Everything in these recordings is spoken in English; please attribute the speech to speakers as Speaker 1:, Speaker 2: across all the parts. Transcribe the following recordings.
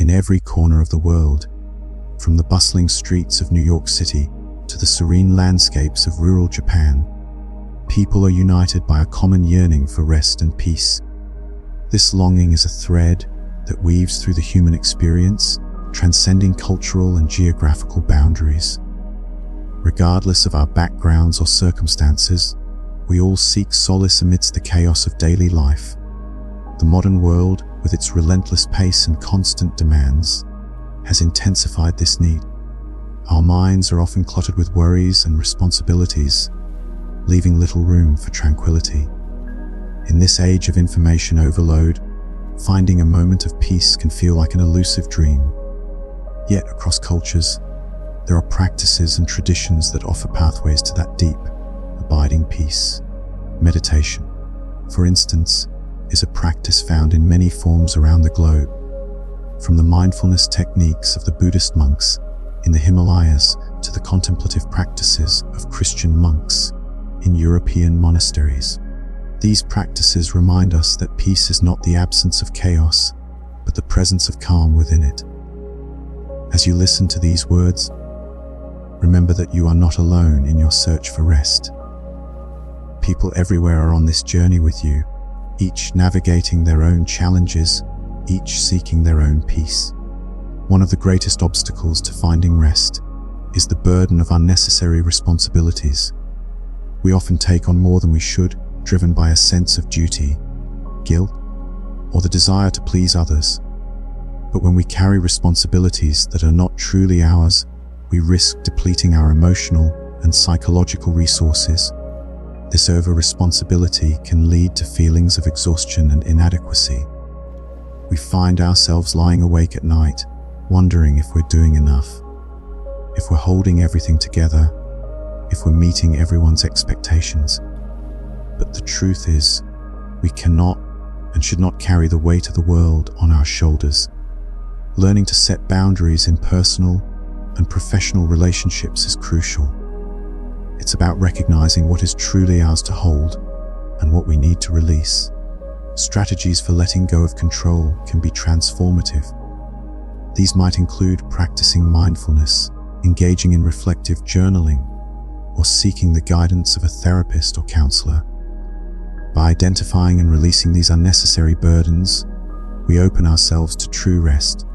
Speaker 1: in every corner of the world, from the bustling streets of New York City to the serene landscapes of rural Japan. People are united by a common yearning for rest and peace. This longing is a thread that weaves through the human experience, transcending cultural and geographical boundaries. Regardless of our backgrounds or circumstances, we all seek solace amidst the chaos of daily life. The modern world, with its relentless pace and constant demands, has intensified this need. Our minds are often cluttered with worries and responsibilities, leaving little room for tranquility. In this age of information overload, finding a moment of peace can feel like an elusive dream. Yet across cultures, there are practices and traditions that offer pathways to that deep, abiding peace. Meditation, for instance, is a practice found in many forms around the globe. From the mindfulness techniques of the Buddhist monks in the Himalayas to the contemplative practices of Christian monks in European monasteries. These practices remind us that peace is not the absence of chaos, but the presence of calm within it. As you listen to these words, remember that you are not alone in your search for rest. People everywhere are on this journey with you, each navigating their own challenges, each seeking their own peace. One of the greatest obstacles to finding rest is the burden of unnecessary responsibilities. We often take on more than we should, driven by a sense of duty, guilt, or the desire to please others. But when we carry responsibilities that are not truly ours, we risk depleting our emotional and psychological resources. This over-responsibility can lead to feelings of exhaustion and inadequacy. We find ourselves lying awake at night, wondering if we're doing enough, if we're holding everything together, if we're meeting everyone's expectations. But the truth is, we cannot and should not carry the weight of the world on our shoulders. Learning to set boundaries in personal and professional relationships is crucial. It's about recognizing what is truly ours to hold and what we need to release. Strategies for letting go of control can be transformative. These might include practicing mindfulness, engaging in reflective journaling, or seeking the guidance of a therapist or counselor. By identifying and releasing these unnecessary burdens, we open ourselves to true rest.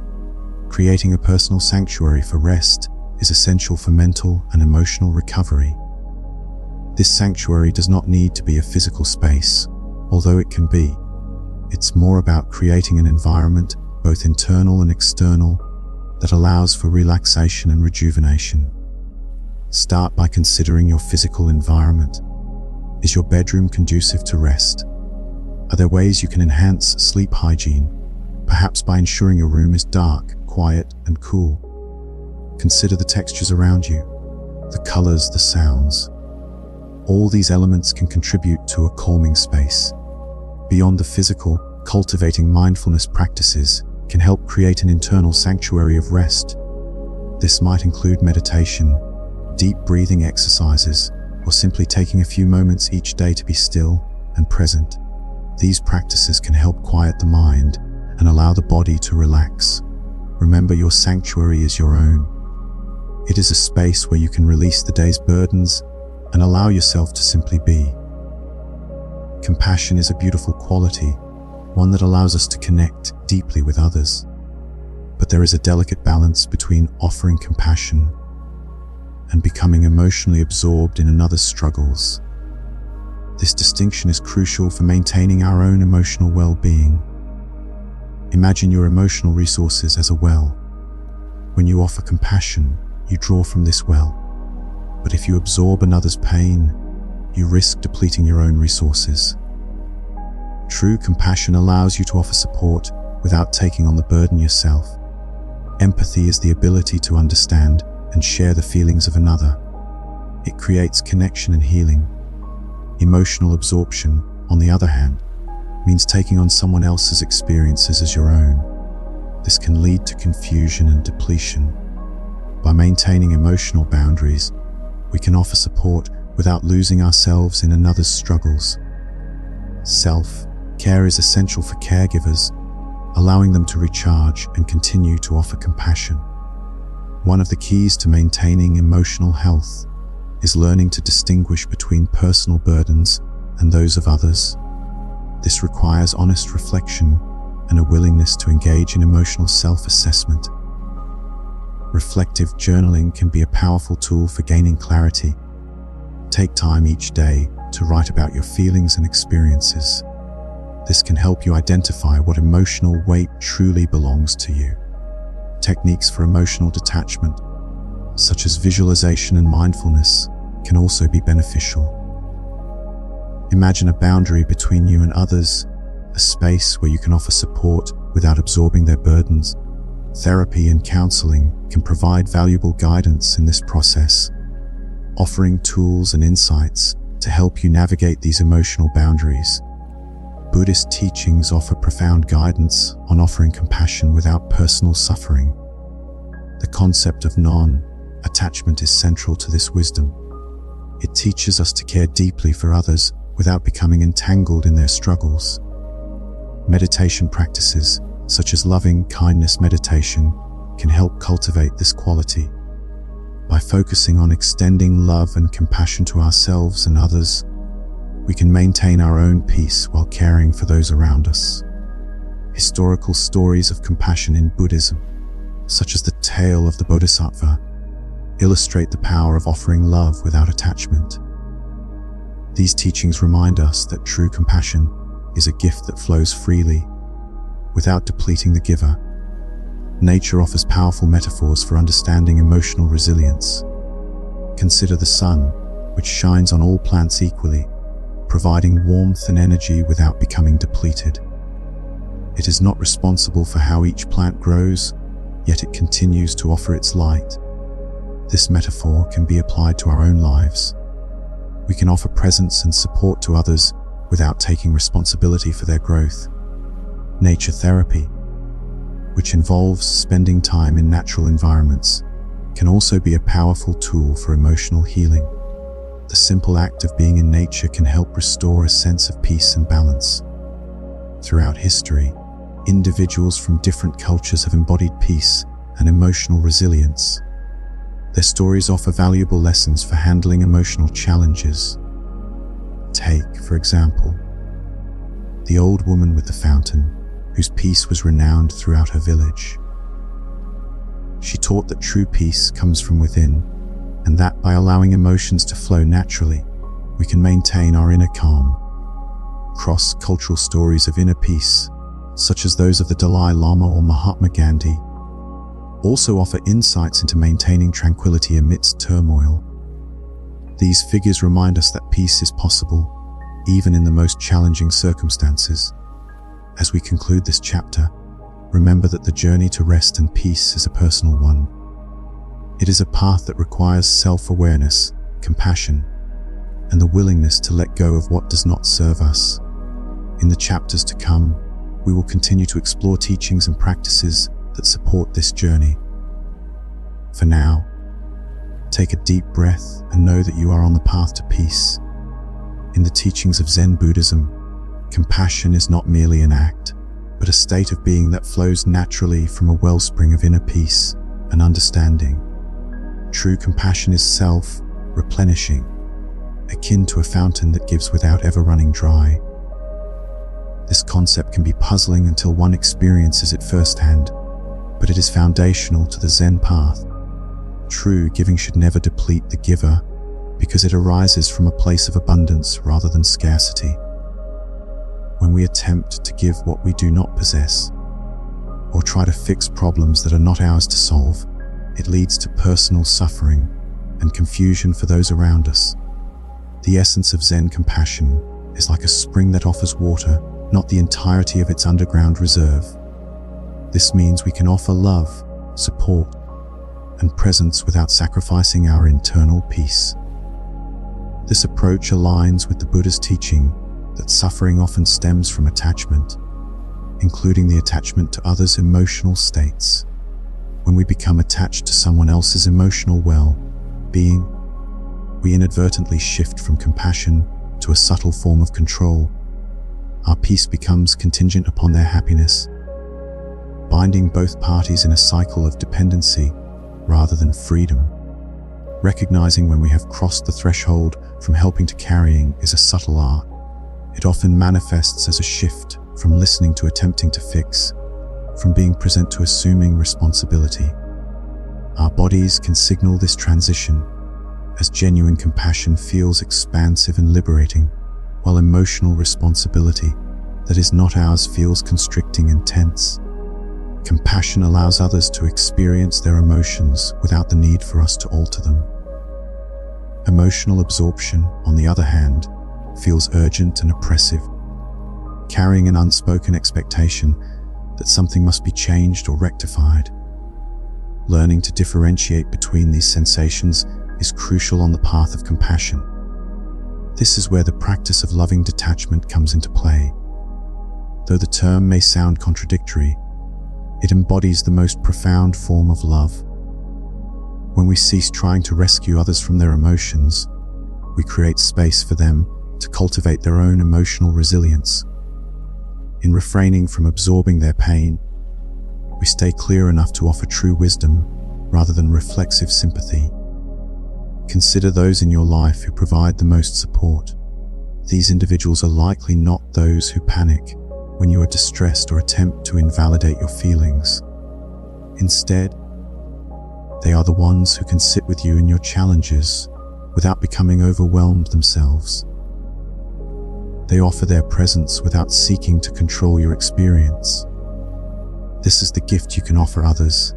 Speaker 1: Creating a personal sanctuary for rest is essential for mental and emotional recovery. This sanctuary does not need to be a physical space, although it can be. It's more about creating an environment, both internal and external, that allows for relaxation and rejuvenation. Start by considering your physical environment. Is your bedroom conducive to rest? Are there ways you can enhance sleep hygiene, perhaps by ensuring your room is dark, quiet, and cool? Consider the textures around you, the colors, the sounds. All these elements can contribute to a calming space. Beyond the physical, cultivating mindfulness practices can help create an internal sanctuary of rest. This might include meditation, deep breathing exercises, or simply taking a few moments each day to be still and present. These practices can help quiet the mind and allow the body to relax. Remember, your sanctuary is your own. It is a space where you can release the day's burdens and allow yourself to simply be. Compassion is a beautiful quality, one that allows us to connect deeply with others. But there is a delicate balance between offering compassion and becoming emotionally absorbed in another's struggles. This distinction is crucial for maintaining our own emotional well-being. Imagine your emotional resources as a well. When you offer compassion, you draw from this well. But if you absorb another's pain, you risk depleting your own resources. True compassion allows you to offer support without taking on the burden yourself. Empathy is the ability to understand and share the feelings of another. It creates connection and healing. Emotional absorption, on the other hand, means taking on someone else's experiences as your own. This can lead to confusion and depletion. By maintaining emotional boundaries, we can offer support without losing ourselves in another's struggles. Self-care is essential for caregivers, allowing them to recharge and continue to offer compassion. One of the keys to maintaining emotional health is learning to distinguish between personal burdens and those of others. This requires honest reflection and a willingness to engage in emotional self-assessment. Reflective journaling can be a powerful tool for gaining clarity. Take time each day to write about your feelings and experiences. This can help you identify what emotional weight truly belongs to you. Techniques for emotional detachment, such as visualization and mindfulness, can also be beneficial. Imagine a boundary between you and others, a space where you can offer support without absorbing their burdens. Therapy and counseling can provide valuable guidance in this process, offering tools and insights to help you navigate these emotional boundaries. Buddhist teachings offer profound guidance on offering compassion without personal suffering. The concept of non-attachment is central to this wisdom. It teaches us to care deeply for others without becoming entangled in their struggles. Meditation practices, such as loving kindness meditation, can help cultivate this quality. By focusing on extending love and compassion to ourselves and others, we can maintain our own peace while caring for those around us. Historical stories of compassion in Buddhism, such as the tale of the Bodhisattva, illustrate the power of offering love without attachment. These teachings remind us that true compassion is a gift that flows freely, without depleting the giver. Nature offers powerful metaphors for understanding emotional resilience. Consider the sun, which shines on all plants equally, providing warmth and energy without becoming depleted. It is not responsible for how each plant grows, yet it continues to offer its light. This metaphor can be applied to our own lives. We can offer presence and support to others without taking responsibility for their growth. Nature therapy, which involves spending time in natural environments, can also be a powerful tool for emotional healing. The simple act of being in nature can help restore a sense of peace and balance. Throughout history, individuals from different cultures have embodied peace and emotional resilience. Their stories offer valuable lessons for handling emotional challenges. Take, for example, the old woman with the fountain, whose peace was renowned throughout her village. She taught that true peace comes from within, and that by allowing emotions to flow naturally, we can maintain our inner calm. Cross-cultural stories of inner peace, such as those of the Dalai Lama or Mahatma Gandhi, also offer insights into maintaining tranquility amidst turmoil. These figures remind us that peace is possible, even in the most challenging circumstances. As we conclude this chapter, remember that the journey to rest and peace is a personal one. It is a path that requires self-awareness, compassion, and the willingness to let go of what does not serve us. In the chapters to come, we will continue to explore teachings and practices that support this journey. For now, take a deep breath and know that you are on the path to peace. In the teachings of Zen Buddhism, compassion is not merely an act, but a state of being that flows naturally from a wellspring of inner peace and understanding. True compassion is self-replenishing, akin to a fountain that gives without ever running dry. This concept can be puzzling until one experiences it firsthand, but it is foundational to the Zen path. True giving should never deplete the giver, because it arises from a place of abundance rather than scarcity. When we attempt to give what we do not possess, or try to fix problems that are not ours to solve, it leads to personal suffering and confusion for those around us. The essence of Zen compassion is like a spring that offers water, not the entirety of its underground reserve. This means we can offer love, support, and presence without sacrificing our internal peace. This approach aligns with the Buddha's teaching that suffering often stems from attachment, including the attachment to others' emotional states. When we become attached to someone else's emotional well-being, we inadvertently shift from compassion to a subtle form of control. Our peace becomes contingent upon their happiness, binding both parties in a cycle of dependency rather than freedom. Recognizing when we have crossed the threshold from helping to carrying is a subtle art. It often manifests as a shift from listening to attempting to fix, from being present to assuming responsibility. Our bodies can signal this transition, as genuine compassion feels expansive and liberating, while emotional responsibility that is not ours feels constricting and tense. Compassion allows others to experience their emotions without the need for us to alter them. Emotional absorption, on the other hand, feels urgent and oppressive, carrying an unspoken expectation that something must be changed or rectified. Learning to differentiate between these sensations is crucial on the path of compassion. This is where the practice of loving detachment comes into play. Though the term may sound contradictory, it embodies the most profound form of love. When we cease trying to rescue others from their emotions, we create space for them to cultivate their own emotional resilience. In refraining from absorbing their pain, we stay clear enough to offer true wisdom rather than reflexive sympathy. Consider those in your life who provide the most support. These individuals are likely not those who panic when you are distressed or attempt to invalidate your feelings. Instead, they are the ones who can sit with you in your challenges without becoming overwhelmed themselves. They offer their presence without seeking to control your experience. This is the gift you can offer others.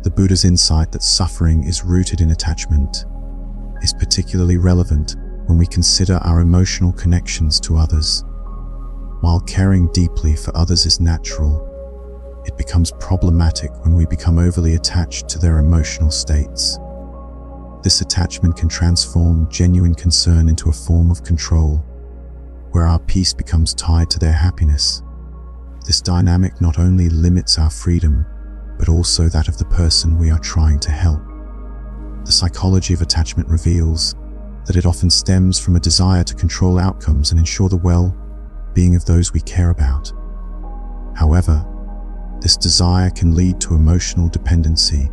Speaker 1: The Buddha's insight that suffering is rooted in attachment is particularly relevant when we consider our emotional connections to others. While caring deeply for others is natural, it becomes problematic when we become overly attached to their emotional states. This attachment can transform genuine concern into a form of control, where our peace becomes tied to their happiness. This dynamic not only limits our freedom, but also that of the person we are trying to help. The psychology of attachment reveals that it often stems from a desire to control outcomes and ensure the well-being of those we care about. However, this desire can lead to emotional dependency,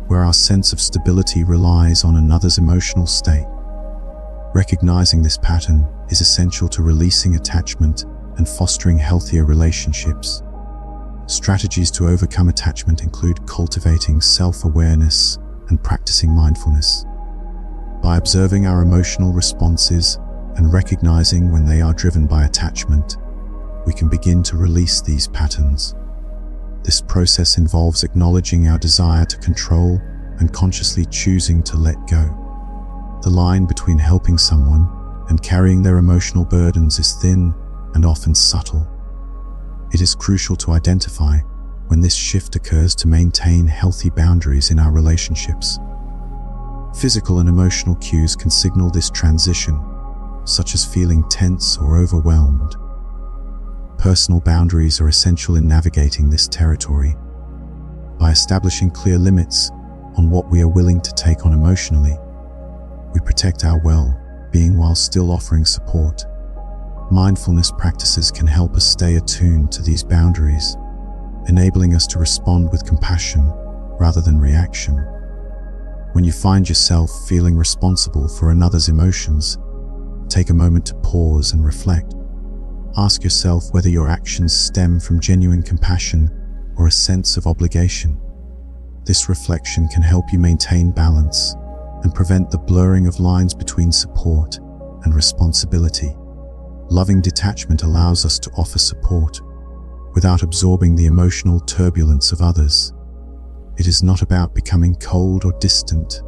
Speaker 1: where our sense of stability relies on another's emotional state. Recognizing this pattern is essential to releasing attachment and fostering healthier relationships. Strategies to overcome attachment include cultivating self-awareness and practicing mindfulness. By observing our emotional responses and recognizing when they are driven by attachment, we can begin to release these patterns. This process involves acknowledging our desire to control and consciously choosing to let go. The line between helping someone and carrying their emotional burdens is thin and often subtle. It is crucial to identify when this shift occurs to maintain healthy boundaries in our relationships. Physical and emotional cues can signal this transition, such as feeling tense or overwhelmed. Personal boundaries are essential in navigating this territory. By establishing clear limits on what we are willing to take on emotionally, we protect our well-being while still offering support. Mindfulness practices can help us stay attuned to these boundaries, enabling us to respond with compassion rather than reaction. When you find yourself feeling responsible for another's emotions, take a moment to pause and reflect. Ask yourself whether your actions stem from genuine compassion or a sense of obligation. This reflection can help you maintain balance and prevent the blurring of lines between support and responsibility. Loving detachment allows us to offer support without absorbing the emotional turbulence of others. It is not about becoming cold or distant,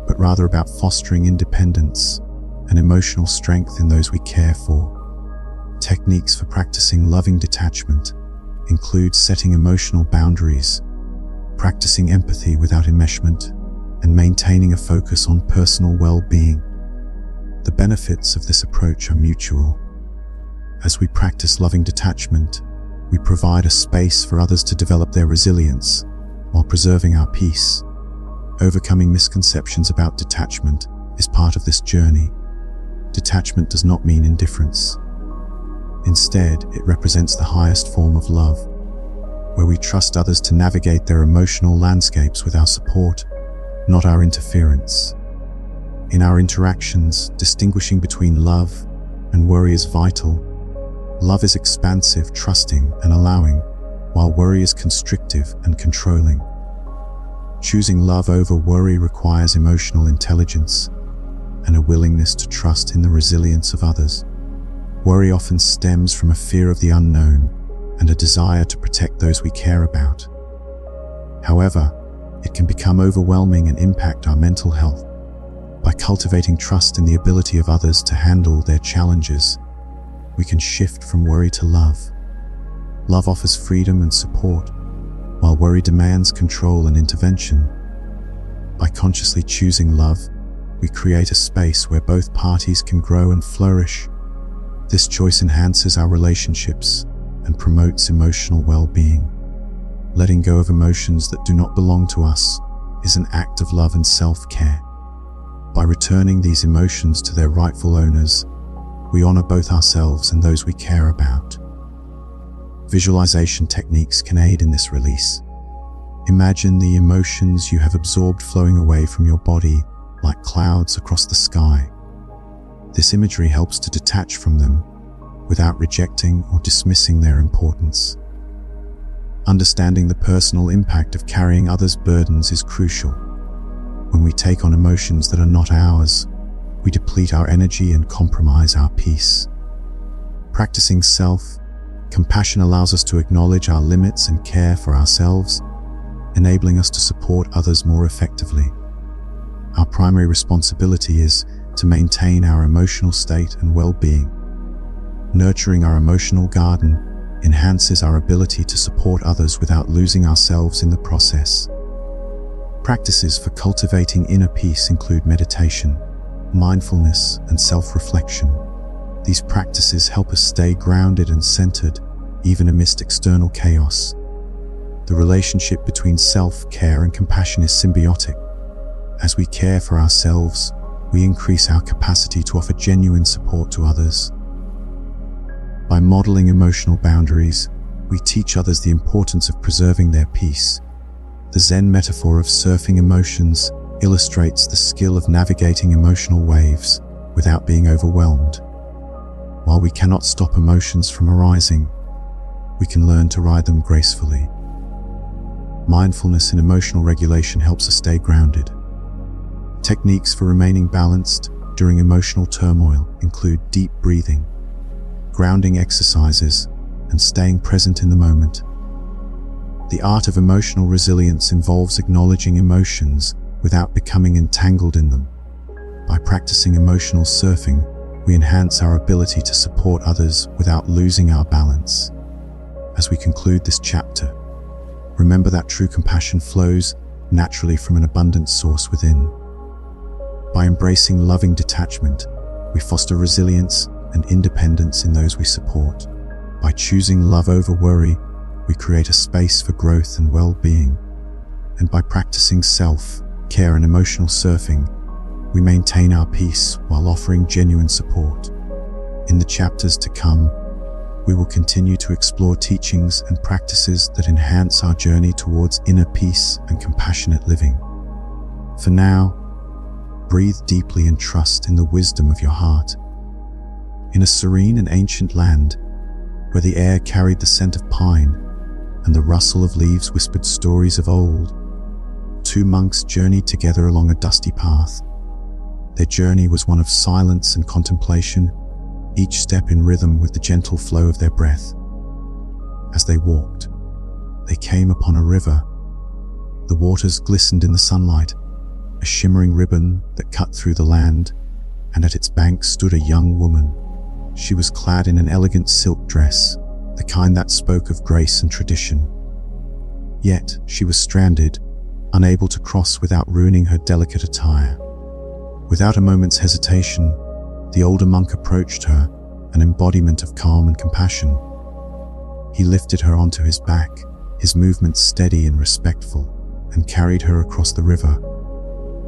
Speaker 1: but rather about fostering independence and emotional strength in those we care for. Techniques for practicing loving detachment include setting emotional boundaries, practicing empathy without enmeshment, and maintaining a focus on personal well-being. The benefits of this approach are mutual. As we practice loving detachment, we provide a space for others to develop their resilience while preserving our peace. Overcoming misconceptions about detachment is part of this journey. Detachment does not mean indifference. Instead, it represents the highest form of love. where we trust others to navigate their emotional landscapes with our support, not our interference. In our interactions, distinguishing between love and worry is vital. Love is expansive, trusting, and allowing, while worry is constrictive and controlling. Choosing love over worry requires emotional intelligence and a willingness to trust in the resilience of others. Worry often stems from a fear of the unknown and a desire to protect those we care about. However, it can become overwhelming and impact our mental health. By cultivating trust in the ability of others to handle their challenges, we can shift from worry to love. Love offers freedom and support, while worry demands control and intervention. By consciously choosing love, we create a space where both parties can grow and flourish. This choice enhances our relationships and promotes emotional well-being. Letting go of emotions that do not belong to us is an act of love and self-care. By returning these emotions to their rightful owners, we honor both ourselves and those we care about. Visualization techniques can aid in this release. Imagine the emotions you have absorbed flowing away from your body like clouds across the sky. This imagery helps to detach from them without rejecting or dismissing their importance. Understanding the personal impact of carrying others' burdens is crucial. When we take on emotions that are not ours, we deplete our energy and compromise our peace. Practicing self-compassion allows us to acknowledge our limits and care for ourselves, enabling us to support others more effectively. Our primary responsibility is to maintain our emotional state and well-being. Nurturing our emotional garden enhances our ability to support others without losing ourselves in the process. Practices for cultivating inner peace include meditation, mindfulness, and self-reflection. These practices help us stay grounded and centered, even amidst external chaos. The relationship between self-care and compassion is symbiotic. As we care for ourselves, we increase our capacity to offer genuine support to others. By modeling emotional boundaries, we teach others the importance of preserving their peace. The Zen metaphor of surfing emotions illustrates the skill of navigating emotional waves without being overwhelmed. While we cannot stop emotions from arising, we can learn to ride them gracefully. Mindfulness in emotional regulation helps us stay grounded. Techniques for remaining balanced during emotional turmoil include deep breathing, grounding exercises, and staying present in the moment. The art of emotional resilience involves acknowledging emotions without becoming entangled in them. By practicing emotional surfing, we enhance our ability to support others without losing our balance. As we conclude this chapter, remember that true compassion flows naturally from an abundant source within. By embracing loving detachment, we foster resilience and independence in those we support. By choosing love over worry, we create a space for growth and well-being. And by practicing self-care and emotional surfing, we maintain our peace while offering genuine support. In the chapters to come, we will continue to explore teachings and practices that enhance our journey towards inner peace and compassionate living. For now, breathe deeply and trust in the wisdom of your heart. In a serene and ancient land, where the air carried the scent of pine and the rustle of leaves whispered stories of old, two monks journeyed together along a dusty path. Their journey was one of silence and contemplation, each step in rhythm with the gentle flow of their breath. As they walked, they came upon a river. The waters glistened in the sunlight, a shimmering ribbon that cut through the land, and at its banks stood a young woman. She was clad in an elegant silk dress, the kind that spoke of grace and tradition. Yet she was stranded, unable to cross without ruining her delicate attire. Without a moment's hesitation, the older monk approached her, an embodiment of calm and compassion. He lifted her onto his back, his movements steady and respectful, and carried her across the river.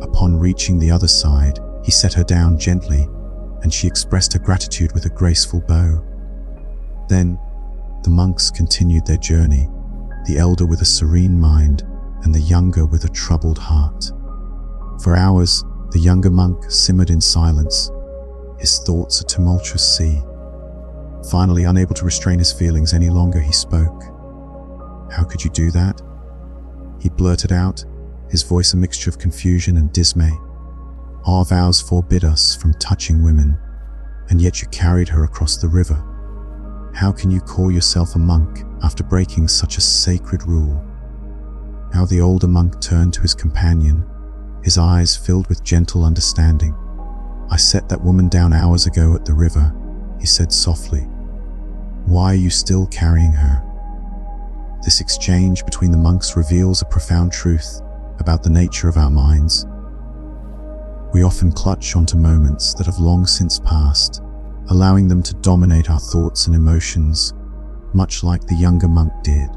Speaker 1: Upon reaching the other side, he set her down gently, and she expressed her gratitude with a graceful bow. Then, the monks continued their journey, the elder with a serene mind and the younger with a troubled heart. For hours, the younger monk simmered in silence, his thoughts a tumultuous sea. Finally, unable to restrain his feelings any longer, he spoke. "How could you do that?" he blurted out, his voice a mixture of confusion and dismay. "Our vows forbid us from touching women, and yet you carried her across the river. How can you call yourself a monk after breaking such a sacred rule?" Now the older monk turned to his companion, his eyes filled with gentle understanding. "I set that woman down hours ago at the river," he said softly. "Why are you still carrying her?" This exchange between the monks reveals a profound truth about the nature of our minds. We often clutch onto moments that have long since passed, allowing them to dominate our thoughts and emotions, much like the younger monk did.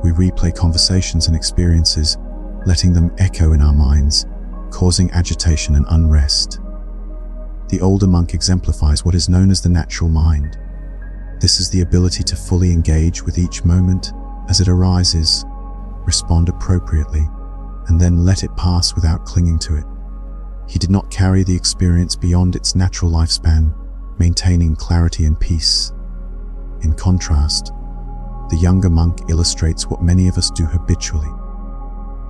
Speaker 1: We replay conversations and experiences, letting them echo in our minds, causing agitation and unrest. The older monk exemplifies what is known as the natural mind. This is the ability to fully engage with each moment as it arises, respond appropriately, and then let it pass without clinging to it. He did not carry the experience beyond its natural lifespan, maintaining clarity and peace. In contrast, the younger monk illustrates what many of us do habitually.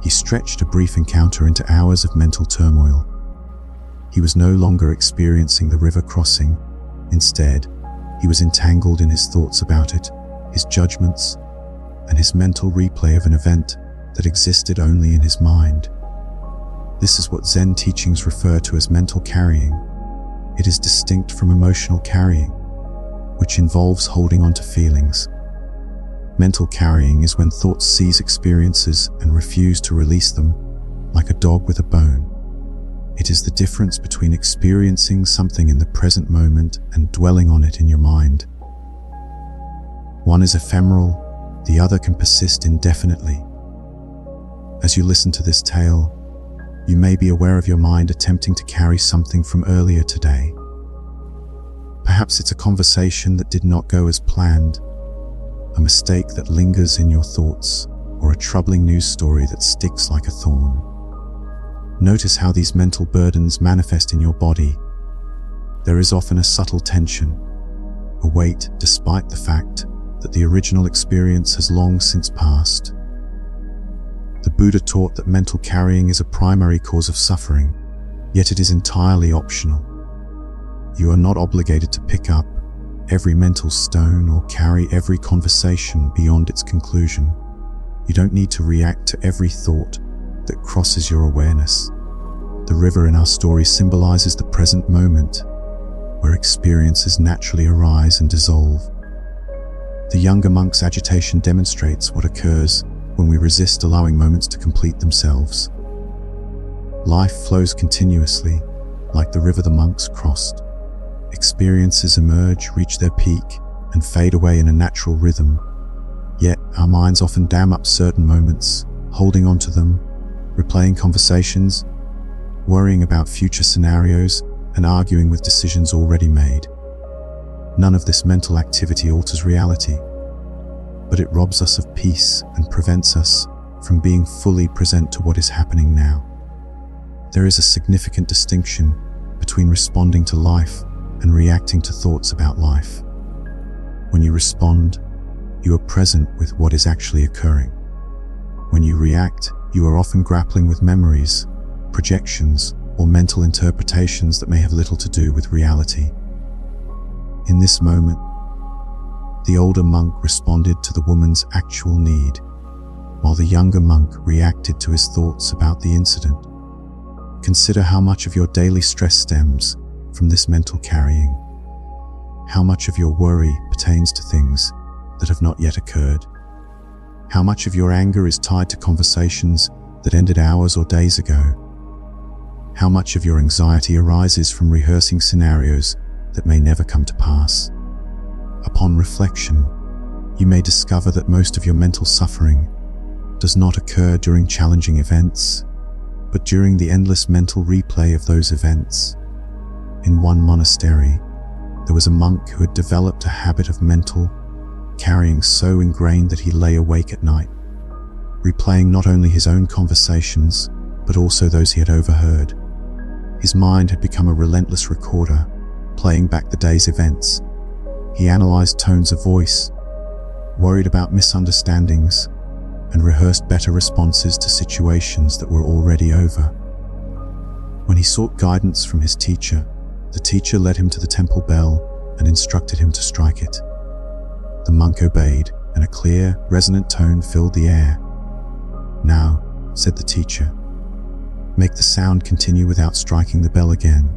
Speaker 1: He stretched a brief encounter into hours of mental turmoil. He was no longer experiencing the river crossing. Instead, he was entangled in his thoughts about it, his judgments, and his mental replay of an event that existed only in his mind. This is what Zen teachings refer to as mental carrying. It is distinct from emotional carrying, which involves holding on to feelings. Mental carrying is when thoughts seize experiences and refuse to release them, like a dog with a bone. It is the difference between experiencing something in the present moment and dwelling on it in your mind. One is ephemeral, the other can persist indefinitely. As you listen to this tale, you may be aware of your mind attempting to carry something from earlier today. Perhaps it's a conversation that did not go as planned, a mistake that lingers in your thoughts, or a troubling news story that sticks like a thorn. Notice how these mental burdens manifest in your body. There is often a subtle tension, a weight despite the fact that the original experience has long since passed. The Buddha taught that mental carrying is a primary cause of suffering, yet it is entirely optional. You are not obligated to pick up every mental stone or carry every conversation beyond its conclusion. You don't need to react to every thought that crosses your awareness. The river in our story symbolizes the present moment, where experiences naturally arise and dissolve. The younger monk's agitation demonstrates what occurs when we resist allowing moments to complete themselves. Life flows continuously, like the river the monks crossed. Experiences emerge, reach their peak, and fade away in a natural rhythm. Yet our minds often dam up certain moments, holding on to them, replaying conversations, worrying about future scenarios, and arguing with decisions already made. None of this mental activity alters reality, but it robs us of peace and prevents us from being fully present to what is happening now. There is a significant distinction between responding to life and reacting to thoughts about life. When you respond, you are present with what is actually occurring. When you react, you are often grappling with memories, projections, or mental interpretations that may have little to do with reality. In this moment, the older monk responded to the woman's actual need, while the younger monk reacted to his thoughts about the incident. Consider how much of your daily stress stems from this mental carrying. How much of your worry pertains to things that have not yet occurred? How much of your anger is tied to conversations that ended hours or days ago? How much of your anxiety arises from rehearsing scenarios that may never come to pass? Upon reflection, you may discover that most of your mental suffering does not occur during challenging events, but during the endless mental replay of those events. In one monastery, there was a monk who had developed a habit of mental carrying so ingrained that he lay awake at night, replaying not only his own conversations, but also those he had overheard. His mind had become a relentless recorder, playing back the day's events. He analyzed tones of voice, worried about misunderstandings, and rehearsed better responses to situations that were already over. When he sought guidance from his teacher, the teacher led him to the temple bell and instructed him to strike it. The monk obeyed, and a clear, resonant tone filled the air. "Now," said the teacher, "make the sound continue without striking the bell again."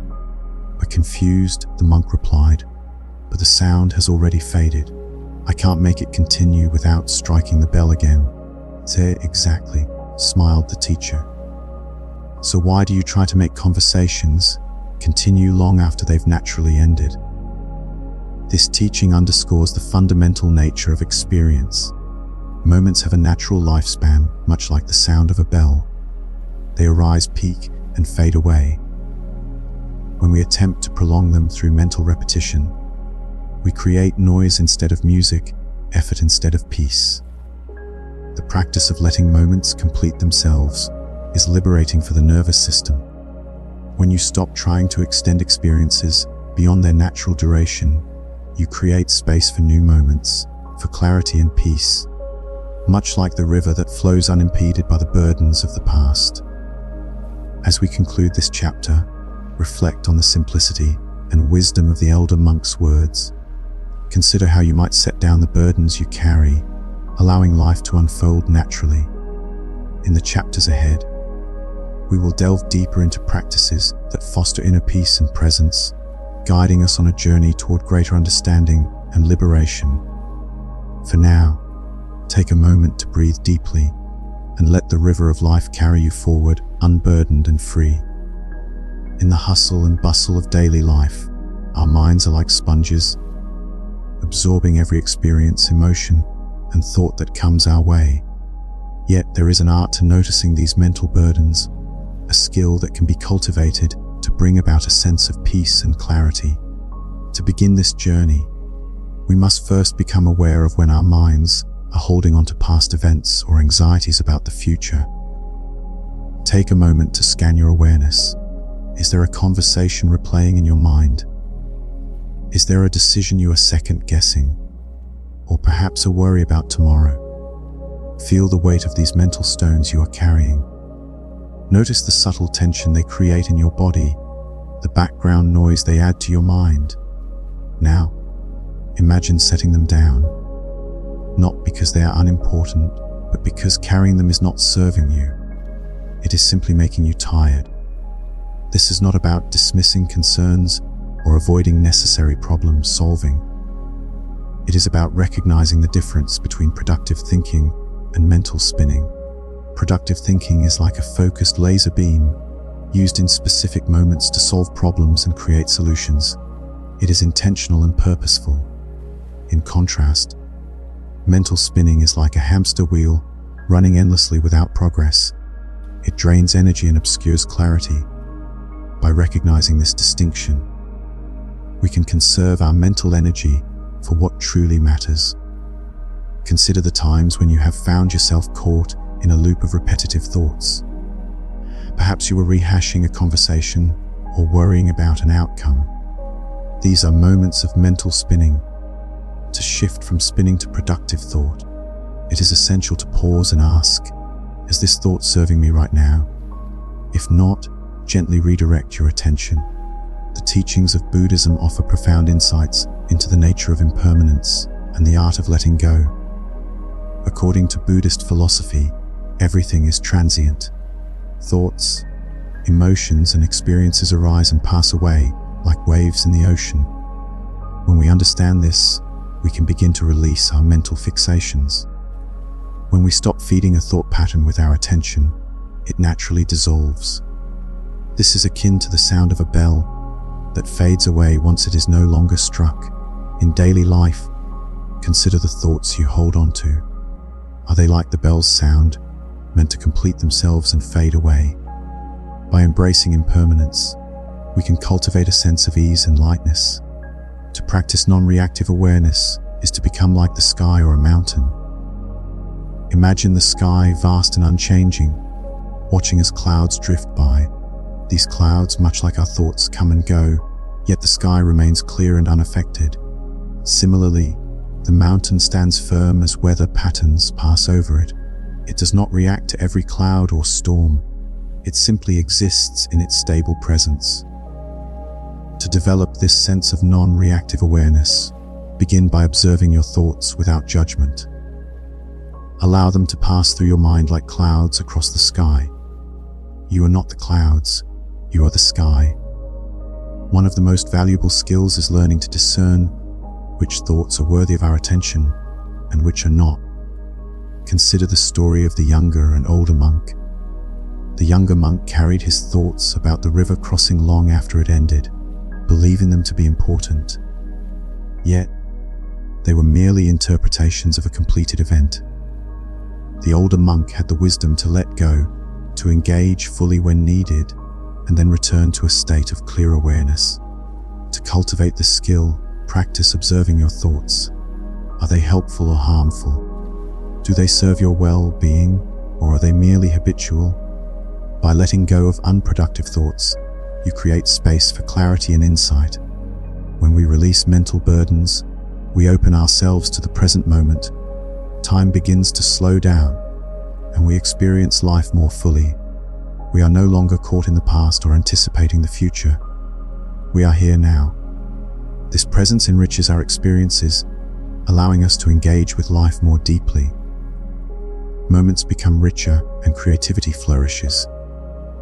Speaker 1: But confused, the monk replied, "But the sound has already faded. I can't make it continue without striking the bell again." "Exactly," smiled the teacher. "So why do you try to make conversations continue long after they've naturally ended?" This teaching underscores the fundamental nature of experience. Moments have a natural lifespan, much like the sound of a bell. They arise, peak, and fade away. When we attempt to prolong them through mental repetition, we create noise instead of music, effort instead of peace. The practice of letting moments complete themselves is liberating for the nervous system. When you stop trying to extend experiences beyond their natural duration, you create space for new moments, for clarity and peace, much like the river that flows unimpeded by the burdens of the past. As we conclude this chapter, reflect on the simplicity and wisdom of the elder monk's words. Consider how you might set down the burdens you carry, allowing life to unfold naturally. In the chapters ahead, we will delve deeper into practices that foster inner peace and presence, guiding us on a journey toward greater understanding and liberation. For now, take a moment to breathe deeply and let the river of life carry you forward, unburdened and free. In the hustle and bustle of daily life, our minds are like sponges, absorbing every experience, emotion, and thought that comes our way. Yet there is an art to noticing these mental burdens, a skill that can be cultivated to bring about a sense of peace and clarity. To begin this journey, we must first become aware of when our minds are holding on to past events or anxieties about the future. Take a moment to scan your awareness. Is there a conversation replaying in your mind? Is there a decision you are second-guessing? Or perhaps a worry about tomorrow? Feel the weight of these mental stones you are carrying. Notice the subtle tension they create in your body, the background noise they add to your mind. Now, imagine setting them down, not because they are unimportant, but because carrying them is not serving you. It is simply making you tired. This is not about dismissing concerns or avoiding necessary problem solving. It is about recognizing the difference between productive thinking and mental spinning. Productive thinking is like a focused laser beam, used in specific moments to solve problems and create solutions. It is intentional and purposeful. In contrast, mental spinning is like a hamster wheel, running endlessly without progress. It drains energy and obscures clarity. By recognizing this distinction, we can conserve our mental energy for what truly matters. Consider the times when you have found yourself caught in a loop of repetitive thoughts. Perhaps you were rehashing a conversation or worrying about an outcome. These are moments of mental spinning. To shift from spinning to productive thought, it is essential to pause and ask, is this thought serving me right now? If not, gently redirect your attention. The teachings of Buddhism offer profound insights into the nature of impermanence and the art of letting go. According to Buddhist philosophy, everything is transient. Thoughts, emotions, and experiences arise and pass away like waves in the ocean. When we understand this, we can begin to release our mental fixations. When we stop feeding a thought pattern with our attention, it naturally dissolves. This is akin to the sound of a bell that fades away once it is no longer struck. In daily life, consider the thoughts you hold on to. Are they like the bell's sound, meant to complete themselves and fade away? By embracing impermanence, we can cultivate a sense of ease and lightness. To practice non-reactive awareness is to become like the sky or a mountain. Imagine the sky vast and unchanging, watching as clouds drift by. These clouds, much like our thoughts, come and go, yet the sky remains clear and unaffected. Similarly, the mountain stands firm as weather patterns pass over it. It does not react to every cloud or storm. It simply exists in its stable presence. To develop this sense of non-reactive awareness, begin by observing your thoughts without judgment. Allow them to pass through your mind like clouds across the sky. You are not the clouds, you are the sky. One of the most valuable skills is learning to discern which thoughts are worthy of our attention and which are not. Consider the story of the younger and older monk. The younger monk carried his thoughts about the river crossing long after it ended, believing them to be important. Yet, they were merely interpretations of a completed event. The older monk had the wisdom to let go, to engage fully when needed, and then return to a state of clear awareness. To cultivate this skill, practice observing your thoughts. Are they helpful or harmful? Do they serve your well-being, or are they merely habitual? By letting go of unproductive thoughts, you create space for clarity and insight. When we release mental burdens, we open ourselves to the present moment. Time begins to slow down, and we experience life more fully. We are no longer caught in the past or anticipating the future. We are here now. This presence enriches our experiences, allowing us to engage with life more deeply. Moments become richer and creativity flourishes.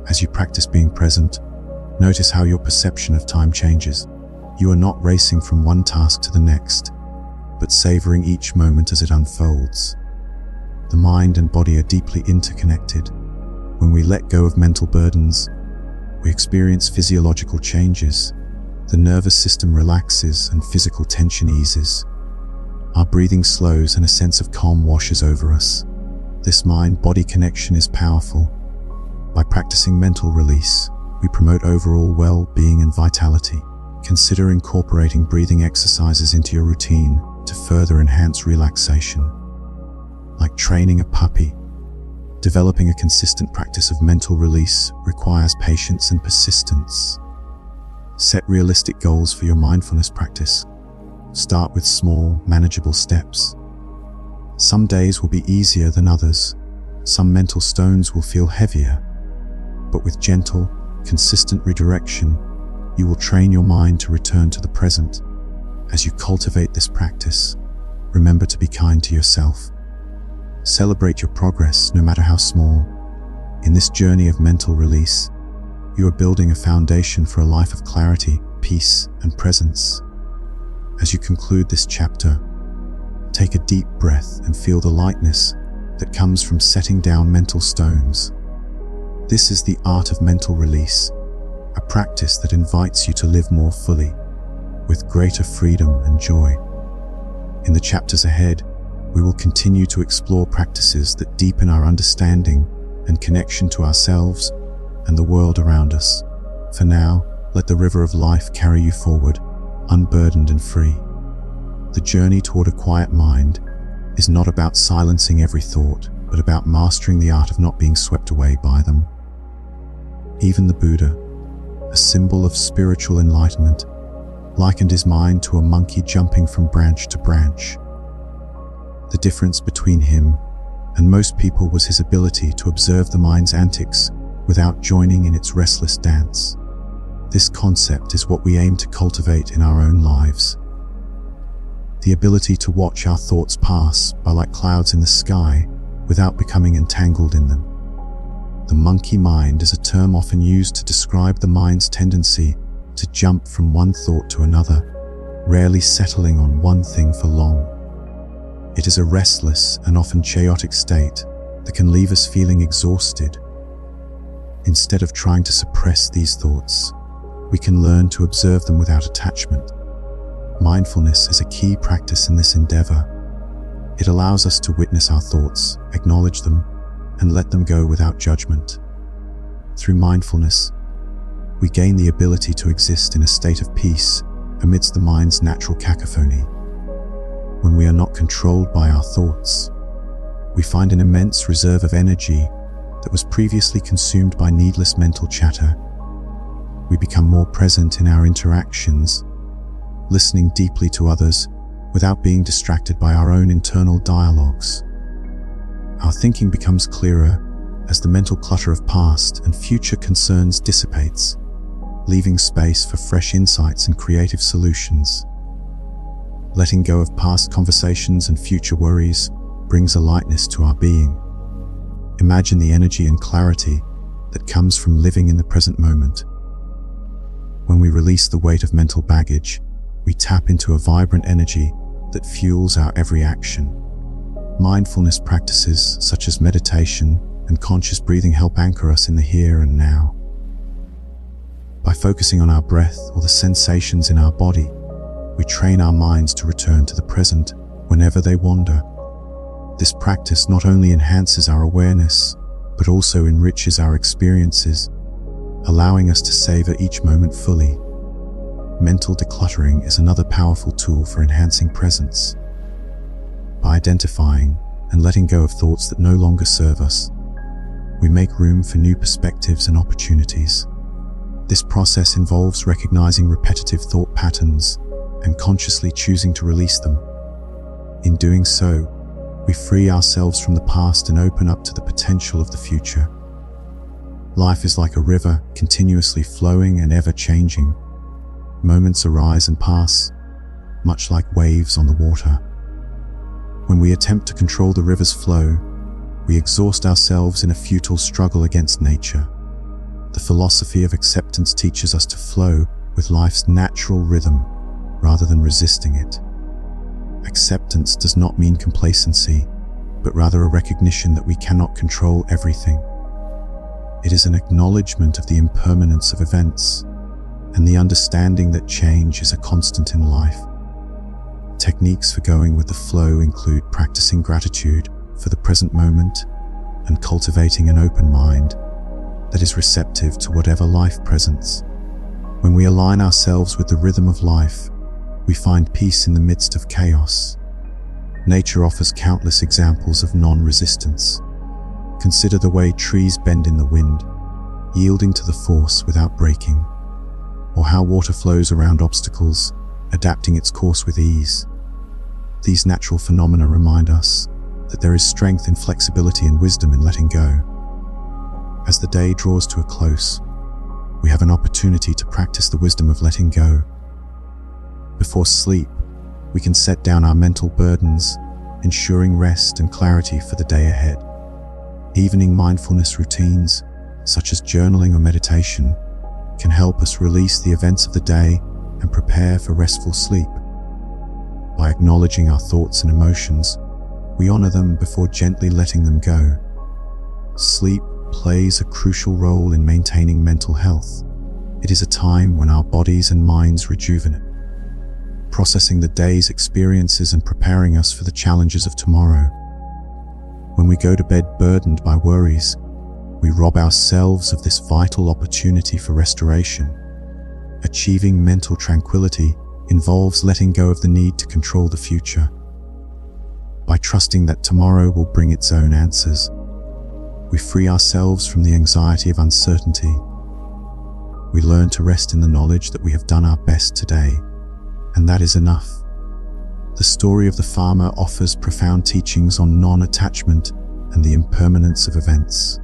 Speaker 1: As you practice being present, notice how your perception of time changes. You are not racing from one task to the next, but savoring each moment as it unfolds. The mind and body are deeply interconnected. When we let go of mental burdens, we experience physiological changes. The nervous system relaxes and physical tension eases. Our breathing slows and a sense of calm washes over us. This mind-body connection is powerful. By practicing mental release, we promote overall well-being and vitality. Consider incorporating breathing exercises into your routine to further enhance relaxation. Like training a puppy, developing a consistent practice of mental release requires patience and persistence. Set realistic goals for your mindfulness practice. Start with small, manageable steps. Some days will be easier than others. Some mental stones will feel heavier. But with gentle, consistent redirection, you will train your mind to return to the present. As you cultivate this practice, remember to be kind to yourself. Celebrate your progress, no matter how small. In this journey of mental release, you are building a foundation for a life of clarity, peace, and presence. As you conclude this chapter, take a deep breath and feel the lightness that comes from setting down mental stones. This is the art of mental release, a practice that invites you to live more fully, with greater freedom and joy. In the chapters ahead, we will continue to explore practices that deepen our understanding and connection to ourselves and the world around us. For now, let the river of life carry you forward, unburdened and free. The journey toward a quiet mind is not about silencing every thought, but about mastering the art of not being swept away by them. Even the Buddha, a symbol of spiritual enlightenment, likened his mind to a monkey jumping from branch to branch. The difference between him and most people was his ability to observe the mind's antics without joining in its restless dance. This concept is what we aim to cultivate in our own lives. The ability to watch our thoughts pass by like clouds in the sky without becoming entangled in them. The monkey mind is a term often used to describe the mind's tendency to jump from one thought to another, rarely settling on one thing for long. It is a restless and often chaotic state that can leave us feeling exhausted. Instead of trying to suppress these thoughts, we can learn to observe them without attachment. Mindfulness is a key practice in this endeavor. It allows us to witness our thoughts, acknowledge them, and let them go without judgment. Through mindfulness, we gain the ability to exist in a state of peace amidst the mind's natural cacophony. when we are not controlled by our thoughts, we find an immense reserve of energy that was previously consumed by needless mental chatter. We become more present in our interactions, listening deeply to others without being distracted by our own internal dialogues. Our thinking becomes clearer as the mental clutter of past and future concerns dissipates, leaving space for fresh insights and creative solutions. Letting go of past conversations and future worries brings a lightness to our being. Imagine the energy and clarity that comes from living in the present moment. When we release the weight of mental baggage, we tap into a vibrant energy that fuels our every action. Mindfulness practices such as meditation and conscious breathing help anchor us in the here and now. By focusing on our breath or the sensations in our body, we train our minds to return to the present whenever they wander. This practice not only enhances our awareness, but also enriches our experiences, allowing us to savor each moment fully. Mental decluttering is another powerful tool for enhancing presence. By identifying and letting go of thoughts that no longer serve us, we make room for new perspectives and opportunities. This process involves recognizing repetitive thought patterns and consciously choosing to release them. In doing so, we free ourselves from the past and open up to the potential of the future. Life is like a river, continuously flowing and ever-changing. Moments arise and pass, much like waves on the water. When we attempt to control the river's flow, we exhaust ourselves in a futile struggle against nature. The philosophy of acceptance teaches us to flow with life's natural rhythm rather than resisting it. Acceptance does not mean complacency, but rather a recognition that we cannot control everything. It is an acknowledgement of the impermanence of events and the understanding that change is a constant in life. Techniques for going with the flow include practicing gratitude for the present moment and cultivating an open mind that is receptive to whatever life presents. When we align ourselves with the rhythm of life, we find peace in the midst of chaos. Nature offers countless examples of non-resistance. Consider the way trees bend in the wind, yielding to the force without breaking, or how water flows around obstacles, adapting its course with ease. These natural phenomena remind us that there is strength in flexibility and wisdom in letting go. As the day draws to a close, we have an opportunity to practice the wisdom of letting go. Before sleep, we can set down our mental burdens, ensuring rest and clarity for the day ahead. Evening mindfulness routines, such as journaling or meditation, can help us release the events of the day and prepare for restful sleep. By acknowledging our thoughts and emotions, we honor them before gently letting them go. Sleep plays a crucial role in maintaining mental health. It is a time when our bodies and minds rejuvenate, processing the day's experiences and preparing us for the challenges of tomorrow. When we go to bed burdened by worries, we rob ourselves of this vital opportunity for restoration. Achieving mental tranquility involves letting go of the need to control the future. By trusting that tomorrow will bring its own answers, we free ourselves from the anxiety of uncertainty. We learn to rest in the knowledge that we have done our best today, and that is enough. The story of the farmer offers profound teachings on non-attachment and the impermanence of events.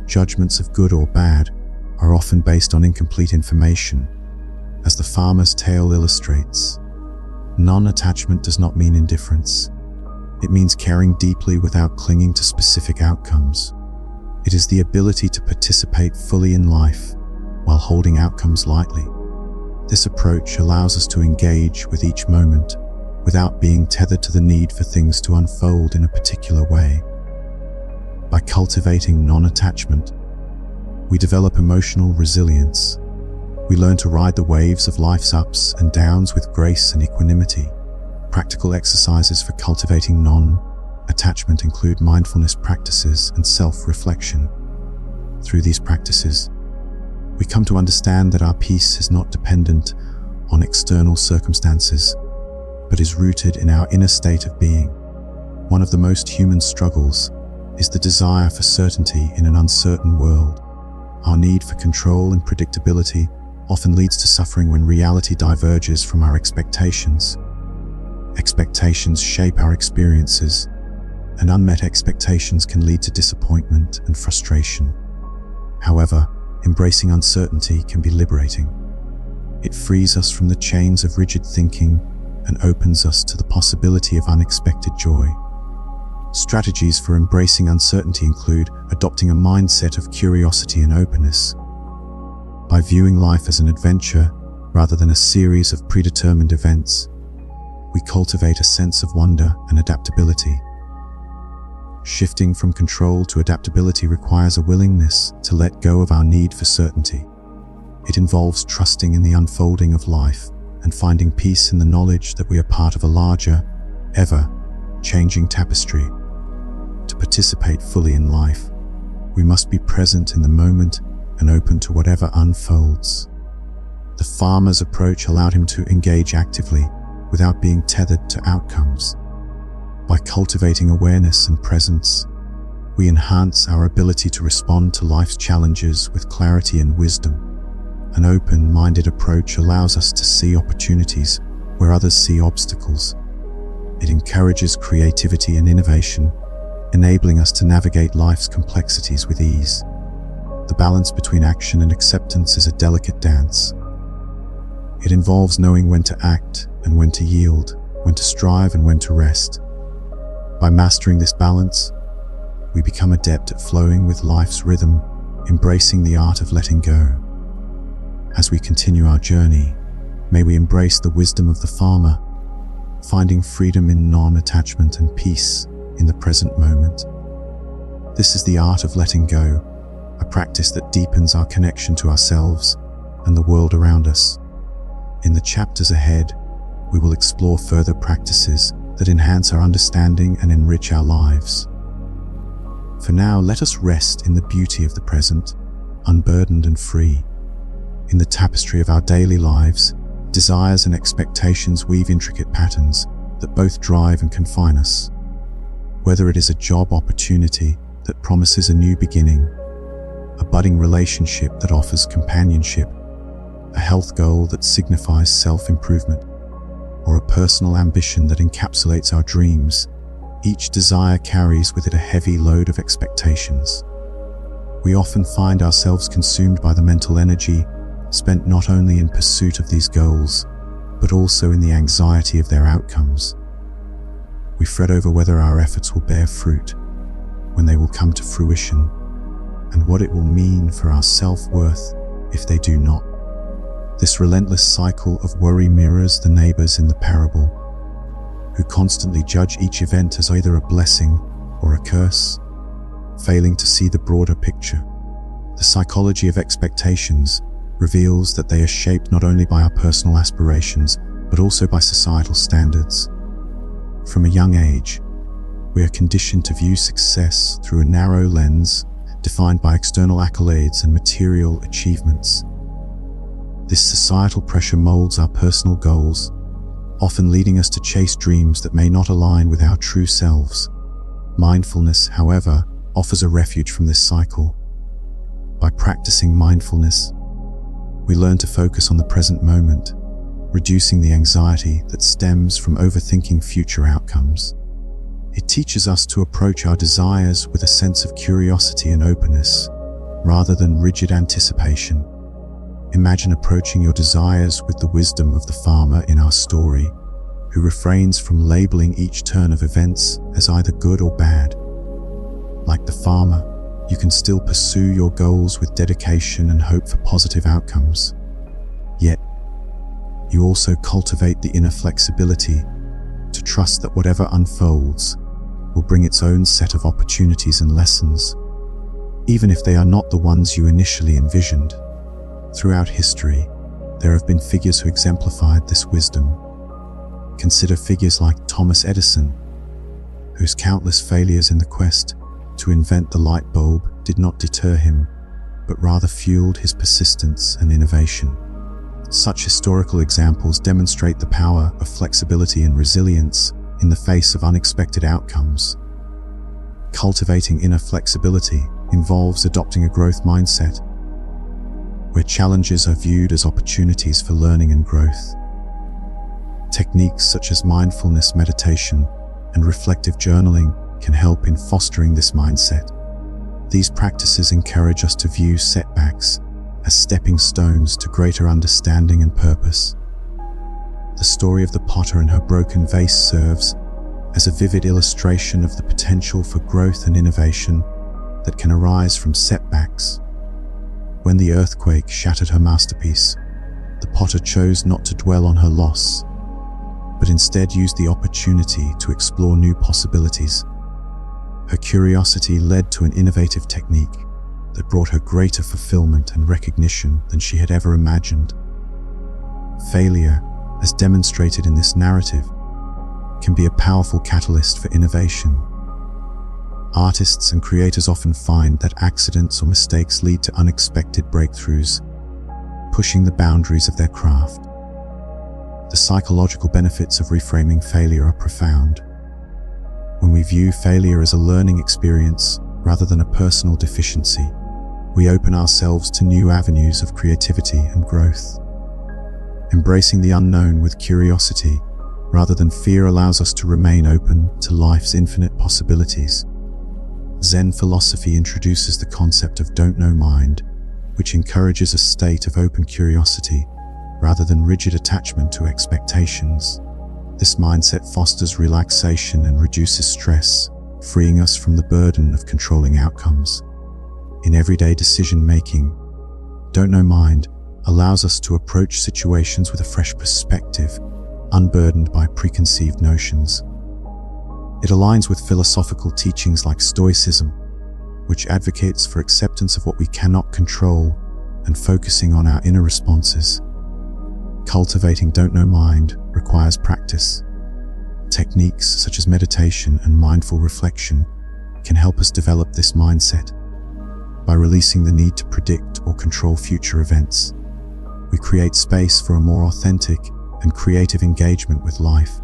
Speaker 1: Judgments of good or bad are often based on incomplete information. As the farmer's tale illustrates, non-attachment does not mean indifference. It means caring deeply without clinging to specific outcomes. It is the ability to participate fully in life while holding outcomes lightly. This approach allows us to engage with each moment without being tethered to the need for things to unfold in a particular way. By cultivating non-attachment, we develop emotional resilience. We learn to ride the waves of life's ups and downs with grace and equanimity. Practical exercises for cultivating non-attachment include mindfulness practices and self-reflection. Through these practices, we come to understand that our peace is not dependent on external circumstances, but is rooted in our inner state of being. One of the most human struggles is the desire for certainty in an uncertain world. Our need for control and predictability often leads to suffering when reality diverges from our expectations. Expectations shape our experiences, and unmet expectations can lead to disappointment and frustration. However, embracing uncertainty can be liberating. It frees us from the chains of rigid thinking and opens us to the possibility of unexpected joy. Strategies for embracing uncertainty include adopting a mindset of curiosity and openness. By viewing life as an adventure rather than a series of predetermined events, we cultivate a sense of wonder and adaptability. Shifting from control to adaptability requires a willingness to let go of our need for certainty. It involves trusting in the unfolding of life and finding peace in the knowledge that we are part of a larger, ever-changing tapestry. To participate fully in life, we must be present in the moment and open to whatever unfolds. The farmer's approach allowed him to engage actively without being tethered to outcomes. By cultivating awareness and presence, we enhance our ability to respond to life's challenges with clarity and wisdom. An open-minded approach allows us to see opportunities where others see obstacles. It encourages creativity and innovation, enabling us to navigate life's complexities with ease. The balance between action and acceptance is a delicate dance. It involves knowing when to act and when to yield, when to strive and when to rest. By mastering this balance, we become adept at flowing with life's rhythm, embracing the art of letting go. As we continue our journey, may we embrace the wisdom of the farmer, finding freedom in non-attachment and peace in the present moment. This is the art of letting go, a practice that deepens our connection to ourselves and the world around us. In the chapters ahead, we will explore further practices that enhance our understanding and enrich our lives. For now, let us rest in the beauty of the present, unburdened and free. In the tapestry of our daily lives, desires and expectations weave intricate patterns that both drive and confine us. Whether it is a job opportunity that promises a new beginning, a budding relationship that offers companionship, a health goal that signifies self-improvement, or a personal ambition that encapsulates our dreams, each desire carries with it a heavy load of expectations. We often find ourselves consumed by the mental energy spent not only in pursuit of these goals, but also in the anxiety of their outcomes. We fret over whether our efforts will bear fruit, when they will come to fruition, and what it will mean for our self-worth if they do not. This relentless cycle of worry mirrors the neighbors in the parable, who constantly judge each event as either a blessing or a curse, failing to see the broader picture. The psychology of expectations reveals that they are shaped not only by our personal aspirations, but also by societal standards. From a young age, we are conditioned to view success through a narrow lens, defined by external accolades and material achievements. This societal pressure molds our personal goals, often leading us to chase dreams that may not align with our true selves. Mindfulness, however, offers a refuge from this cycle. By practicing mindfulness, we learn to focus on the present moment, reducing the anxiety that stems from overthinking future outcomes. It teaches us to approach our desires with a sense of curiosity and openness, rather than rigid anticipation. Imagine approaching your desires with the wisdom of the farmer in our story, who refrains from labeling each turn of events as either good or bad. Like the farmer, you can still pursue your goals with dedication and hope for positive outcomes. Yet, you also cultivate the inner flexibility to trust that whatever unfolds will bring its own set of opportunities and lessons, even if they are not the ones you initially envisioned. Throughout history, there have been figures who exemplified this wisdom. Consider figures like Thomas Edison, whose countless failures in the quest to invent the light bulb did not deter him, but rather fueled his persistence and innovation. Such historical examples demonstrate the power of flexibility and resilience in the face of unexpected outcomes. Cultivating inner flexibility involves adopting a growth mindset, where challenges are viewed as opportunities for learning and growth. Techniques such as mindfulness meditation and reflective journaling can help in fostering this mindset. These practices encourage us to view setbacks as stepping stones to greater understanding and purpose. The story of the potter and her broken vase serves as a vivid illustration of the potential for growth and innovation that can arise from setbacks. When the earthquake shattered her masterpiece, the potter chose not to dwell on her loss, but instead used the opportunity to explore new possibilities. Her curiosity led to an innovative technique that brought her greater fulfillment and recognition than she had ever imagined. Failure, as demonstrated in this narrative, can be a powerful catalyst for innovation. Artists and creators often find that accidents or mistakes lead to unexpected breakthroughs, pushing the boundaries of their craft. The psychological benefits of reframing failure are profound. When we view failure as a learning experience rather than a personal deficiency, we open ourselves to new avenues of creativity and growth. Embracing the unknown with curiosity rather than fear allows us to remain open to life's infinite possibilities. Zen philosophy introduces the concept of don't know mind, which encourages a state of open curiosity rather than rigid attachment to expectations. This mindset fosters relaxation and reduces stress, freeing us from the burden of controlling outcomes. In everyday decision-making, don't know mind allows us to approach situations with a fresh perspective, unburdened by preconceived notions. It aligns with philosophical teachings like Stoicism, which advocates for acceptance of what we cannot control and focusing on our inner responses. Cultivating don't know mind requires practice. Techniques such as meditation and mindful reflection can help us develop this mindset. By releasing the need to predict or control future events, we create space for a more authentic and creative engagement with life.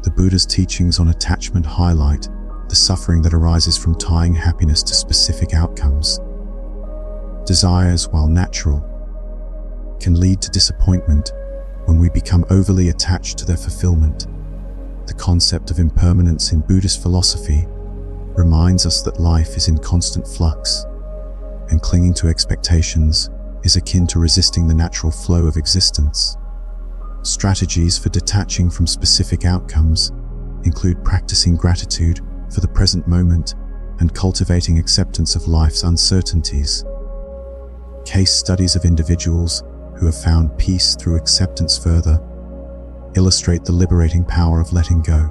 Speaker 1: The Buddha's teachings on attachment highlight the suffering that arises from tying happiness to specific outcomes. Desires, while natural, can lead to disappointment when we become overly attached to their fulfillment. The concept of impermanence in Buddhist philosophy reminds us that life is in constant flux, and clinging to expectations is akin to resisting the natural flow of existence. Strategies for detaching from specific outcomes include practicing gratitude for the present moment and cultivating acceptance of life's uncertainties. Case studies of individuals who have found peace through acceptance further illustrate the liberating power of letting go.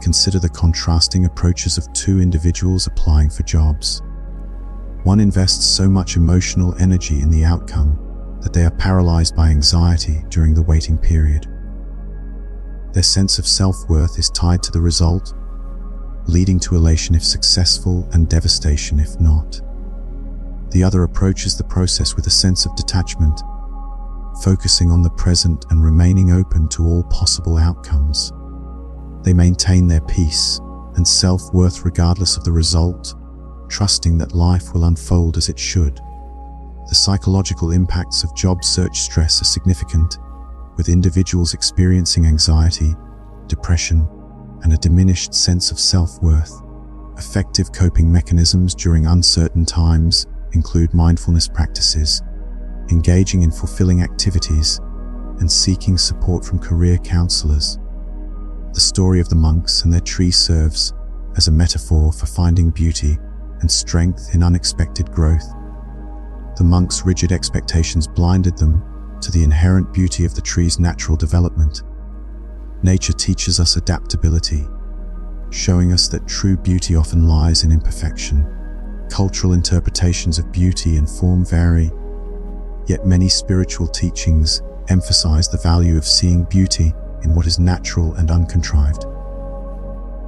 Speaker 1: Consider the contrasting approaches of two individuals applying for jobs. One invests so much emotional energy in the outcome that they are paralyzed by anxiety during the waiting period. Their sense of self-worth is tied to the result, leading to elation if successful and devastation if not. The other approaches the process with a sense of detachment, focusing on the present and remaining open to all possible outcomes. They maintain their peace and self-worth regardless of the result, trusting that life will unfold as it should. The psychological impacts of job search stress are significant, with individuals experiencing anxiety, depression, and a diminished sense of self-worth. Effective coping mechanisms during uncertain times include mindfulness practices, engaging in fulfilling activities, and seeking support from career counselors. The story of the monks and their tree serves as a metaphor for finding beauty and strength in unexpected growth. The monks' rigid expectations blinded them to the inherent beauty of the tree's natural development. Nature teaches us adaptability, showing us that true beauty often lies in imperfection. Cultural interpretations of beauty and form vary, yet many spiritual teachings emphasize the value of seeing beauty in what is natural and uncontrived.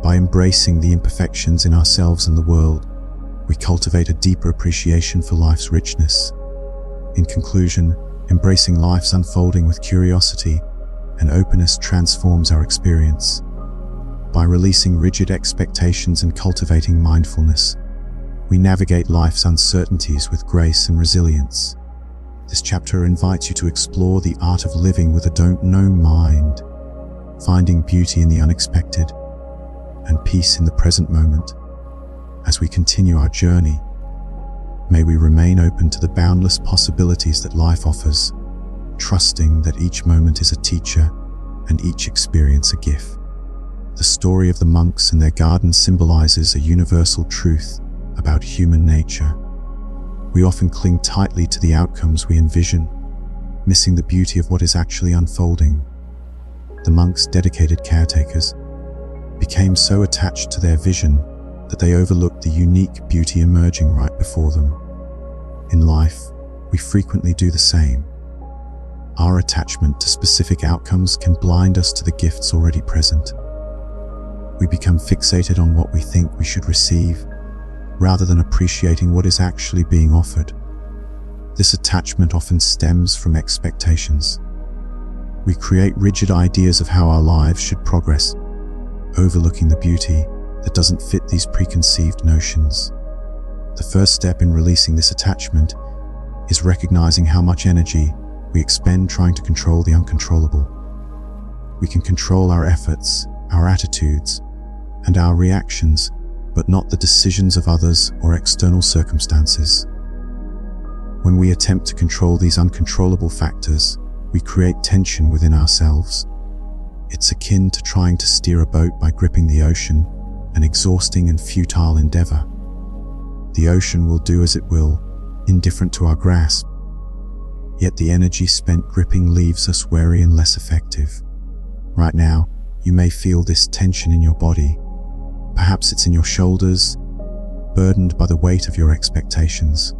Speaker 1: By embracing the imperfections in ourselves and the world, we cultivate a deeper appreciation for life's richness. In conclusion, Embracing life's unfolding with curiosity and openness transforms our experience. By releasing rigid expectations and cultivating mindfulness, we navigate life's uncertainties with grace and resilience. This chapter invites you to explore the art of living with a don't know mind, finding beauty in the unexpected and peace in the present moment. As we continue our journey, may we remain open to the boundless possibilities that life offers, trusting that each moment is a teacher and each experience a gift. The story of the monks and their garden symbolizes a universal truth about human nature. We often cling tightly to the outcomes we envision, missing the beauty of what is actually unfolding. The monks, dedicated caretakers, became so attached to their vision that they overlooked the unique beauty emerging right before them. In life, we frequently do the same. Our attachment to specific outcomes can blind us to the gifts already present. We become fixated on what we think we should receive, rather than appreciating what is actually being offered. This attachment often stems from expectations. We create rigid ideas of how our lives should progress, overlooking the beauty that doesn't fit these preconceived notions. The first step in releasing this attachment is recognizing how much energy we expend trying to control the uncontrollable. We can control our efforts, our attitudes, and our reactions, but not the decisions of others or external circumstances. When we attempt to control these uncontrollable factors, we create tension within ourselves. It's akin to trying to steer a boat by gripping the ocean, an exhausting and futile endeavor. The ocean will do as it will, indifferent to our grasp. Yet the energy spent gripping leaves us wary and less effective. Right now, you may feel this tension in your body. Perhaps it's in your shoulders, burdened by the weight of your expectations,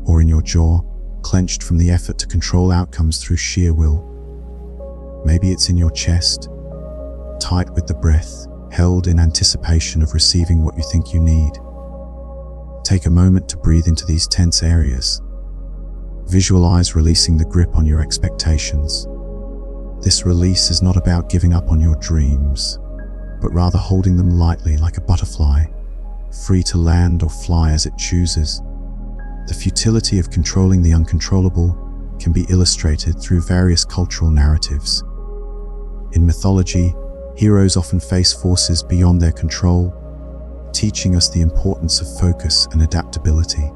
Speaker 1: or in your jaw, clenched from the effort to control outcomes through sheer will. Maybe it's in your chest, tight with the breath, held in anticipation of receiving what you think you need. Take a moment to breathe into these tense areas. Visualize releasing the grip on your expectations. This release is not about giving up on your dreams, but rather holding them lightly like a butterfly, free to land or fly as it chooses. The futility of controlling the uncontrollable can be illustrated through various cultural narratives. In mythology, heroes often face forces beyond their control, teaching us the importance of focus and adaptability.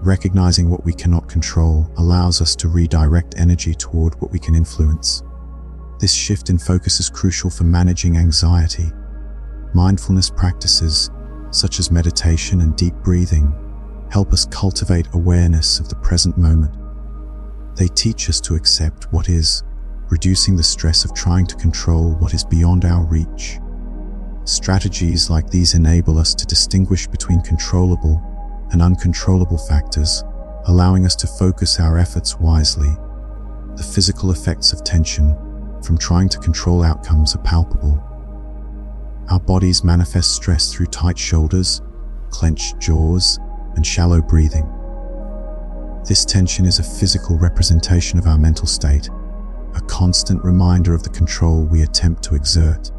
Speaker 1: Recognizing what we cannot control allows us to redirect energy toward what we can influence. This shift in focus is crucial for managing anxiety. Mindfulness practices, such as meditation and deep breathing, help us cultivate awareness of the present moment. They teach us to accept what is, reducing the stress of trying to control what is beyond our reach. Strategies like these enable us to distinguish between controllable and uncontrollable factors, allowing us to focus our efforts wisely. The physical effects of tension from trying to control outcomes are palpable. Our bodies manifest stress through tight shoulders, clenched jaws, and shallow breathing. This tension is a physical representation of our mental state, a constant reminder of the control we attempt to exert.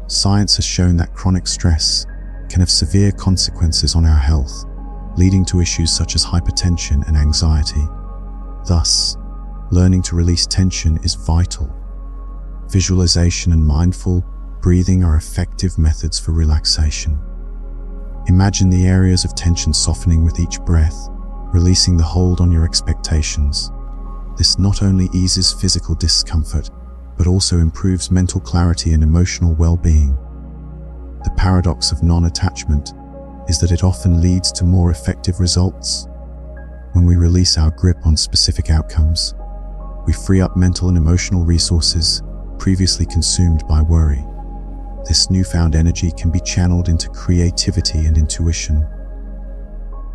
Speaker 1: Science has shown that chronic stress can have severe consequences on our health, leading to issues such as hypertension and anxiety. Thus, learning to release tension is vital. Visualization and mindful breathing are effective methods for relaxation. Imagine the areas of tension softening with each breath, releasing the hold on your expectations. This not only eases physical discomfort, but also improves mental clarity and emotional well-being. The paradox of non-attachment is that it often leads to more effective results. When we release our grip on specific outcomes, we free up mental and emotional resources previously consumed by worry. This newfound energy can be channeled into creativity and intuition.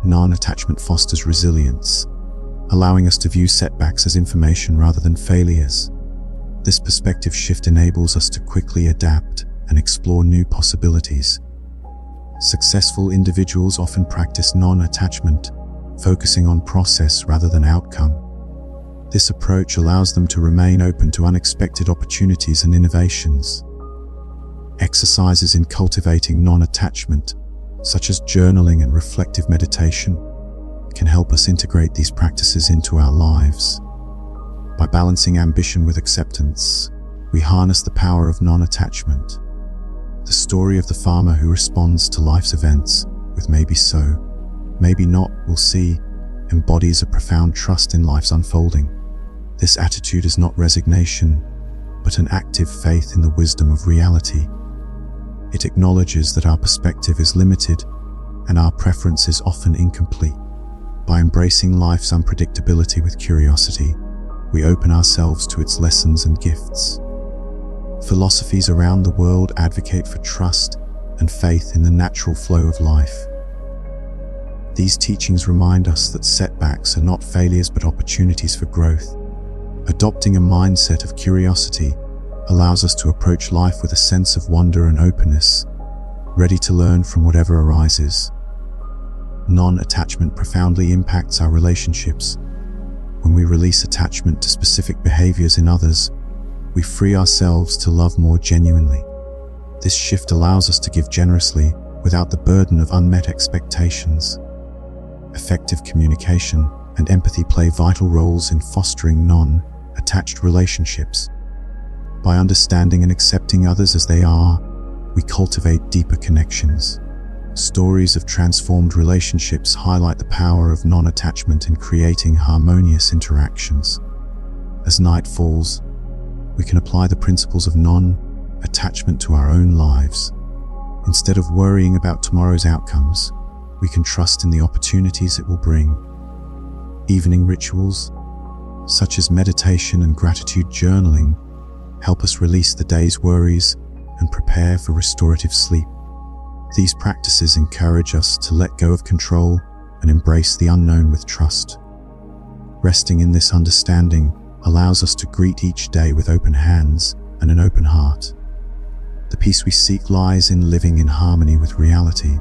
Speaker 1: Non-attachment fosters resilience, allowing us to view setbacks as information rather than failures. This perspective shift enables us to quickly adapt and explore new possibilities. Successful individuals often practice non-attachment, focusing on process rather than outcome. This approach allows them to remain open to unexpected opportunities and innovations. Exercises in cultivating non-attachment, such as journaling and reflective meditation, can help us integrate these practices into our lives. By balancing ambition with acceptance, we harness the power of non-attachment. The story of the farmer who responds to life's events with maybe so, maybe not, we'll see, embodies a profound trust in life's unfolding. This attitude is not resignation, but an active faith in the wisdom of reality. It acknowledges that our perspective is limited and our preference is often incomplete. By embracing life's unpredictability with curiosity, we open ourselves to its lessons and gifts. Philosophies around the world advocate for trust and faith in the natural flow of life. These teachings remind us that setbacks are not failures but opportunities for growth. Adopting a mindset of curiosity allows us to approach life with a sense of wonder and openness, ready to learn from whatever arises. Non-attachment profoundly impacts our relationships. When we release attachment to specific behaviors in others, we free ourselves to love more genuinely. This shift allows us to give generously without the burden of unmet expectations. Effective communication and empathy play vital roles in fostering non-attached relationships. By understanding and accepting others as they are, we cultivate deeper connections. Stories of transformed relationships highlight the power of non-attachment in creating harmonious interactions. As night falls, we can apply the principles of non-attachment to our own lives. Instead of worrying about tomorrow's outcomes, we can trust in the opportunities it will bring. Evening rituals, such as meditation and gratitude journaling, help us release the day's worries and prepare for restorative sleep. These practices encourage us to let go of control and embrace the unknown with trust. Resting in this understanding allows us to greet each day with open hands and an open heart. The peace we seek lies in living in harmony with reality.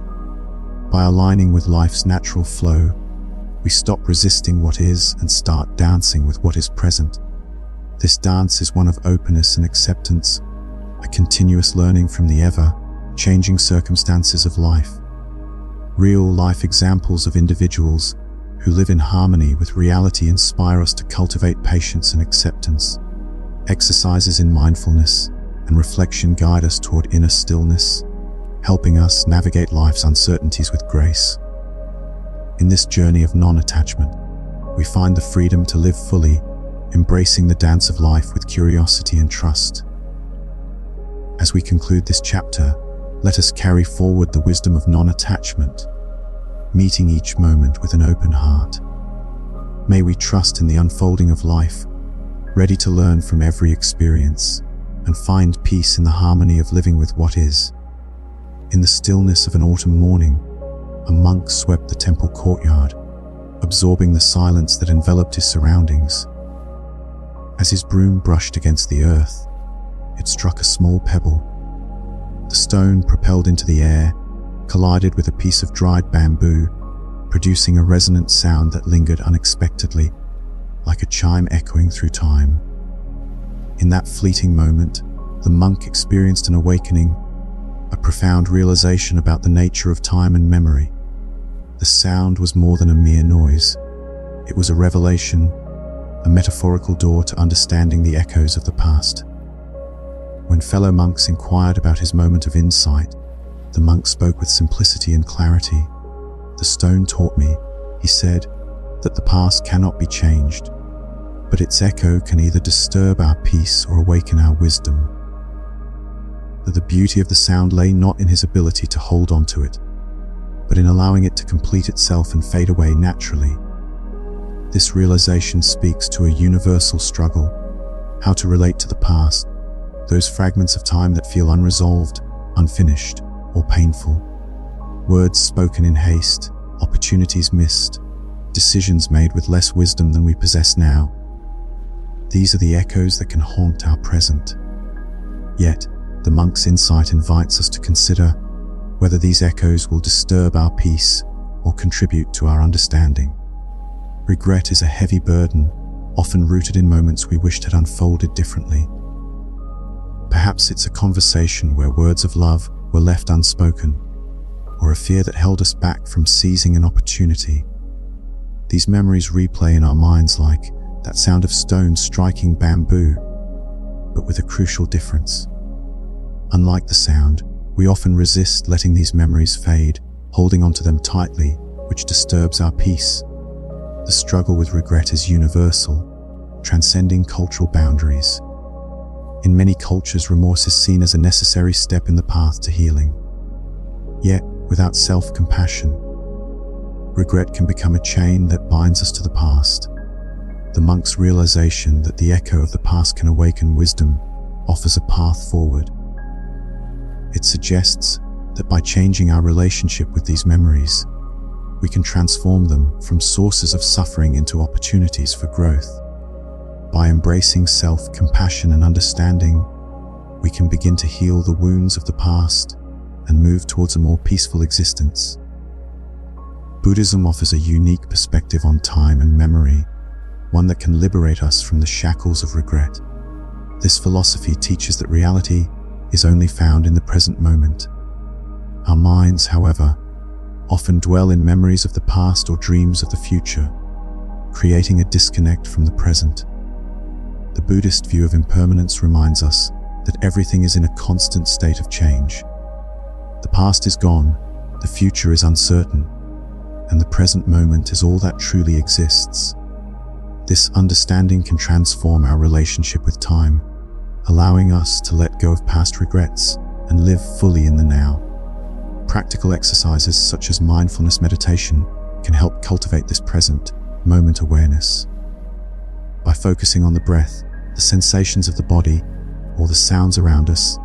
Speaker 1: By aligning with life's natural flow, we stop resisting what is and start dancing with what is present. This dance is one of openness and acceptance, a continuous learning from the ever-changing circumstances of life. Real-life examples of individuals who live in harmony with reality inspire us to cultivate patience and acceptance. Exercises in mindfulness and reflection guide us toward inner stillness, helping us navigate life's uncertainties with grace. In this journey of non-attachment, we find the freedom to live fully, embracing the dance of life with curiosity and trust. As we conclude this chapter, let us carry forward the wisdom of non-attachment, meeting each moment with an open heart. May we trust in the unfolding of life, ready to learn from every experience, and find peace in the harmony of living with what is. In the stillness of an autumn morning, a monk swept the temple courtyard, absorbing the silence that enveloped his surroundings. As his broom brushed against the earth, it struck a small pebble. The stone propelled into the air, collided with a piece of dried bamboo, producing a resonant sound that lingered unexpectedly, like a chime echoing through time. In that fleeting moment, the monk experienced an awakening, a profound realization about the nature of time and memory. The sound was more than a mere noise. It was a revelation, a metaphorical door to understanding the echoes of the past. When fellow monks inquired about his moment of insight, the monk spoke with simplicity and clarity. "The stone taught me," he said, "that the past cannot be changed, but its echo can either disturb our peace or awaken our wisdom." That the beauty of the sound lay not in his ability to hold on to it, but in allowing it to complete itself and fade away naturally. This realization speaks to a universal struggle: how to relate to the past, those fragments of time that feel unresolved, unfinished, or painful. Words spoken in haste, opportunities missed, decisions made with less wisdom than we possess now. These are the echoes that can haunt our present. Yet, the monk's insight invites us to consider whether these echoes will disturb our peace or contribute to our understanding. Regret is a heavy burden, often rooted in moments we wished had unfolded differently. Perhaps it's a conversation where words of love were left unspoken, or a fear that held us back from seizing an opportunity. These memories replay in our minds like that sound of stones striking bamboo, but with a crucial difference. Unlike the sound, we often resist letting these memories fade, holding onto them tightly, which disturbs our peace. The struggle with regret is universal, transcending cultural boundaries. In many cultures, remorse is seen as a necessary step in the path to healing. Yet, without self-compassion, regret can become a chain that binds us to the past. The monk's realization that the echo of the past can awaken wisdom offers a path forward. It suggests that by changing our relationship with these memories, we can transform them from sources of suffering into opportunities for growth. By embracing self-compassion and understanding, we can begin to heal the wounds of the past and move towards a more peaceful existence. Buddhism offers a unique perspective on time and memory, one that can liberate us from the shackles of regret. This philosophy teaches that reality is only found in the present moment. Our minds, however, often dwell in memories of the past or dreams of the future, creating a disconnect from the present. The Buddhist view of impermanence reminds us that everything is in a constant state of change. The past is gone, the future is uncertain, and the present moment is all that truly exists. This understanding can transform our relationship with time, allowing us to let go of past regrets and live fully in the now. Practical exercises such as mindfulness meditation can help cultivate this present moment awareness. By focusing on the breath, the sensations of the body, or the sounds around us,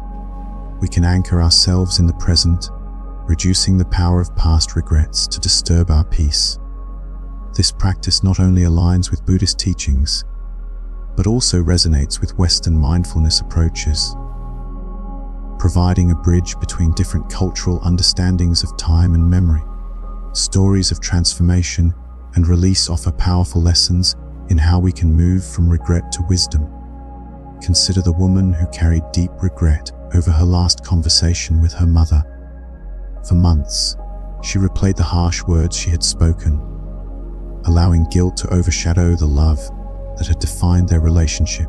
Speaker 1: we can anchor ourselves in the present, reducing the power of past regrets to disturb our peace. This practice not only aligns with Buddhist teachings, but also resonates with Western mindfulness approaches, providing a bridge between different cultural understandings of time and memory. Stories of transformation and release offer powerful lessons in how we can move from regret to wisdom. Consider the woman who carried deep regret over her last conversation with her mother. For months, she replayed the harsh words she had spoken, allowing guilt to overshadow the love that had defined their relationship.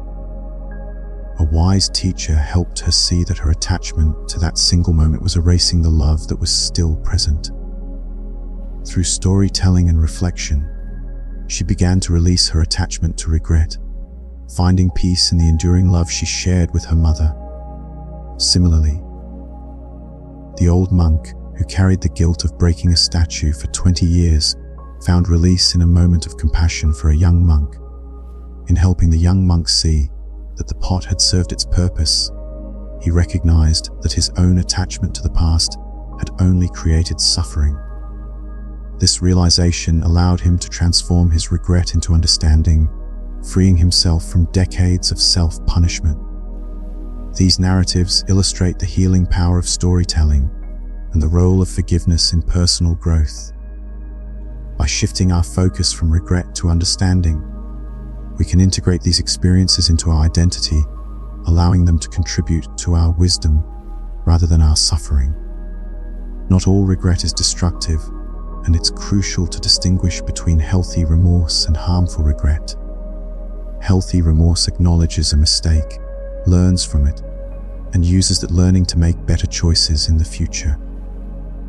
Speaker 1: A wise teacher helped her see that her attachment to that single moment was erasing the love that was still present. Through storytelling and reflection, she began to release her attachment to regret, finding peace in the enduring love she shared with her mother. Similarly, the old monk who carried the guilt of breaking a statue for 20 years found release in a moment of compassion for a young monk. In helping the young monk see that the pot had served its purpose, he recognized that his own attachment to the past had only created suffering. This realization allowed him to transform his regret into understanding, freeing himself from decades of self-punishment. These narratives illustrate the healing power of storytelling and the role of forgiveness in personal growth. By shifting our focus from regret to understanding, we can integrate these experiences into our identity, allowing them to contribute to our wisdom rather than our suffering. Not all regret is destructive, and it's crucial to distinguish between healthy remorse and harmful regret. Healthy remorse acknowledges a mistake, learns from it, and uses that learning to make better choices in the future.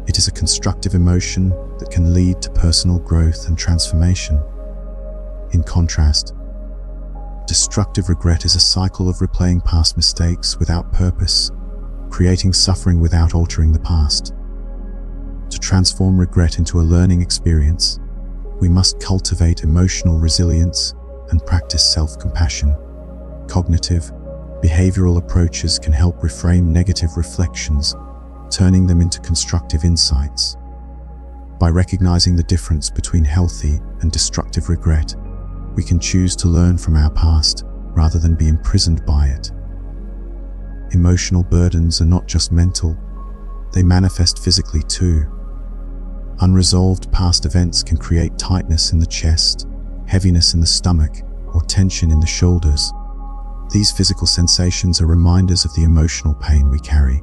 Speaker 1: It is a constructive emotion that can lead to personal growth and transformation. In contrast, destructive regret is a cycle of replaying past mistakes without purpose, creating suffering without altering the past. To transform regret into a learning experience, we must cultivate emotional resilience and practice self-compassion. Cognitive, behavioral approaches can help reframe negative reflections, turning them into constructive insights. By recognizing the difference between healthy and destructive regret, we can choose to learn from our past rather than be imprisoned by it. Emotional burdens are not just mental, they manifest physically too. Unresolved past events can create tightness in the chest, heaviness in the stomach, or tension in the shoulders. These physical sensations are reminders of the emotional pain we carry.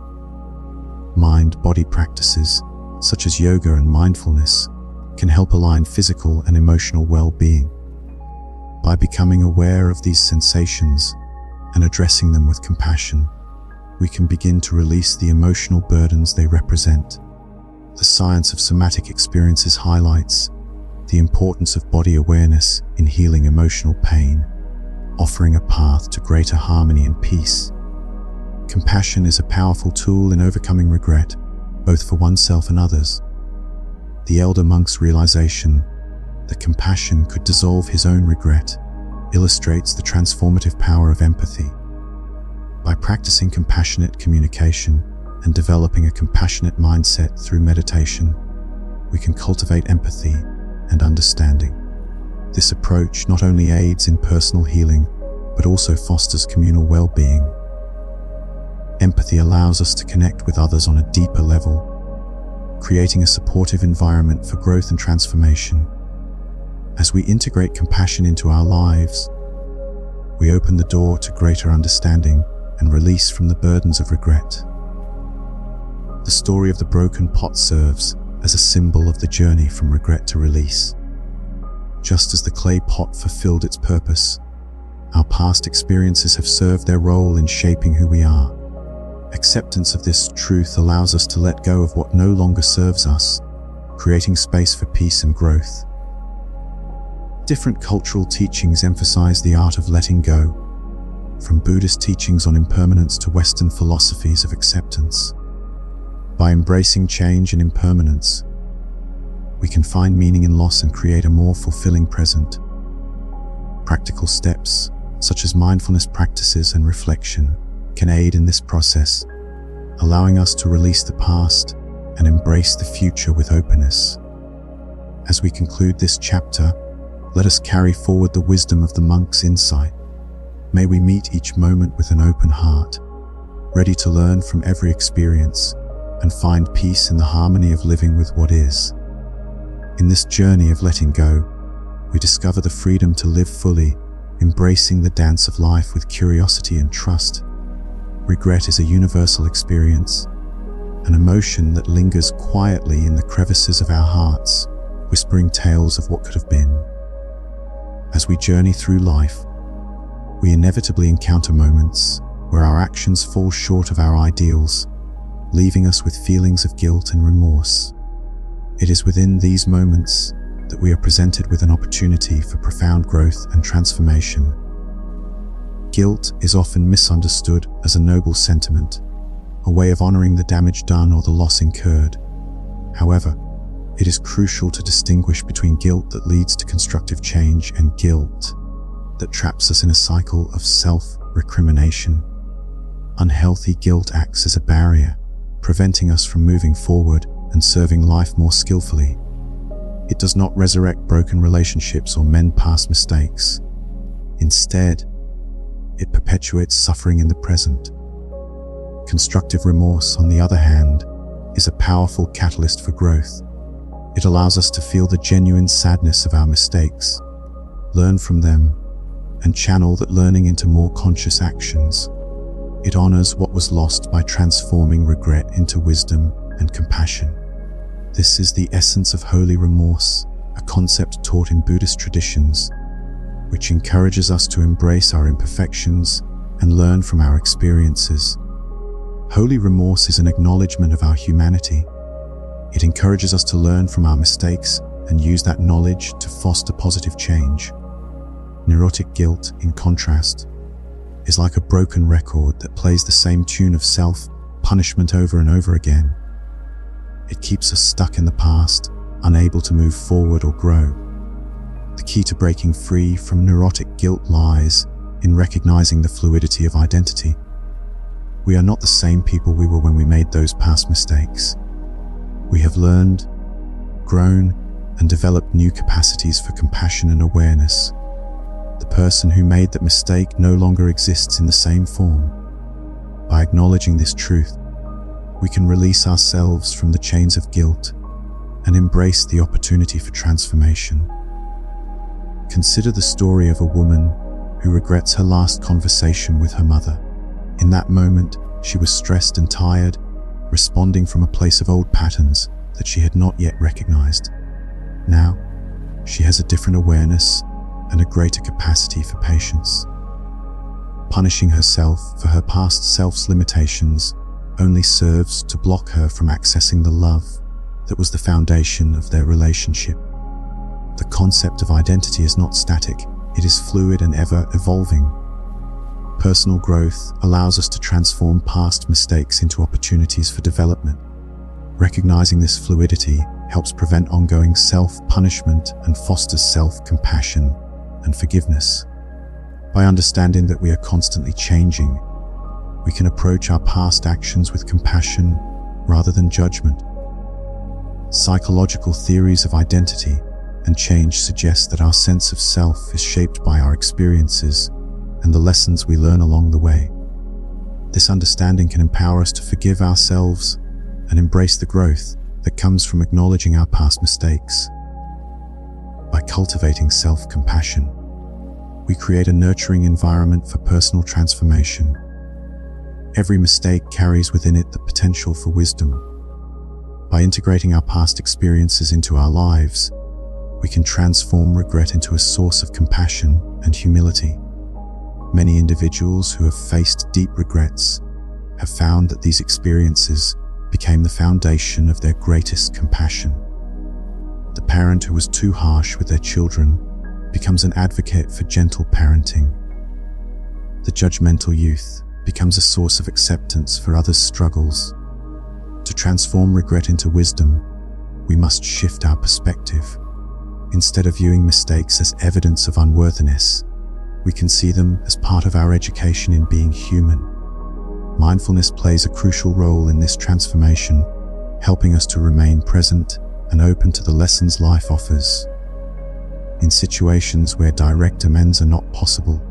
Speaker 1: Mind-body practices, such as yoga and mindfulness, can help align physical and emotional well-being. By becoming aware of these sensations and addressing them with compassion, we can begin to release the emotional burdens they represent. The science of somatic experiences highlights the importance of body awareness in healing emotional pain, offering a path to greater harmony and peace. Compassion is a powerful tool in overcoming regret, both for oneself and others. The elder monk's realization that compassion could dissolve his own regret illustrates the transformative power of empathy. By practicing compassionate communication and developing a compassionate mindset through meditation, we can cultivate empathy and understanding. This approach not only aids in personal healing, but also fosters communal well-being. Empathy allows us to connect with others on a deeper level, creating a supportive environment for growth and transformation. As we integrate compassion into our lives, we open the door to greater understanding and release from the burdens of regret. The story of the broken pot serves as a symbol of the journey from regret to release. Just as the clay pot fulfilled its purpose, our past experiences have served their role in shaping who we are. Acceptance of this truth allows us to let go of what no longer serves us, creating space for peace and growth. Different cultural teachings emphasize the art of letting go, from Buddhist teachings on impermanence to Western philosophies of acceptance. By embracing change and impermanence, we can find meaning in loss and create a more fulfilling present. Practical steps, such as mindfulness practices and reflection, can aid in this process, allowing us to release the past and embrace the future with openness. As we conclude this chapter, let us carry forward the wisdom of the monk's insight. May we meet each moment with an open heart, ready to learn from every experience and find peace in the harmony of living with what is. In this journey of letting go, we discover the freedom to live fully, embracing the dance of life with curiosity and trust. Regret is a universal experience, an emotion that lingers quietly in the crevices of our hearts, whispering tales of what could have been. As we journey through life, we inevitably encounter moments where our actions fall short of our ideals, leaving us with feelings of guilt and remorse. It is within these moments that we are presented with an opportunity for profound growth and transformation. Guilt is often misunderstood as a noble sentiment, a way of honoring the damage done or the loss incurred. However, it is crucial to distinguish between guilt that leads to constructive change and guilt that traps us in a cycle of self-recrimination. Unhealthy guilt acts as a barrier, preventing us from moving forward and serving life more skillfully. It does not resurrect broken relationships or mend past mistakes. Instead, it perpetuates suffering in the present. Constructive remorse, on the other hand, is a powerful catalyst for growth. It allows us to feel the genuine sadness of our mistakes, learn from them, and channel that learning into more conscious actions. It honors what was lost by transforming regret into wisdom and compassion. This is the essence of holy remorse, a concept taught in Buddhist traditions, which encourages us to embrace our imperfections and learn from our experiences. Holy remorse is an acknowledgement of our humanity. It encourages us to learn from our mistakes and use that knowledge to foster positive change. Neurotic guilt, in contrast, is like a broken record that plays the same tune of self-punishment over and over again. It keeps us stuck in the past, unable to move forward or grow. The key to breaking free from neurotic guilt lies in recognizing the fluidity of identity. We are not the same people we were when we made those past mistakes. We have learned, grown, and developed new capacities for compassion and awareness. The person who made that mistake no longer exists in the same form. By acknowledging this truth, we can release ourselves from the chains of guilt and embrace the opportunity for transformation. Consider the story of a woman who regrets her last conversation with her mother. In that moment, she was stressed and tired, responding from a place of old patterns that she had not yet recognized. Now, she has a different awareness and a greater capacity for patience. Punishing herself for her past self's limitations only serves to block her from accessing the love that was the foundation of their relationship. The concept of identity is not static, it is fluid and ever evolving. Personal growth allows us to transform past mistakes into opportunities for development. Recognizing this fluidity helps prevent ongoing self-punishment and fosters self-compassion and forgiveness. By understanding that we are constantly changing, we can approach our past actions with compassion rather than judgment. Psychological theories of identity and change suggest that our sense of self is shaped by our experiences and the lessons we learn along the way. This understanding can empower us to forgive ourselves and embrace the growth that comes from acknowledging our past mistakes. By cultivating self-compassion, we create a nurturing environment for personal transformation. Every mistake carries within it the potential for wisdom. By integrating our past experiences into our lives, we can transform regret into a source of compassion and humility. Many individuals who have faced deep regrets have found that these experiences became the foundation of their greatest compassion. The parent who was too harsh with their children becomes an advocate for gentle parenting. The judgmental youth becomes a source of acceptance for others' struggles. To transform regret into wisdom, we must shift our perspective. Instead of viewing mistakes as evidence of unworthiness, we can see them as part of our education in being human. Mindfulness plays a crucial role in this transformation, helping us to remain present and open to the lessons life offers. In situations where direct amends are not possible,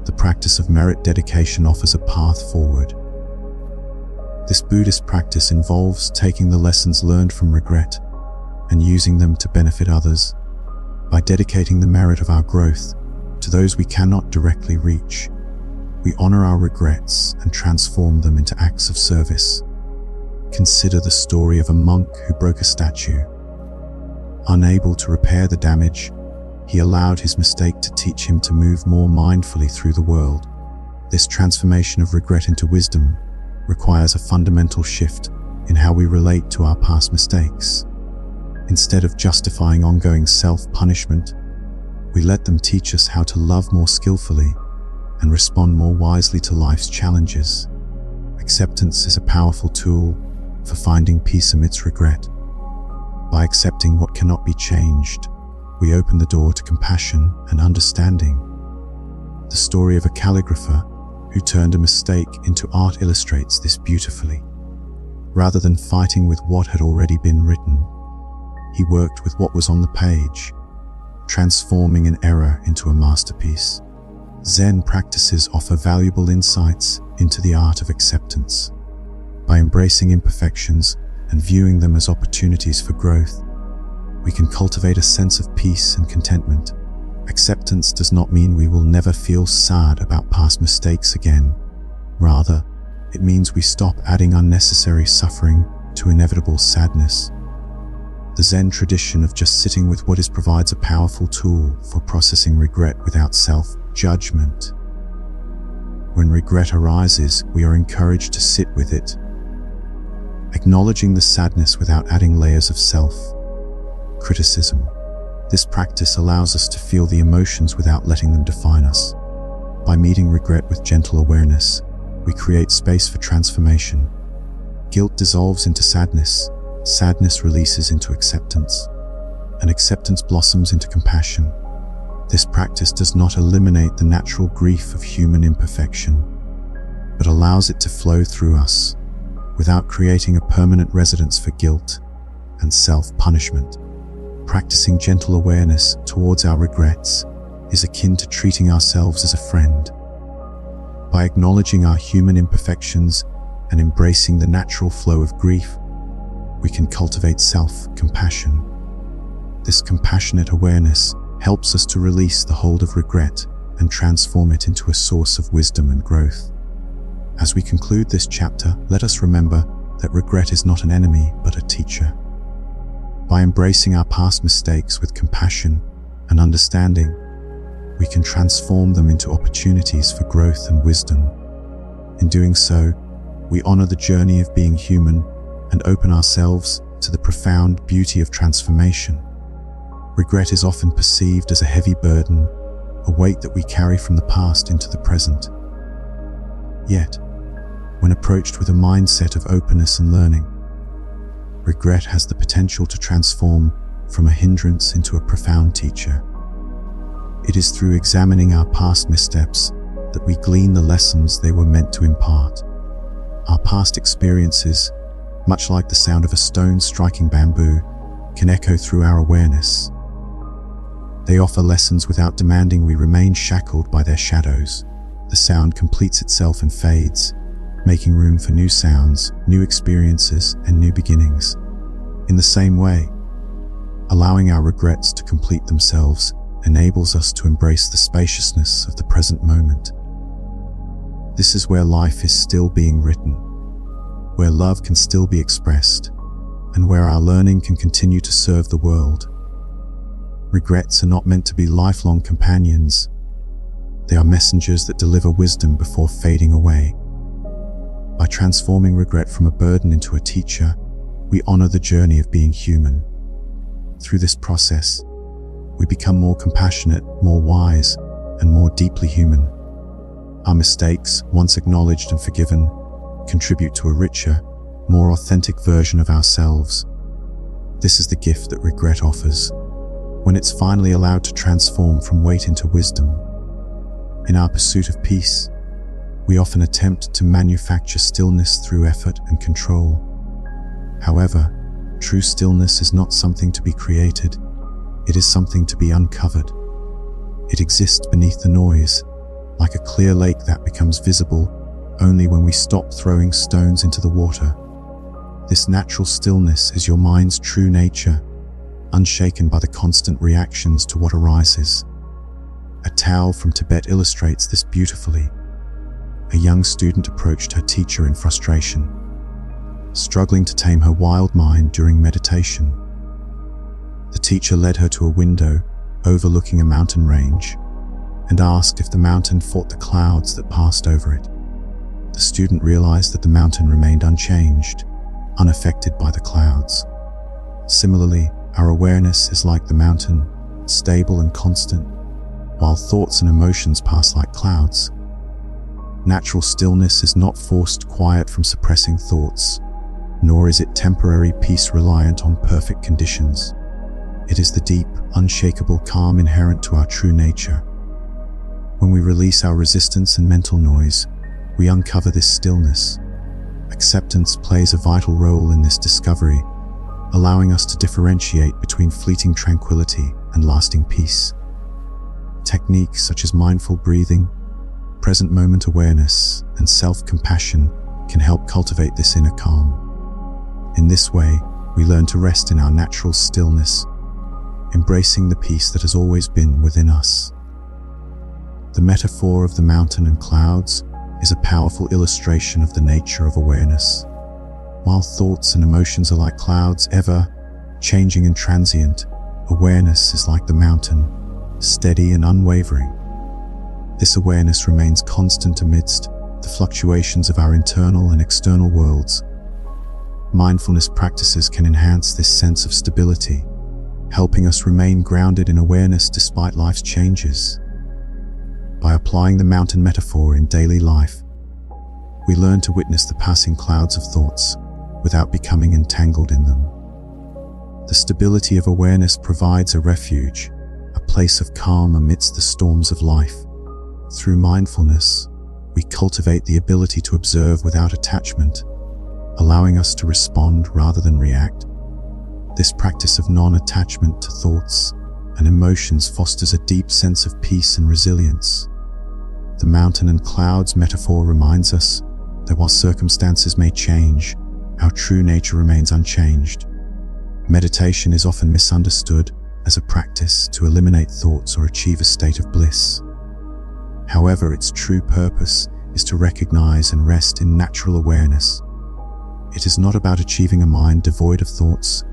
Speaker 1: the practice of merit dedication offers a path forward. This Buddhist practice involves taking the lessons learned from regret and using them to benefit others. By dedicating the merit of our growth to those we cannot directly reach, we honor our regrets and transform them into acts of service. Consider the story of a monk who broke a statue. Unable to repair the damage, he allowed his mistake to teach him to move more mindfully through the world. This transformation of regret into wisdom requires a fundamental shift in how we relate to our past mistakes. Instead of justifying ongoing self-punishment, we let them teach us how to love more skillfully and respond more wisely to life's challenges. Acceptance is a powerful tool for finding peace amidst regret. By accepting what cannot be changed, we open the door to compassion and understanding. The story of a calligrapher who turned a mistake into art illustrates this beautifully. Rather than fighting with what had already been written, he worked with what was on the page, transforming an error into a masterpiece. Zen practices offer valuable insights into the art of acceptance. By embracing imperfections and viewing them as opportunities for growth, we can cultivate a sense of peace and contentment. Acceptance does not mean we will never feel sad about past mistakes again. Rather, it means we stop adding unnecessary suffering to inevitable sadness. The Zen tradition of just sitting with what is provides a powerful tool for processing regret without self-judgment. When regret arises, we are encouraged to sit with it, acknowledging the sadness without adding layers of self-criticism. This practice allows us to feel the emotions without letting them define us. By meeting regret with gentle awareness, we create space for transformation. Guilt dissolves into sadness, sadness releases into acceptance, and acceptance blossoms into compassion. This practice does not eliminate the natural grief of human imperfection, but allows it to flow through us, without creating a permanent residence for guilt and self-punishment. Practicing gentle awareness towards our regrets is akin to treating ourselves as a friend. By acknowledging our human imperfections and embracing the natural flow of grief, we can cultivate self-compassion. This compassionate awareness helps us to release the hold of regret and transform it into a source of wisdom and growth. As we conclude this chapter, let us remember that regret is not an enemy, but a teacher. By embracing our past mistakes with compassion and understanding, we can transform them into opportunities for growth and wisdom. In doing so, we honor the journey of being human and open ourselves to the profound beauty of transformation. Regret is often perceived as a heavy burden, a weight that we carry from the past into the present. Yet, when approached with a mindset of openness and learning, regret has the potential to transform from a hindrance into a profound teacher. It is through examining our past missteps that we glean the lessons they were meant to impart. Our past experiences, much like the sound of a stone striking bamboo, can echo through our awareness. They offer lessons without demanding we remain shackled by their shadows. The sound completes itself and fades, making room for new sounds, new experiences, and new beginnings. In the same way, allowing our regrets to complete themselves enables us to embrace the spaciousness of the present moment. This is where life is still being written, where love can still be expressed, and where our learning can continue to serve the world. Regrets are not meant to be lifelong companions. They are messengers that deliver wisdom before fading away. By transforming regret from a burden into a teacher, we honor the journey of being human. Through this process, we become more compassionate, more wise, and more deeply human. Our mistakes, once acknowledged and forgiven, contribute to a richer, more authentic version of ourselves. This is the gift that regret offers, when it's finally allowed to transform from weight into wisdom. In our pursuit of peace, we often attempt to manufacture stillness through effort and control. However, true stillness is not something to be created, it is something to be uncovered. It exists beneath the noise, like a clear lake that becomes visible only when we stop throwing stones into the water. This natural stillness is your mind's true nature, unshaken by the constant reactions to what arises. A tale from Tibet illustrates this beautifully. A young student approached her teacher in frustration, struggling to tame her wild mind during meditation. The teacher led her to a window overlooking a mountain range and asked if the mountain fought the clouds that passed over it. The student realized that the mountain remained unchanged, unaffected by the clouds. Similarly, our awareness is like the mountain, stable and constant, while thoughts and emotions pass like clouds. Natural stillness is not forced quiet from suppressing thoughts, nor is it temporary peace reliant on perfect conditions. It is the deep, unshakable calm inherent to our true nature. When we release our resistance and mental noise, we uncover this stillness. Acceptance plays a vital role in this discovery, allowing us to differentiate between fleeting tranquility and lasting peace. Techniques such as mindful breathing, present moment awareness, and self-compassion can help cultivate this inner calm. In this way, we learn to rest in our natural stillness, embracing the peace that has always been within us. The metaphor of the mountain and clouds is a powerful illustration of the nature of awareness. While thoughts and emotions are like clouds, ever changing and transient, awareness is like the mountain, steady and unwavering. This awareness remains constant amidst the fluctuations of our internal and external worlds. Mindfulness practices can enhance this sense of stability, helping us remain grounded in awareness despite life's changes. By applying the mountain metaphor in daily life, we learn to witness the passing clouds of thoughts without becoming entangled in them. The stability of awareness provides a refuge, a place of calm amidst the storms of life. Through mindfulness, we cultivate the ability to observe without attachment, allowing us to respond rather than react. This practice of non-attachment to thoughts and emotions fosters a deep sense of peace and resilience. The mountain and clouds metaphor reminds us that while circumstances may change, our true nature remains unchanged. Meditation is often misunderstood as a practice to eliminate thoughts or achieve a state of bliss. However, its true purpose is to recognize and rest in natural awareness. It is not about achieving a mind devoid of thoughts,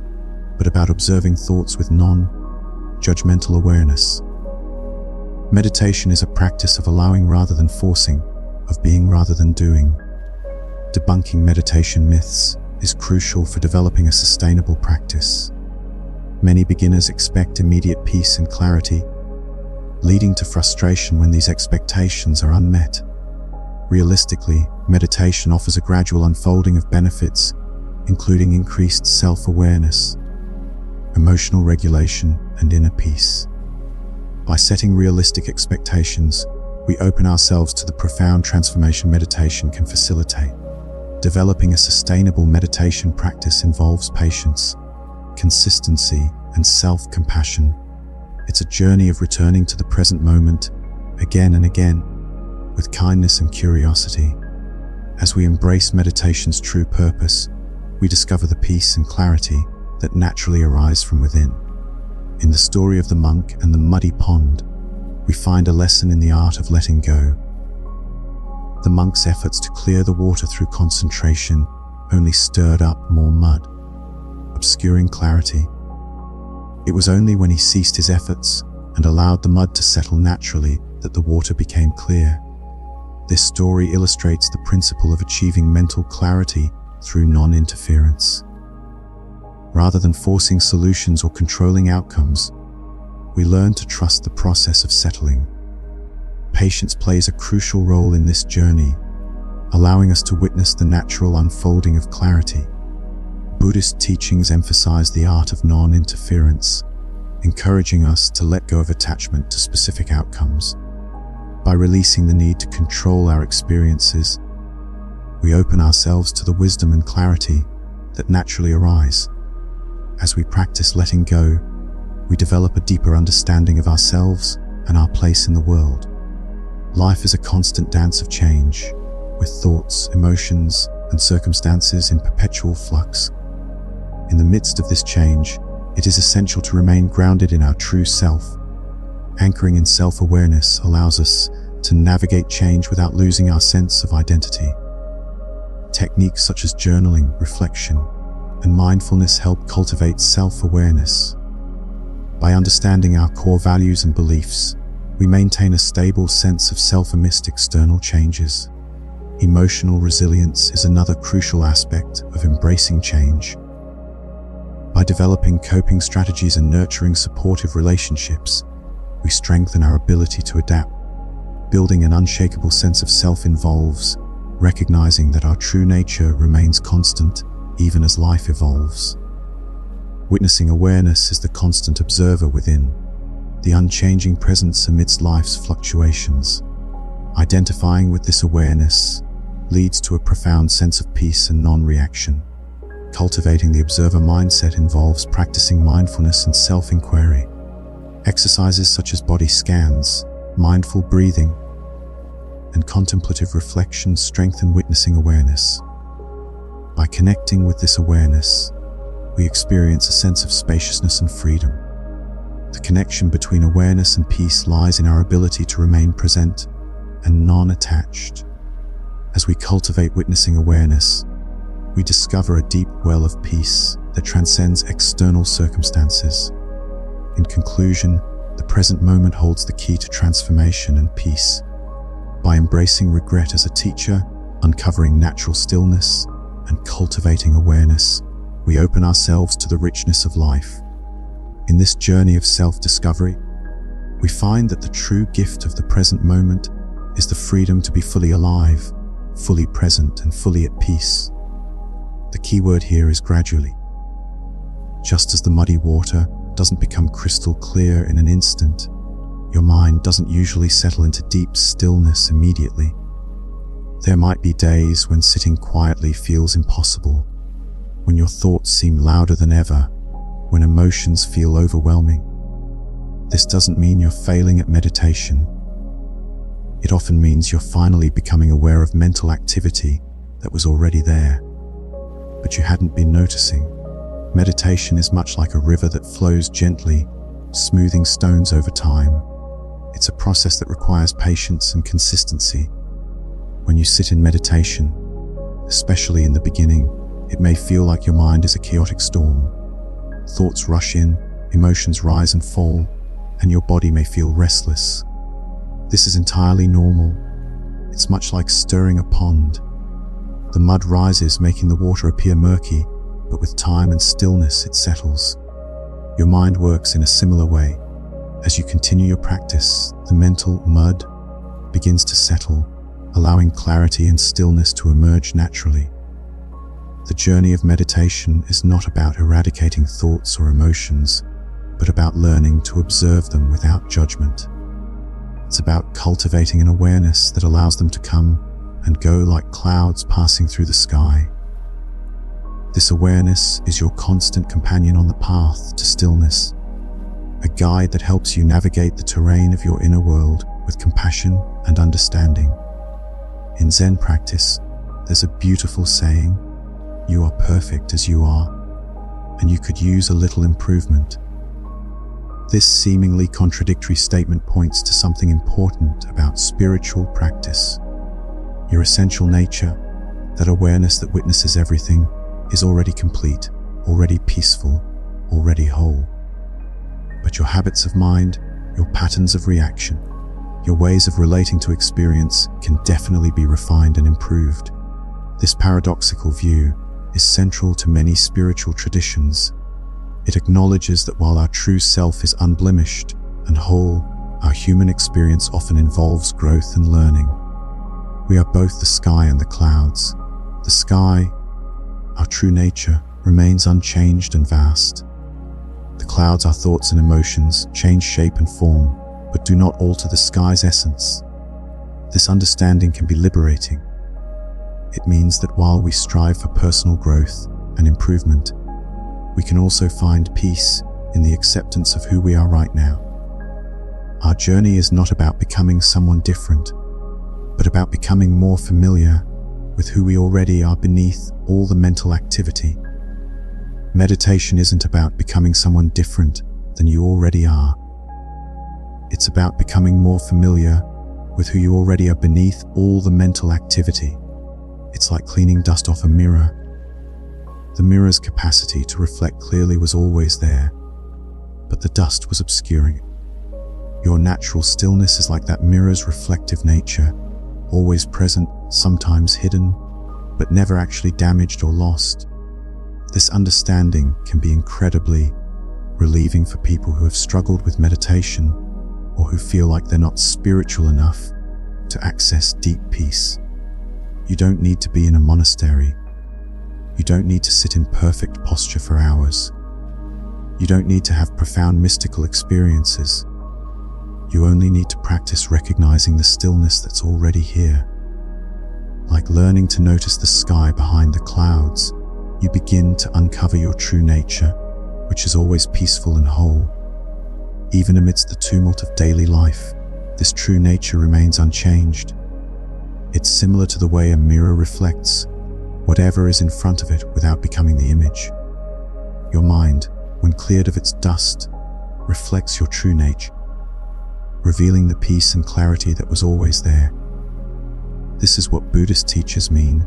Speaker 1: but about observing thoughts with non-judgmental awareness. Meditation is a practice of allowing rather than forcing, of being rather than doing. Debunking meditation myths is crucial for developing a sustainable practice. Many beginners expect immediate peace and clarity, leading to frustration when these expectations are unmet. Realistically, meditation offers a gradual unfolding of benefits, including increased self-awareness, emotional regulation, and inner peace. By setting realistic expectations, we open ourselves to the profound transformation meditation can facilitate. Developing a sustainable meditation practice involves patience, consistency, and self-compassion. It's a journey of returning to the present moment again and again, with kindness and curiosity. As we embrace meditation's true purpose, we discover the peace and clarity that naturally arise from within. In the story of the monk and the muddy pond, we find a lesson in the art of letting go. The monk's efforts to clear the water through concentration only stirred up more mud, obscuring clarity. It was only when he ceased his efforts and allowed the mud to settle naturally that the water became clear. This story illustrates the principle of achieving mental clarity through non-interference. Rather than forcing solutions or controlling outcomes, we learn to trust the process of settling. Patience plays a crucial role in this journey, allowing us to witness the natural unfolding of clarity. Buddhist teachings emphasize the art of non-interference, encouraging us to let go of attachment to specific outcomes. By releasing the need to control our experiences, we open ourselves to the wisdom and clarity that naturally arise. As we practice letting go, we develop a deeper understanding of ourselves and our place in the world. Life is a constant dance of change, with thoughts, emotions, and circumstances in perpetual flux. In the midst of this change, it is essential to remain grounded in our true self. Anchoring in self-awareness allows us to navigate change without losing our sense of identity. Techniques such as journaling, reflection, and mindfulness help cultivate self-awareness. By understanding our core values and beliefs, we maintain a stable sense of self amidst external changes. Emotional resilience is another crucial aspect of embracing change. By developing coping strategies and nurturing supportive relationships, we strengthen our ability to adapt. Building an unshakable sense of self involves recognizing that our true nature remains constant even as life evolves. Witnessing awareness is the constant observer within, the unchanging presence amidst life's fluctuations. Identifying with this awareness leads to a profound sense of peace and non-reaction. Cultivating the observer mindset involves practicing mindfulness and self-inquiry. Exercises such as body scans, mindful breathing, and contemplative reflection strengthen witnessing awareness. By connecting with this awareness, we experience a sense of spaciousness and freedom. The connection between awareness and peace lies in our ability to remain present and non-attached. As we cultivate witnessing awareness, we discover a deep well of peace that transcends external circumstances. In conclusion, the present moment holds the key to transformation and peace. By embracing regret as a teacher, uncovering natural stillness, and cultivating awareness, we open ourselves to the richness of life. In this journey of self-discovery, we find that the true gift of the present moment is the freedom to be fully alive, fully present, and fully at peace. The key word here is gradually. Just as the muddy water doesn't become crystal clear in an instant, your mind doesn't usually settle into deep stillness immediately. There might be days when sitting quietly feels impossible, when your thoughts seem louder than ever, when emotions feel overwhelming. This doesn't mean you're failing at meditation. It often means you're finally becoming aware of mental activity that was already there, but you hadn't been noticing. Meditation is much like a river that flows gently, smoothing stones over time. It's a process that requires patience and consistency. When you sit in meditation, especially in the beginning, it may feel like your mind is a chaotic storm. Thoughts rush in, emotions rise and fall, and your body may feel restless. This is entirely normal. It's much like stirring a pond. The mud rises, making the water appear murky, but with time and stillness it settles. Your mind works in a similar way. As you continue your practice, the mental mud begins to settle, allowing clarity and stillness to emerge naturally. The journey of meditation is not about eradicating thoughts or emotions, but about learning to observe them without judgment. It's about cultivating an awareness that allows them to come and go like clouds passing through the sky. This awareness is your constant companion on the path to stillness, a guide that helps you navigate the terrain of your inner world with compassion and understanding. In Zen practice, there's a beautiful saying, "You are perfect as you are, and you could use a little improvement." This seemingly contradictory statement points to something important about spiritual practice. Your essential nature, that awareness that witnesses everything, is already complete, already peaceful, already whole. But your habits of mind, your patterns of reaction, your ways of relating to experience can definitely be refined and improved. This paradoxical view is central to many spiritual traditions. It acknowledges that while our true self is unblemished and whole, our human experience often involves growth and learning. We are both the sky and the clouds. The sky, our true nature, remains unchanged and vast. The clouds, our thoughts and emotions, change shape and form, but do not alter the sky's essence. This understanding can be liberating. It means that while we strive for personal growth and improvement, we can also find peace in the acceptance of who we are right now. Our journey is not about becoming someone different, but about becoming more familiar with who we already are beneath all the mental activity. Meditation isn't about becoming someone different than you already are. It's about becoming more familiar with who you already are beneath all the mental activity. It's like cleaning dust off a mirror. The mirror's capacity to reflect clearly was always there, but the dust was obscuring it. Your natural stillness is like that mirror's reflective nature, always present, sometimes hidden, but never actually damaged or lost. This understanding can be incredibly relieving for people who have struggled with meditation or who feel like they're not spiritual enough to access deep peace. You don't need to be in a monastery. You don't need to sit in perfect posture for hours. You don't need to have profound mystical experiences. You only need to practice recognizing the stillness that's already here. Like learning to notice the sky behind the clouds, you begin to uncover your true nature, which is always peaceful and whole. Even amidst the tumult of daily life, this true nature remains unchanged. It's similar to the way a mirror reflects whatever is in front of it without becoming the image. Your mind, when cleared of its dust, reflects your true nature, revealing the peace and clarity that was always there. This is what Buddhist teachers mean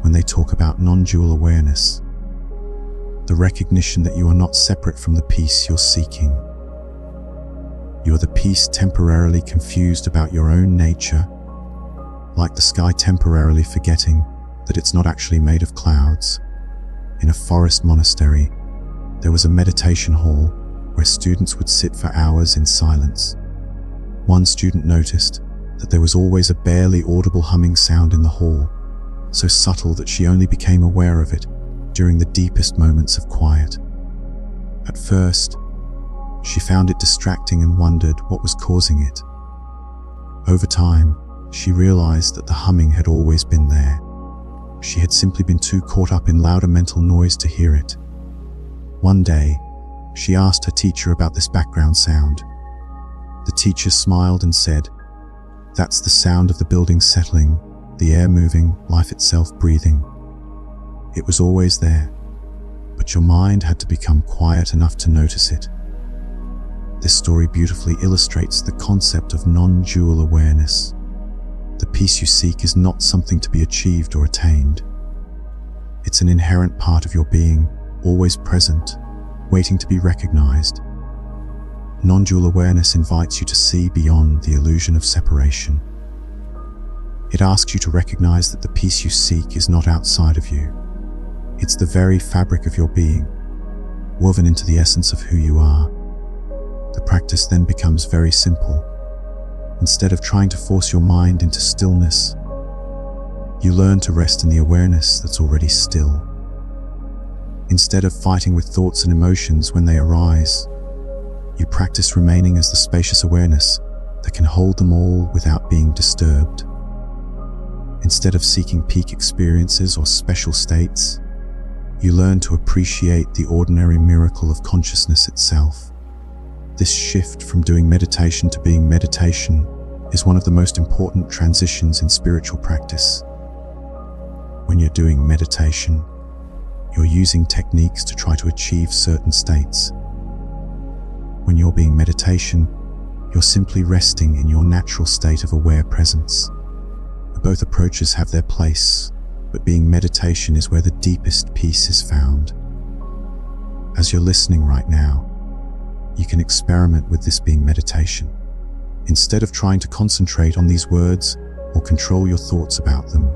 Speaker 1: when they talk about non-dual awareness, the recognition that you are not separate from the peace you're seeking. You are the peace temporarily confused about your own nature, like the sky temporarily forgetting that it's not actually made of clouds. In a forest monastery, there was a meditation hall where students would sit for hours in silence. One student noticed that there was always a barely audible humming sound in the hall, so subtle that she only became aware of it during the deepest moments of quiet. At first, she found it distracting and wondered what was causing it. Over time, she realized that the humming had always been there. She had simply been too caught up in louder mental noise to hear it. One day, she asked her teacher about this background sound. The teacher smiled and said, "That's the sound of the building settling, the air moving, life itself breathing. It was always there, but your mind had to become quiet enough to notice it." This story beautifully illustrates the concept of non-dual awareness. The peace you seek is not something to be achieved or attained. It's an inherent part of your being, always present, waiting to be recognized. Non-dual awareness invites you to see beyond the illusion of separation. It asks you to recognize that the peace you seek is not outside of you. It's the very fabric of your being, woven into the essence of who you are. The practice then becomes very simple. Instead of trying to force your mind into stillness, you learn to rest in the awareness that's already still. Instead of fighting with thoughts and emotions when they arise, you practice remaining as the spacious awareness that can hold them all without being disturbed. Instead of seeking peak experiences or special states, you learn to appreciate the ordinary miracle of consciousness itself. This shift from doing meditation to being meditation is one of the most important transitions in spiritual practice. When you're doing meditation, you're using techniques to try to achieve certain states. When you're being meditation, you're simply resting in your natural state of aware presence. Both approaches have their place, but being meditation is where the deepest peace is found. As you're listening right now, you can experiment with this being meditation. Instead of trying to concentrate on these words or control your thoughts about them,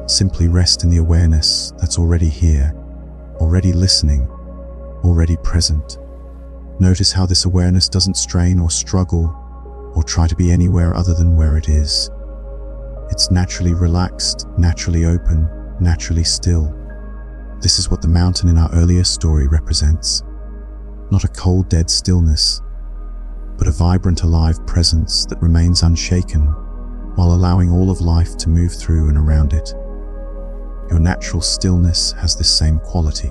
Speaker 1: simply rest in the awareness that's already here, already listening, already present. Notice how this awareness doesn't strain or struggle or try to be anywhere other than where it is. It's naturally relaxed, naturally open, naturally still. This is what the mountain in our earlier story represents. Not a cold, dead stillness, but a vibrant, alive presence that remains unshaken while allowing all of life to move through and around it. Your natural stillness has this same quality.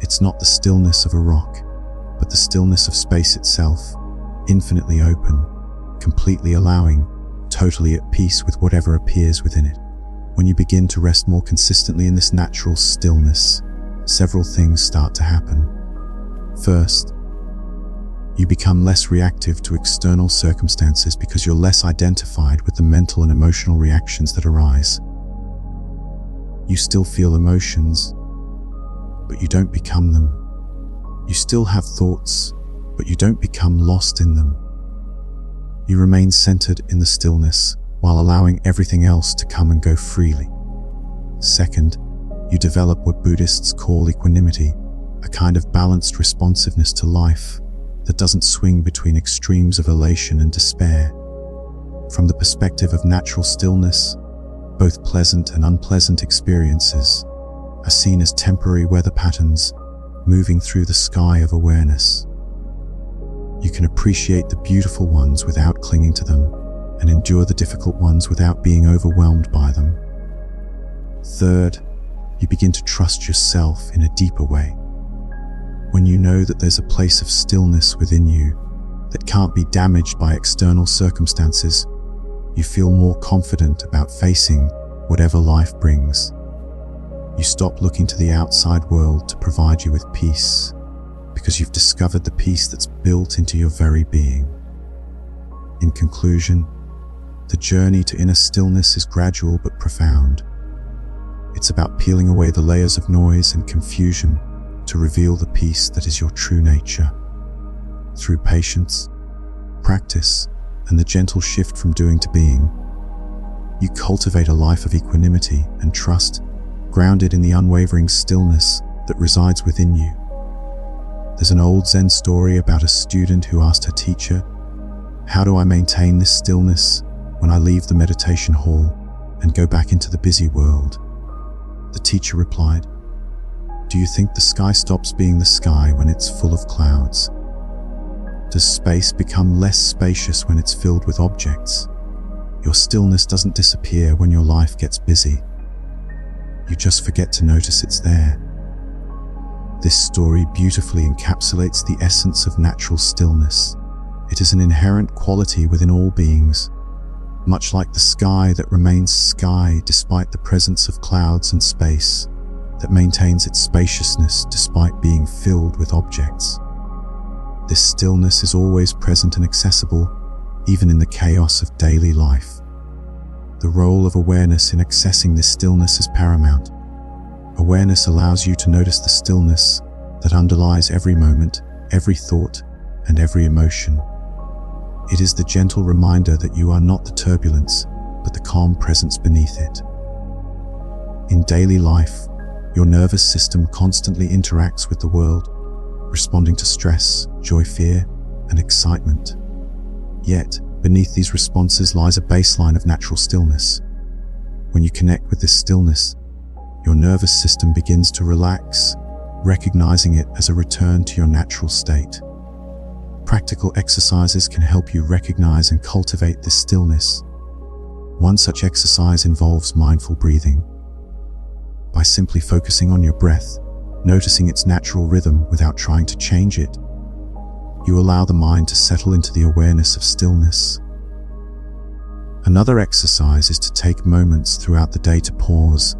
Speaker 1: It's not the stillness of a rock, but the stillness of space itself, infinitely open, completely allowing, totally at peace with whatever appears within it. When you begin to rest more consistently in this natural stillness, several things start to happen. First, you become less reactive to external circumstances because you're less identified with the mental and emotional reactions that arise. You still feel emotions, but you don't become them. You still have thoughts, but you don't become lost in them. You remain centered in the stillness while allowing everything else to come and go freely. Second, you develop what Buddhists call equanimity, a kind of balanced responsiveness to life that doesn't swing between extremes of elation and despair. From the perspective of natural stillness, both pleasant and unpleasant experiences are seen as temporary weather patterns moving through the sky of awareness. You can appreciate the beautiful ones without clinging to them and endure the difficult ones without being overwhelmed by them. Third, you begin to trust yourself in a deeper way. When you know that there's a place of stillness within you that can't be damaged by external circumstances, you feel more confident about facing whatever life brings. You stop looking to the outside world to provide you with peace, because you've discovered the peace that's built into your very being. In conclusion, the journey to inner stillness is gradual but profound. It's about peeling away the layers of noise and confusion to reveal the peace that is your true nature. Through patience, practice, and the gentle shift from doing to being, you cultivate a life of equanimity and trust, grounded in the unwavering stillness that resides within you. There's an old Zen story about a student who asked her teacher, "How do I maintain this stillness when I leave the meditation hall and go back into the busy world?" The teacher replied, "Do you think the sky stops being the sky when it's full of clouds? Does space become less spacious when it's filled with objects? Your stillness doesn't disappear when your life gets busy. You just forget to notice it's there." This story beautifully encapsulates the essence of natural stillness. It is an inherent quality within all beings, much like the sky that remains sky despite the presence of clouds and space, that maintains its spaciousness despite being filled with objects. This stillness is always present and accessible, even in the chaos of daily life. The role of awareness in accessing this stillness is paramount. Awareness allows you to notice the stillness that underlies every moment, every thought, and every emotion. It is the gentle reminder that you are not the turbulence, but the calm presence beneath it. In daily life, your nervous system constantly interacts with the world, responding to stress, joy, fear, and excitement. Yet, beneath these responses lies a baseline of natural stillness. When you connect with this stillness, your nervous system begins to relax, recognizing it as a return to your natural state. Practical exercises can help you recognize and cultivate this stillness. One such exercise involves mindful breathing. By simply focusing on your breath, noticing its natural rhythm without trying to change it, you allow the mind to settle into the awareness of stillness. Another exercise is to take moments throughout the day to pause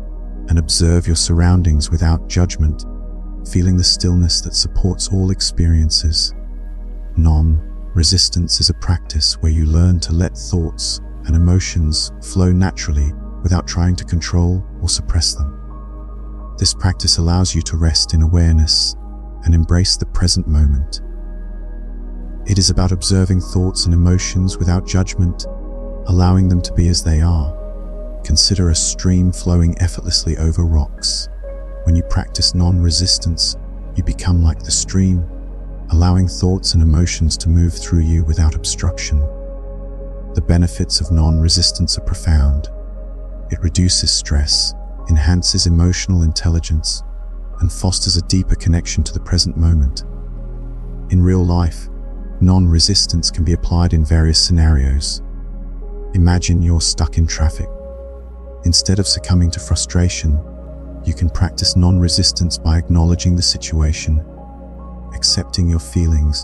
Speaker 1: and observe your surroundings without judgment, feeling the stillness that supports all experiences. Non-resistance is a practice where you learn to let thoughts and emotions flow naturally without trying to control or suppress them. This practice allows you to rest in awareness and embrace the present moment. It is about observing thoughts and emotions without judgment, allowing them to be as they are. Consider a stream flowing effortlessly over rocks. When you practice non-resistance, you become like the stream, allowing thoughts and emotions to move through you without obstruction. The benefits of non-resistance are profound. It reduces stress, enhances emotional intelligence, and fosters a deeper connection to the present moment. In real life, non-resistance can be applied in various scenarios. Imagine you're stuck in traffic. Instead of succumbing to frustration, you can practice non-resistance by acknowledging the situation, accepting your feelings,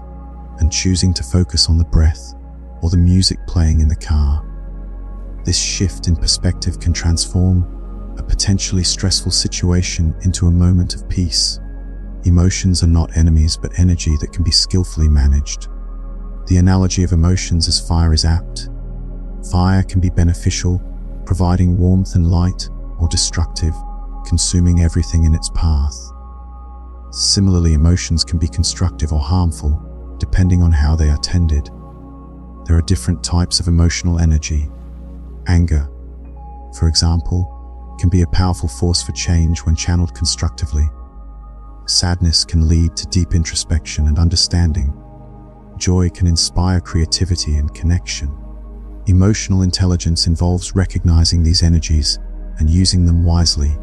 Speaker 1: and choosing to focus on the breath or the music playing in the car. This shift in perspective can transform a potentially stressful situation into a moment of peace. Emotions are not enemies, but energy that can be skillfully managed. The analogy of emotions as fire is apt. Fire can be beneficial, providing warmth and light, or destructive, consuming everything in its path. Similarly, emotions can be constructive or harmful, depending on how they are tended. There are different types of emotional energy. Anger, for example, can be a powerful force for change when channeled constructively. Sadness can lead to deep introspection and understanding. Joy can inspire creativity and connection. Emotional intelligence involves recognizing these energies and using them wisely.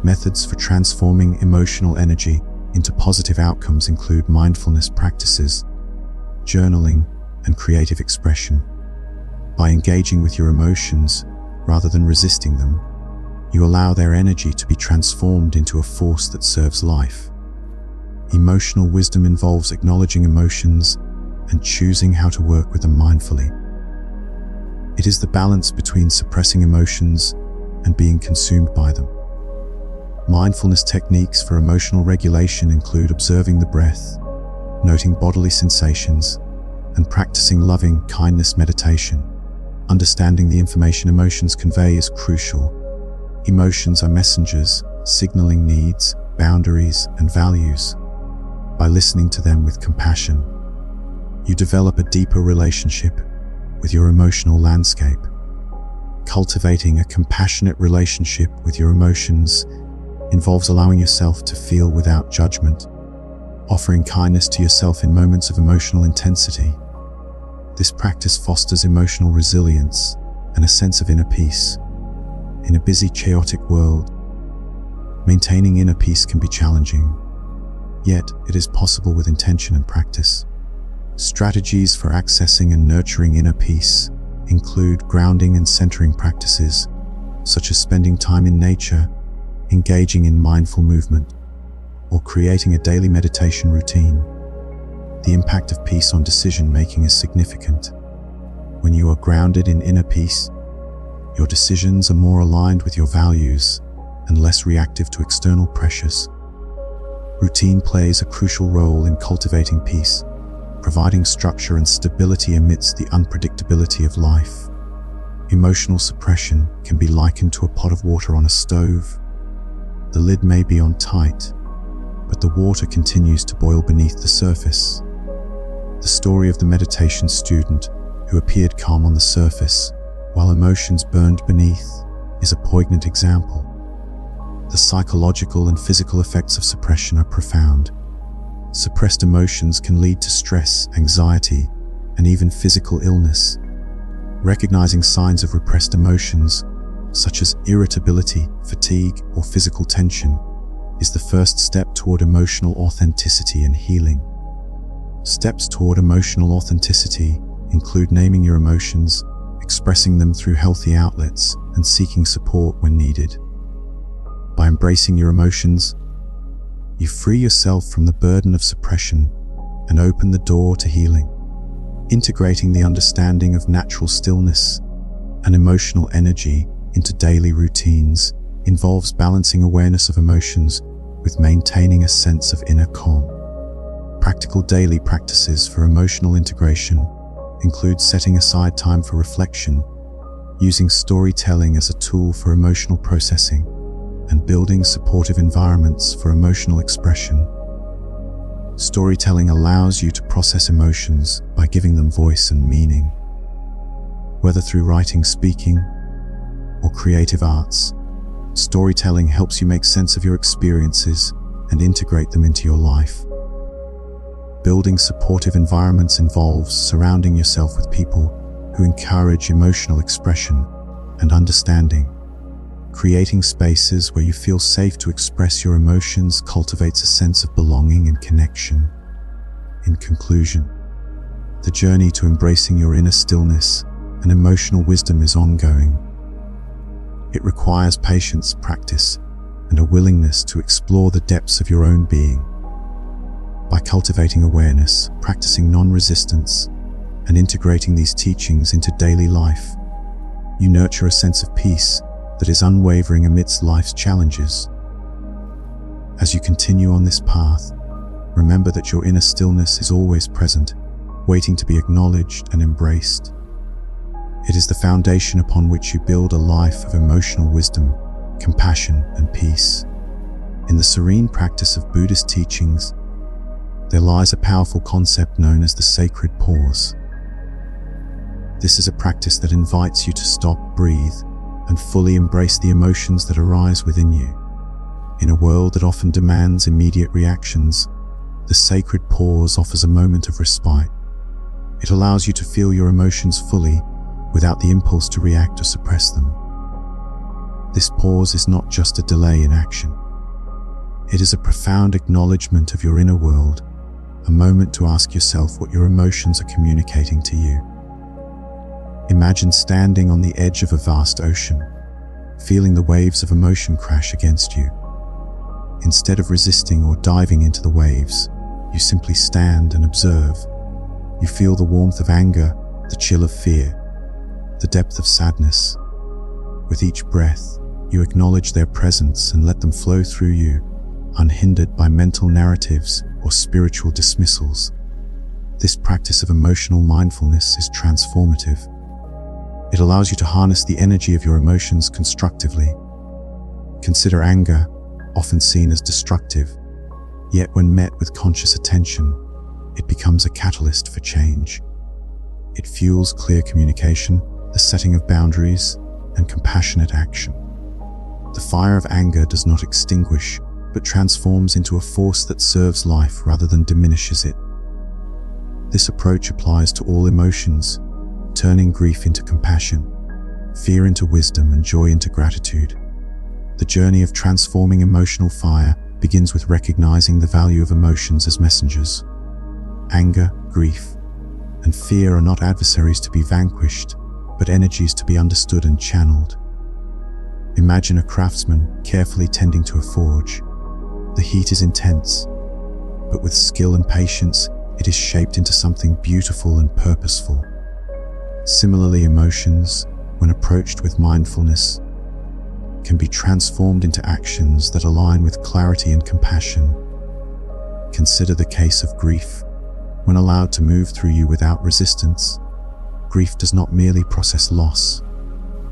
Speaker 1: Methods for transforming emotional energy into positive outcomes include mindfulness practices, journaling, and creative expression. By engaging with your emotions, rather than resisting them, you allow their energy to be transformed into a force that serves life. Emotional wisdom involves acknowledging emotions and choosing how to work with them mindfully. It is the balance between suppressing emotions and being consumed by them. Mindfulness techniques for emotional regulation include observing the breath, noting bodily sensations, and practicing loving kindness meditation. Understanding the information emotions convey is crucial. Emotions are messengers, signaling needs, boundaries, and values. By listening to them with compassion, you develop a deeper relationship with your emotional landscape. Cultivating a compassionate relationship with your emotions involves allowing yourself to feel without judgment, offering kindness to yourself in moments of emotional intensity. This practice fosters emotional resilience and a sense of inner peace. In a busy, chaotic world, maintaining inner peace can be challenging, yet it is possible with intention and practice. Strategies for accessing and nurturing inner peace include grounding and centering practices, such as spending time in nature, engaging in mindful movement, or creating a daily meditation routine. The impact of peace on decision-making is significant. When you are grounded in inner peace, your decisions are more aligned with your values and less reactive to external pressures. Routine plays a crucial role in cultivating peace, providing structure and stability amidst the unpredictability of life. Emotional suppression can be likened to a pot of water on a stove. The lid may be on tight, but the water continues to boil beneath the surface. The story of the meditation student who appeared calm on the surface while emotions burned beneath is a poignant example. The psychological and physical effects of suppression are profound. Suppressed emotions can lead to stress, anxiety, and even physical illness. Recognizing signs of repressed emotions, such as irritability, fatigue, or physical tension, is the first step toward emotional authenticity and healing. Steps toward emotional authenticity include naming your emotions, expressing them through healthy outlets, and seeking support when needed. By embracing your emotions, you free yourself from the burden of suppression and open the door to healing. Integrating the understanding of natural stillness and emotional energy into daily routines involves balancing awareness of emotions with maintaining a sense of inner calm. Practical daily practices for emotional integration include setting aside time for reflection, using storytelling as a tool for emotional processing, and building supportive environments for emotional expression. Storytelling allows you to process emotions by giving them voice and meaning. Whether through writing, speaking, or creative arts, storytelling helps you make sense of your experiences and integrate them into your life. Building supportive environments involves surrounding yourself with people who encourage emotional expression and understanding. Creating spaces where you feel safe to express your emotions cultivates a sense of belonging and connection. In conclusion, the journey to embracing your inner stillness and emotional wisdom is ongoing. It requires patience, practice, and a willingness to explore the depths of your own being. By cultivating awareness, practicing non-resistance, and integrating these teachings into daily life, you nurture a sense of peace that is unwavering amidst life's challenges. As you continue on this path, remember that your inner stillness is always present, waiting to be acknowledged and embraced. It is the foundation upon which you build a life of emotional wisdom, compassion, and peace. In the serene practice of Buddhist teachings, there lies a powerful concept known as the sacred pause. This is a practice that invites you to stop, breathe, and fully embrace the emotions that arise within you. In a world that often demands immediate reactions, the sacred pause offers a moment of respite. It allows you to feel your emotions fully, without the impulse to react or suppress them. This pause is not just a delay in action. It is a profound acknowledgement of your inner world, a moment to ask yourself what your emotions are communicating to you. Imagine standing on the edge of a vast ocean, feeling the waves of emotion crash against you. Instead of resisting or diving into the waves, you simply stand and observe. You feel the warmth of anger, the chill of fear, the depth of sadness. With each breath, you acknowledge their presence and let them flow through you, unhindered by mental narratives or spiritual dismissals. This practice of emotional mindfulness is transformative. It allows you to harness the energy of your emotions constructively. Consider anger, often seen as destructive, yet when met with conscious attention, it becomes a catalyst for change. It fuels clear communication, the setting of boundaries, and compassionate action. The fire of anger does not extinguish, but transforms into a force that serves life rather than diminishes it. This approach applies to all emotions, turning grief into compassion, fear into wisdom, and joy into gratitude. The journey of transforming emotional fire begins with recognizing the value of emotions as messengers. Anger, grief, and fear are not adversaries to be vanquished, but energies to be understood and channeled. Imagine a craftsman carefully tending to a forge. The heat is intense, but with skill and patience, it is shaped into something beautiful and purposeful. Similarly, emotions, when approached with mindfulness, can be transformed into actions that align with clarity and compassion. Consider the case of grief. When allowed to move through you without resistance, grief does not merely process loss.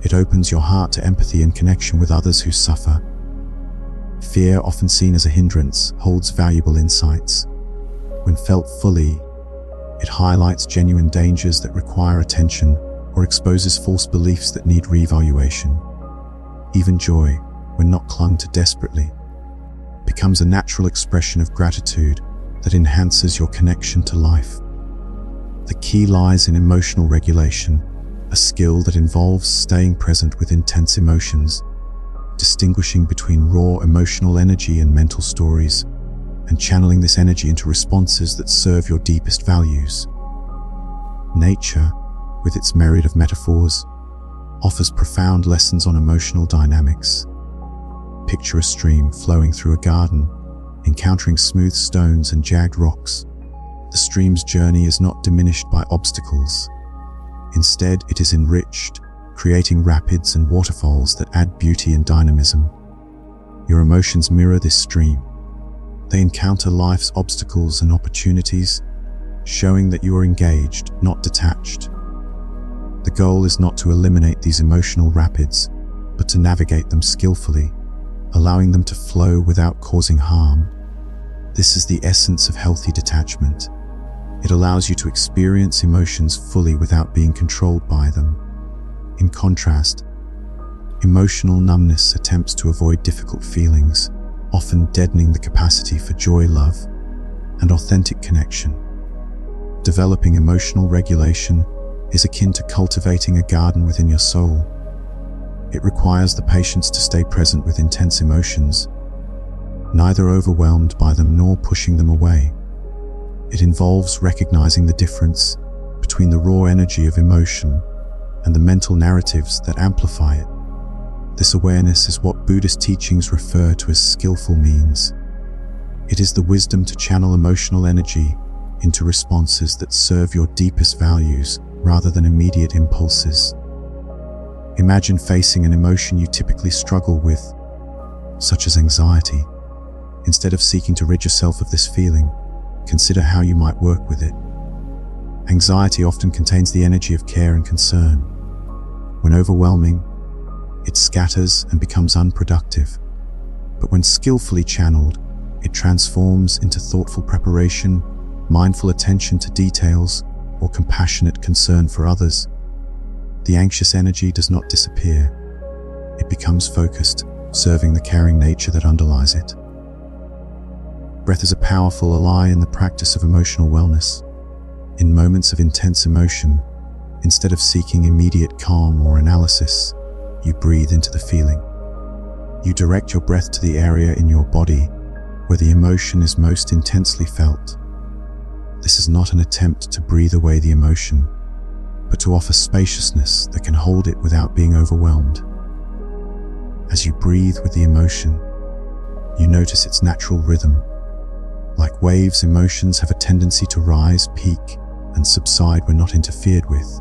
Speaker 1: It opens your heart to empathy and connection with others who suffer. Fear, often seen as a hindrance, holds valuable insights. When felt fully, it highlights genuine dangers that require attention or exposes false beliefs that need reevaluation. Even joy, when not clung to desperately, becomes a natural expression of gratitude that enhances your connection to life. The key lies in emotional regulation, a skill that involves staying present with intense emotions, distinguishing between raw emotional energy and mental stories, and channeling this energy into responses that serve your deepest values. Nature, with its myriad of metaphors, offers profound lessons on emotional dynamics. Picture a stream flowing through a garden, encountering smooth stones and jagged rocks. The stream's journey is not diminished by obstacles. Instead, it is enriched, creating rapids and waterfalls that add beauty and dynamism. Your emotions mirror this stream. They encounter life's obstacles and opportunities, showing that you are engaged, not detached. The goal is not to eliminate these emotional rapids, but to navigate them skillfully, allowing them to flow without causing harm. This is the essence of healthy detachment. It allows you to experience emotions fully without being controlled by them. In contrast, emotional numbness attempts to avoid difficult feelings, often deadening the capacity for joy, love, and authentic connection. Developing emotional regulation is akin to cultivating a garden within your soul. It requires the patience to stay present with intense emotions, neither overwhelmed by them nor pushing them away. It involves recognizing the difference between the raw energy of emotion and the mental narratives that amplify it. This awareness is what Buddhist teachings refer to as skillful means. It is the wisdom to channel emotional energy into responses that serve your deepest values rather than immediate impulses. Imagine facing an emotion you typically struggle with, such as anxiety. Instead of seeking to rid yourself of this feeling, consider how you might work with it. Anxiety often contains the energy of care and concern. When overwhelming, it scatters and becomes unproductive. But when skillfully channeled, it transforms into thoughtful preparation, mindful attention to details, or compassionate concern for others. The anxious energy does not disappear. It becomes focused, serving the caring nature that underlies it. Breath is a powerful ally in the practice of emotional wellness. In moments of intense emotion, instead of seeking immediate calm or analysis, you breathe into the feeling. You direct your breath to the area in your body where the emotion is most intensely felt. This is not an attempt to breathe away the emotion, but to offer spaciousness that can hold it without being overwhelmed. As you breathe with the emotion, you notice its natural rhythm. Like waves, emotions have a tendency to rise, peak, and subside when not interfered with.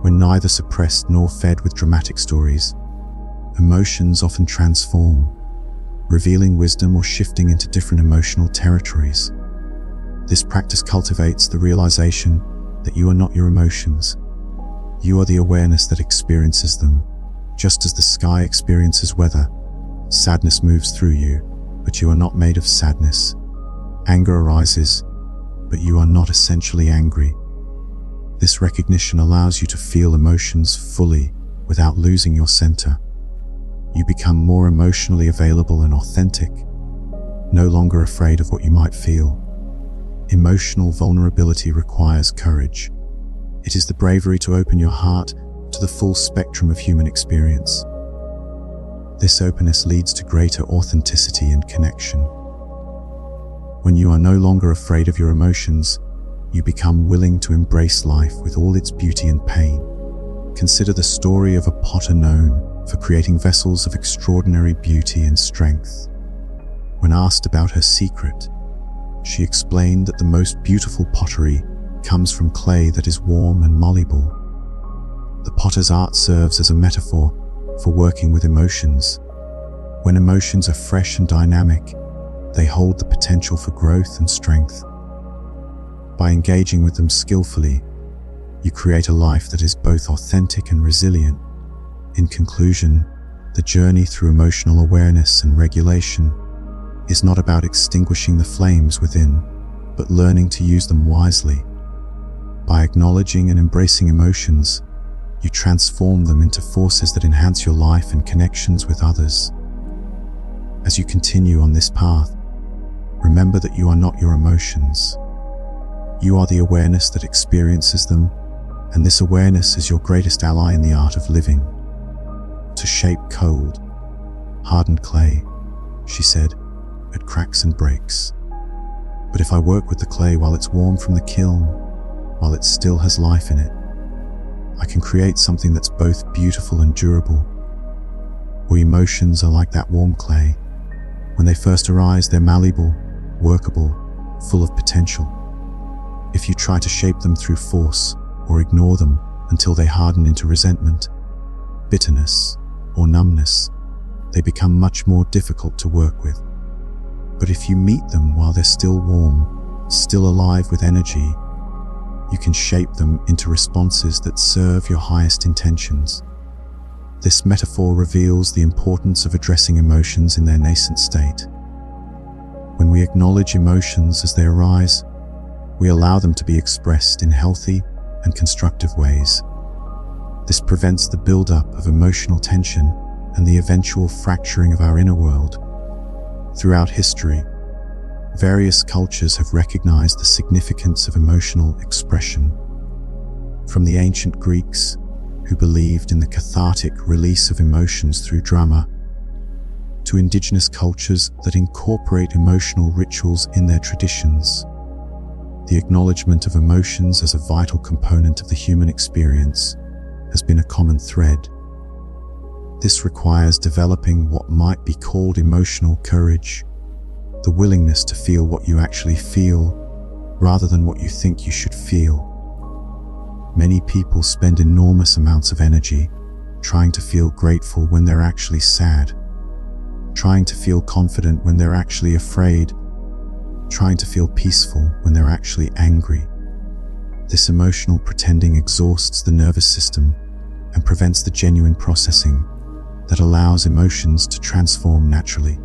Speaker 1: When neither suppressed nor fed with dramatic stories, emotions often transform, revealing wisdom or shifting into different emotional territories. This practice cultivates the realization that you are not your emotions. You are the awareness that experiences them. Just as the sky experiences weather, sadness moves through you, but you are not made of sadness. Anger arises, but you are not essentially angry. This recognition allows you to feel emotions fully without losing your center. You become more emotionally available and authentic, no longer afraid of what you might feel. Emotional vulnerability requires courage. It is the bravery to open your heart to the full spectrum of human experience. This openness leads to greater authenticity and connection. When you are no longer afraid of your emotions, you become willing to embrace life with all its beauty and pain. Consider the story of a potter known for creating vessels of extraordinary beauty and strength. When asked about her secret, she explained that the most beautiful pottery comes from clay that is warm and malleable. The potter's art serves as a metaphor for working with emotions. When emotions are fresh and dynamic, they hold the potential for growth and strength. By engaging with them skillfully, you create a life that is both authentic and resilient. In conclusion, the journey through emotional awareness and regulation is not about extinguishing the flames within, but learning to use them wisely. By acknowledging and embracing emotions, you transform them into forces that enhance your life and connections with others. As you continue on this path, remember that you are not your emotions. You are the awareness that experiences them, and this awareness is your greatest ally in the art of living. To shape cold, hardened clay, she said, it cracks and breaks. But if I work with the clay while it's warm from the kiln, while it still has life in it, I can create something that's both beautiful and durable. Our emotions are like that warm clay. When they first arise, they're malleable, workable, full of potential. If you try to shape them through force or ignore them until they harden into resentment, bitterness, or numbness, they become much more difficult to work with. But if you meet them while they're still warm, still alive with energy, you can shape them into responses that serve your highest intentions. This metaphor reveals the importance of addressing emotions in their nascent state. When we acknowledge emotions as they arise, we allow them to be expressed in healthy and constructive ways. This prevents the buildup of emotional tension and the eventual fracturing of our inner world. Throughout history, various cultures have recognized the significance of emotional expression. From the ancient Greeks, who believed in the cathartic release of emotions through drama, to indigenous cultures that incorporate emotional rituals in their traditions. The acknowledgement of emotions as a vital component of the human experience has been a common thread. This requires developing what might be called emotional courage, the willingness to feel what you actually feel, rather than what you think you should feel. Many people spend enormous amounts of energy trying to feel grateful when they're actually sad, trying to feel confident when they're actually afraid, trying to feel peaceful when they're actually angry. This emotional pretending exhausts the nervous system and prevents the genuine processing that allows emotions to transform naturally.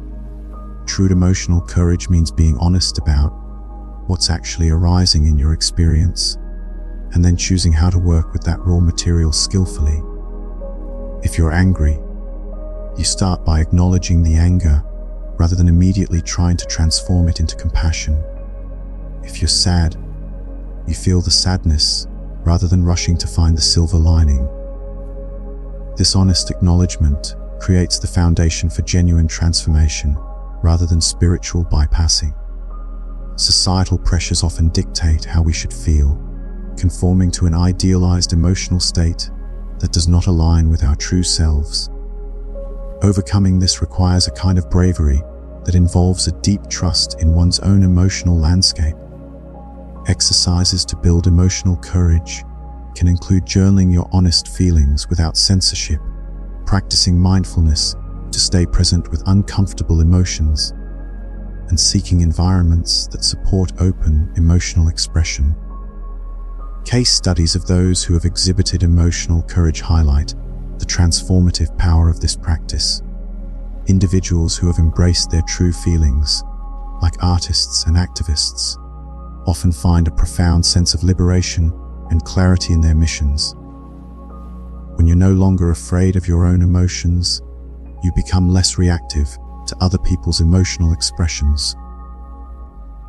Speaker 1: True emotional courage means being honest about what's actually arising in your experience, and then choosing how to work with that raw material skillfully. If you're angry, you start by acknowledging the anger rather than immediately trying to transform it into compassion. If you're sad, you feel the sadness rather than rushing to find the silver lining. This honest acknowledgement creates the foundation for genuine transformation rather than spiritual bypassing. Societal pressures often dictate how we should feel, conforming to an idealized emotional state that does not align with our true selves. Overcoming this requires a kind of bravery that involves a deep trust in one's own emotional landscape. Exercises to build emotional courage can include journaling your honest feelings without censorship, practicing mindfulness to stay present with uncomfortable emotions, and seeking environments that support open emotional expression. Case studies of those who have exhibited emotional courage highlight the transformative power of this practice. Individuals who have embraced their true feelings, like artists and activists, often find a profound sense of liberation and clarity in their missions. When you're no longer afraid of your own emotions, you become less reactive to other people's emotional expressions.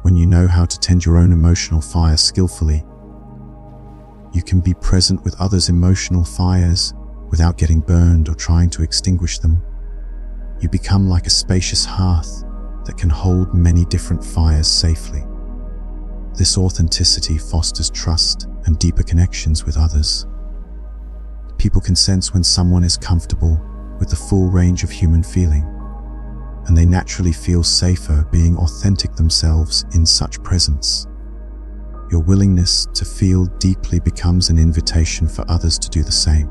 Speaker 1: When you know how to tend your own emotional fire skillfully, you can be present with others' emotional fires without getting burned or trying to extinguish them. You become like a spacious hearth that can hold many different fires safely. This authenticity fosters trust and deeper connections with others. People can sense when someone is comfortable with the full range of human feeling, and they naturally feel safer being authentic themselves in such presence. Your willingness to feel deeply becomes an invitation for others to do the same.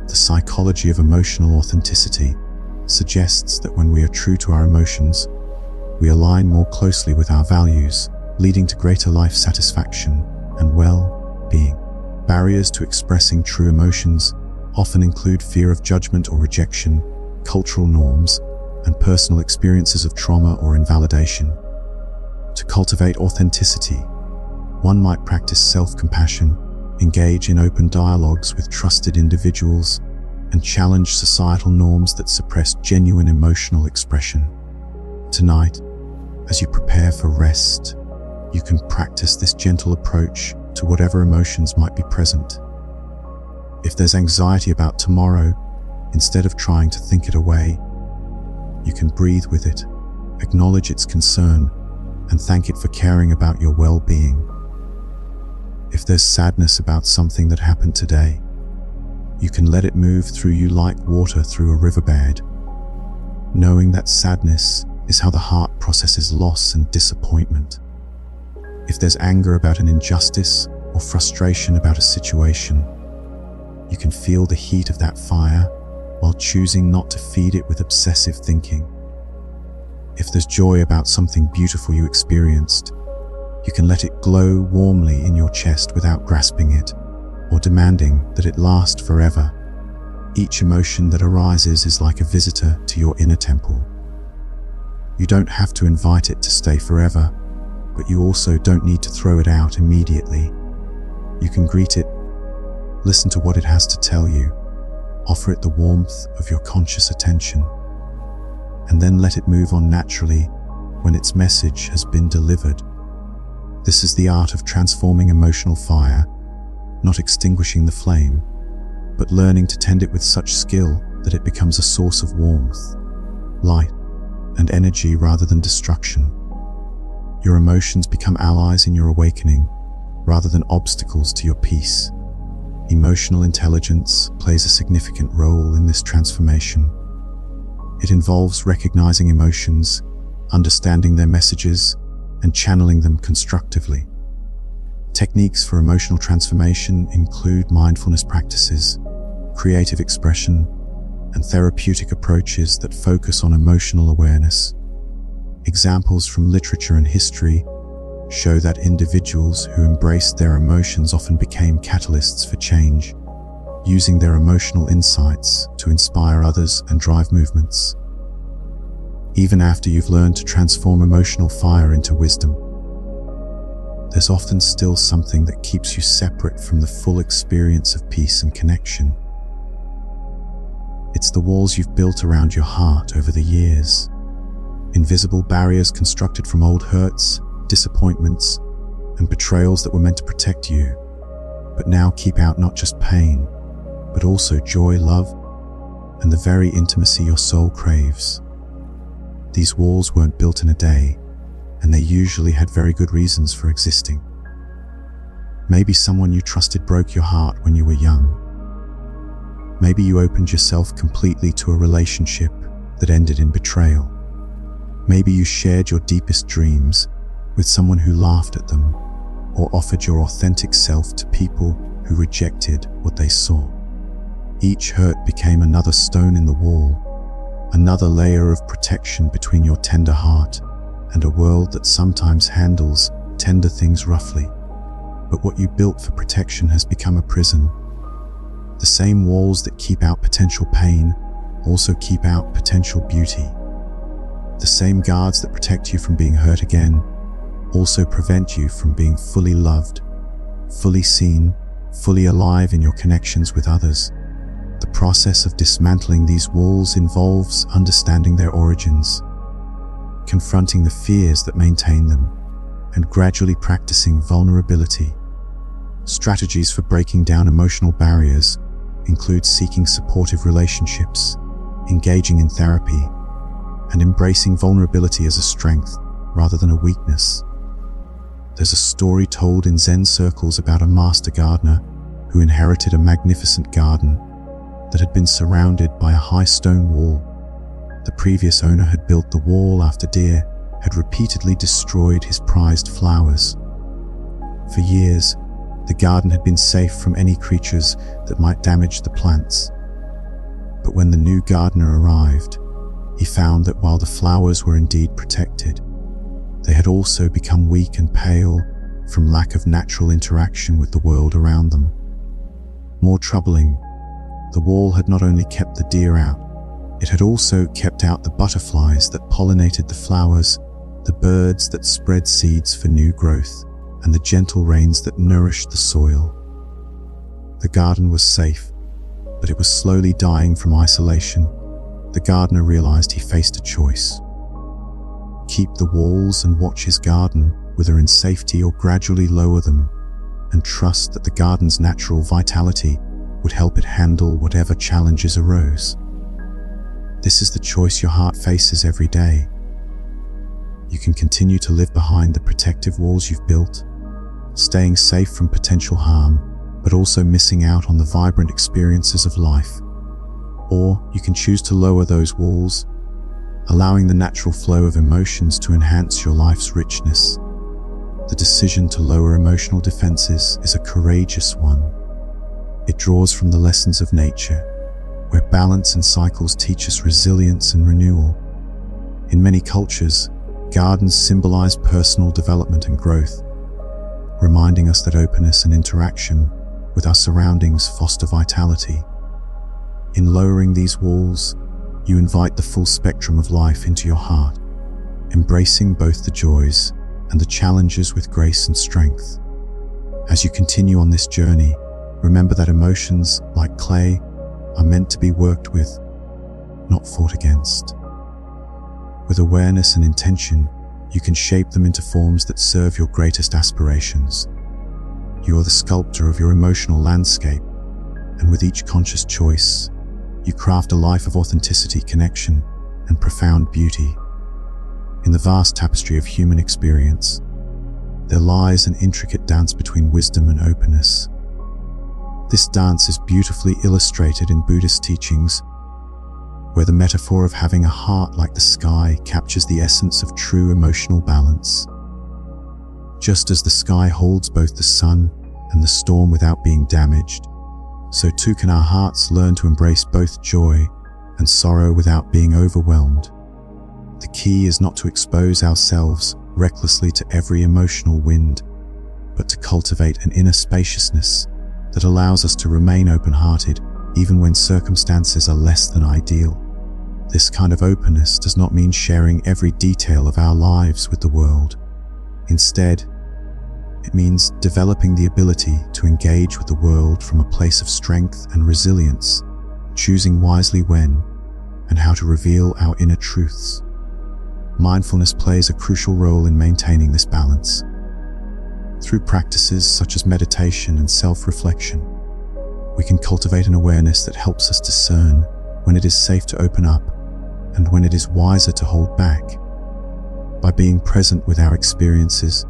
Speaker 1: The psychology of emotional authenticity suggests that when we are true to our emotions, we align more closely with our values, leading to greater life satisfaction and well-being. Barriers to expressing true emotions often include fear of judgment or rejection, cultural norms, and personal experiences of trauma or invalidation. To cultivate authenticity, one might practice self-compassion, engage in open dialogues with trusted individuals, and challenge societal norms that suppress genuine emotional expression. Tonight, as you prepare for rest, you can practice this gentle approach to whatever emotions might be present. If there's anxiety about tomorrow, instead of trying to think it away, you can breathe with it, acknowledge its concern, and thank it for caring about your well-being. If there's sadness about something that happened today, you can let it move through you like water through a riverbed, knowing that sadness is how the heart processes loss and disappointment. If there's anger about an injustice or frustration about a situation, you can feel the heat of that fire while choosing not to feed it with obsessive thinking. If there's joy about something beautiful you experienced, you can let it glow warmly in your chest without grasping it or demanding that it last forever. Each emotion that arises is like a visitor to your inner temple. You don't have to invite it to stay forever, but you also don't need to throw it out immediately. You can greet it, listen to what it has to tell you, offer it the warmth of your conscious attention, and then let it move on naturally when its message has been delivered. This is the art of transforming emotional fire, not extinguishing the flame, but learning to tend it with such skill that it becomes a source of warmth, light, and energy rather than destruction. Your emotions become allies in your awakening rather than obstacles to your peace. Emotional intelligence plays a significant role in this transformation. It involves recognizing emotions, understanding their messages, and channeling them constructively. Techniques for emotional transformation include mindfulness practices, creative expression, and therapeutic approaches that focus on emotional awareness. Examples from literature and history show that individuals who embraced their emotions often became catalysts for change, using their emotional insights to inspire others and drive movements. Even after you've learned to transform emotional fire into wisdom, there's often still something that keeps you separate from the full experience of peace and connection. It's the walls you've built around your heart over the years. Invisible barriers constructed from old hurts, disappointments, and betrayals that were meant to protect you, but now keep out not just pain, but also joy, love, and the very intimacy your soul craves. These walls weren't built in a day, and they usually had very good reasons for existing. Maybe someone you trusted broke your heart when you were young. Maybe you opened yourself completely to a relationship that ended in betrayal. Maybe you shared your deepest dreams with someone who laughed at them, or offered your authentic self to people who rejected what they saw. Each hurt became another stone in the wall, another layer of protection between your tender heart and a world that sometimes handles tender things roughly. But what you built for protection has become a prison. The same walls that keep out potential pain also keep out potential beauty. The same guards that protect you from being hurt again also prevent you from being fully loved, fully seen, fully alive in your connections with others. The process of dismantling these walls involves understanding their origins, confronting the fears that maintain them, and gradually practicing vulnerability. Strategies for breaking down emotional barriers include seeking supportive relationships, engaging in therapy, and embracing vulnerability as a strength rather than a weakness. There's a story told in Zen circles about a master gardener who inherited a magnificent garden that had been surrounded by a high stone wall. The previous owner had built the wall after deer had repeatedly destroyed his prized flowers. For years, the garden had been safe from any creatures that might damage the plants. But when the new gardener arrived, he found that while the flowers were indeed protected, they had also become weak and pale from lack of natural interaction with the world around them. More troubling, the wall had not only kept the deer out, it had also kept out the butterflies that pollinated the flowers, the birds that spread seeds for new growth, and the gentle rains that nourished the soil. The garden was safe, but it was slowly dying from isolation. The gardener realized he faced a choice. Keep the walls and watch his garden wither in safety, or gradually lower them and trust that the garden's natural vitality would help it handle whatever challenges arose. This is the choice your heart faces every day. You can continue to live behind the protective walls you've built, staying safe from potential harm, but also missing out on the vibrant experiences of life. Or you can choose to lower those walls, allowing the natural flow of emotions to enhance your life's richness. The decision to lower emotional defenses is a courageous one. It draws from the lessons of nature, where balance and cycles teach us resilience and renewal. In many cultures, gardens symbolize personal development and growth, reminding us that openness and interaction with our surroundings foster vitality. In lowering these walls, you invite the full spectrum of life into your heart, embracing both the joys and the challenges with grace and strength. As you continue on this journey, remember that emotions, like clay, are meant to be worked with, not fought against. With awareness and intention, you can shape them into forms that serve your greatest aspirations. You are the sculptor of your emotional landscape, and with each conscious choice, you craft a life of authenticity, connection, and profound beauty. In the vast tapestry of human experience, there lies an intricate dance between wisdom and openness. This dance is beautifully illustrated in Buddhist teachings, where the metaphor of having a heart like the sky captures the essence of true emotional balance. Just as the sky holds both the sun and the storm without being damaged, so too can our hearts learn to embrace both joy and sorrow without being overwhelmed. The key is not to expose ourselves recklessly to every emotional wind, but to cultivate an inner spaciousness that allows us to remain open-hearted even when circumstances are less than ideal. This kind of openness does not mean sharing every detail of our lives with the world. Instead, it means developing the ability to engage with the world from a place of strength and resilience, choosing wisely when and how to reveal our inner truths. Mindfulness plays a crucial role in maintaining this balance. Through practices such as meditation and self-reflection, we can cultivate an awareness that helps us discern when it is safe to open up and when it is wiser to hold back. By being present with our experiences,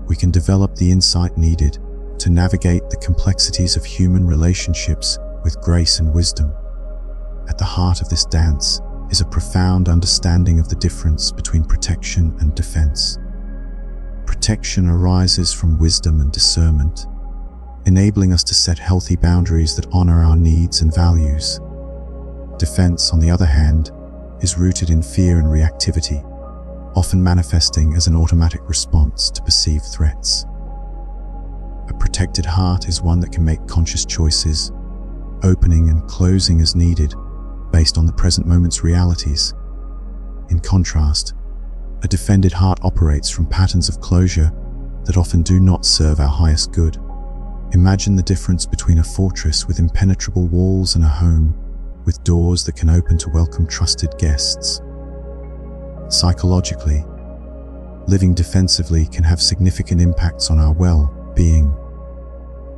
Speaker 1: we can develop the insight needed to navigate the complexities of human relationships with grace and wisdom. At the heart of this dance is a profound understanding of the difference between protection and defense. Protection arises from wisdom and discernment, enabling us to set healthy boundaries that honor our needs and values. Defense, on the other hand, is rooted in fear and reactivity, often manifesting as an automatic response to perceived threats. A protected heart is one that can make conscious choices, opening and closing as needed, based on the present moment's realities. In contrast, a defended heart operates from patterns of closure that often do not serve our highest good. Imagine the difference between a fortress with impenetrable walls and a home with doors that can open to welcome trusted guests. Psychologically, living defensively can have significant impacts on our well-being.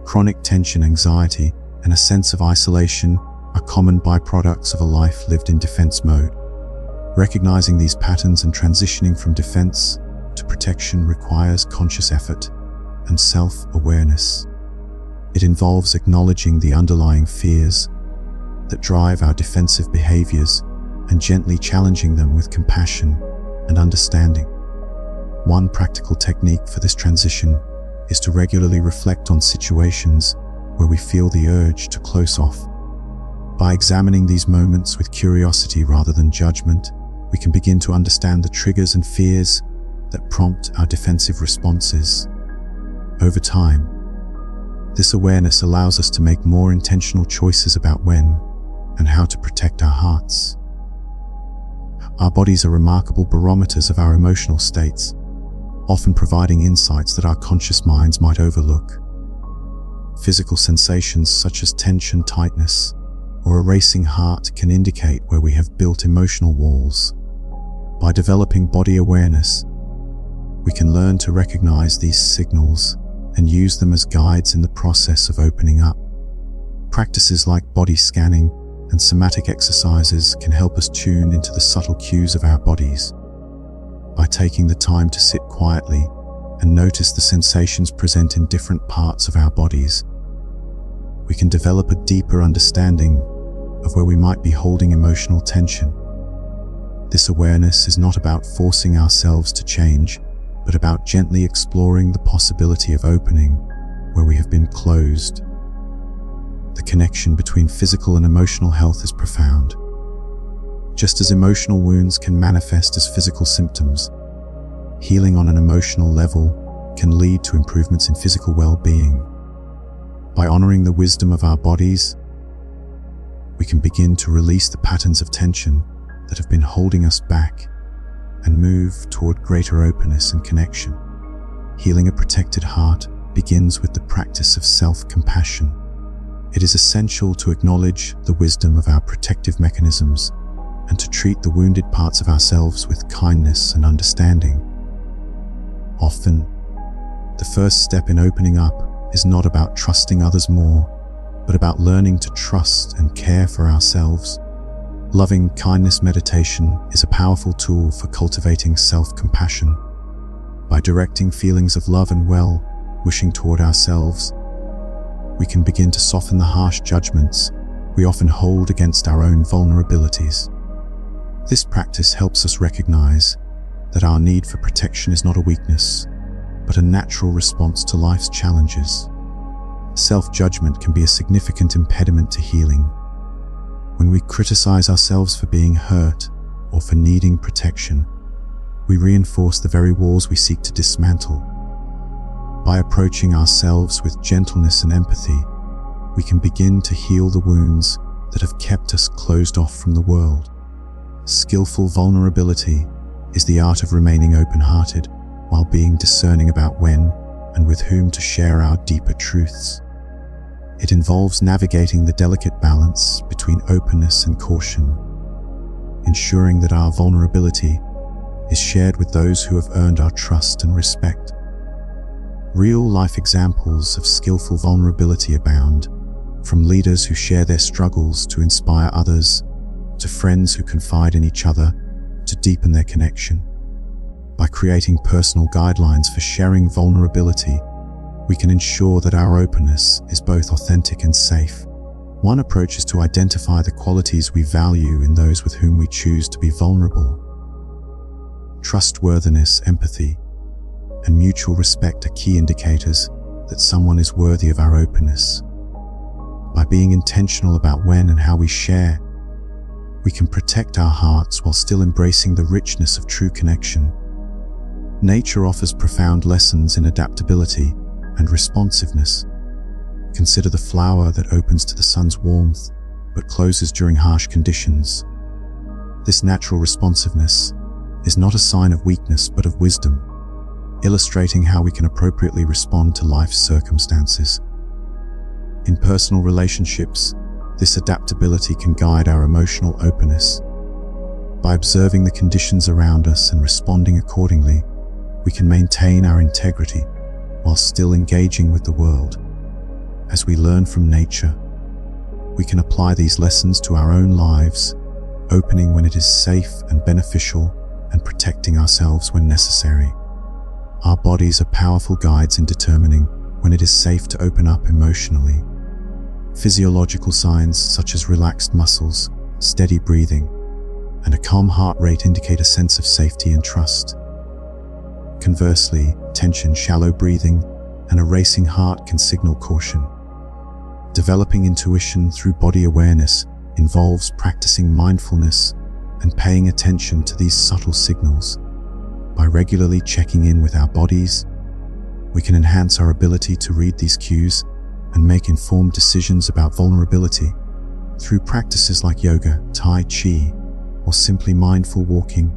Speaker 1: Chronic tension, anxiety, and a sense of isolation are common byproducts of a life lived in defense mode. Recognizing these patterns and transitioning from defense to protection requires conscious effort and self-awareness. It involves acknowledging the underlying fears that drive our defensive behaviors and gently challenging them with compassion and understanding. One practical technique for this transition is to regularly reflect on situations where we feel the urge to close off. By examining these moments with curiosity rather than judgment, we can begin to understand the triggers and fears that prompt our defensive responses. Over time, this awareness allows us to make more intentional choices about when and how to protect our hearts. Our bodies are remarkable barometers of our emotional states, often providing insights that our conscious minds might overlook. Physical sensations such as tension, tightness, or a racing heart can indicate where we have built emotional walls. By developing body awareness, we can learn to recognize these signals and use them as guides in the process of opening up. Practices like body scanning and somatic exercises can help us tune into the subtle cues of our bodies. By taking the time to sit quietly and notice the sensations present in different parts of our bodies, we can develop a deeper understanding of where we might be holding emotional tension. This awareness is not about forcing ourselves to change, but about gently exploring the possibility of opening where we have been closed. The connection between physical and emotional health is profound. Just as emotional wounds can manifest as physical symptoms, healing on an emotional level can lead to improvements in physical well-being. By honoring the wisdom of our bodies, we can begin to release the patterns of tension that have been holding us back and move toward greater openness and connection. Healing a protected heart begins with the practice of self-compassion. It is essential to acknowledge the wisdom of our protective mechanisms and to treat the wounded parts of ourselves with kindness and understanding. Often, the first step in opening up is not about trusting others more, but about learning to trust and care for ourselves. Loving kindness meditation is a powerful tool for cultivating self-compassion. By directing feelings of love and well-wishing toward ourselves, we can begin to soften the harsh judgments we often hold against our own vulnerabilities. This practice helps us recognize that our need for protection is not a weakness, but a natural response to life's challenges. Self-judgment can be a significant impediment to healing. When we criticize ourselves for being hurt or for needing protection, we reinforce the very walls we seek to dismantle. By approaching ourselves with gentleness and empathy, we can begin to heal the wounds that have kept us closed off from the world. Skillful vulnerability is the art of remaining open-hearted while being discerning about when and with whom to share our deeper truths. It involves navigating the delicate balance between openness and caution, ensuring that our vulnerability is shared with those who have earned our trust and respect. Real-life examples of skillful vulnerability abound, from leaders who share their struggles to inspire others, to friends who confide in each other to deepen their connection. By creating personal guidelines for sharing vulnerability, we can ensure that our openness is both authentic and safe. One approach is to identify the qualities we value in those with whom we choose to be vulnerable. Trustworthiness, empathy, and mutual respect are key indicators that someone is worthy of our openness. By being intentional about when and how we share, we can protect our hearts while still embracing the richness of true connection. Nature offers profound lessons in adaptability and responsiveness. Consider the flower that opens to the sun's warmth but closes during harsh conditions. This natural responsiveness is not a sign of weakness but of wisdom, illustrating how we can appropriately respond to life's circumstances. In personal relationships, this adaptability can guide our emotional openness. By observing the conditions around us and responding accordingly, we can maintain our integrity while still engaging with the world. As we learn from nature, we can apply these lessons to our own lives, opening when it is safe and beneficial, and protecting ourselves when necessary. Our bodies are powerful guides in determining when it is safe to open up emotionally. Physiological signs such as relaxed muscles, steady breathing, and a calm heart rate indicate a sense of safety and trust. Conversely, tension, shallow breathing, and a racing heart can signal caution. Developing intuition through body awareness involves practicing mindfulness and paying attention to these subtle signals. By regularly checking in with our bodies, we can enhance our ability to read these cues and make informed decisions about vulnerability. Through practices like yoga, tai chi, or simply mindful walking,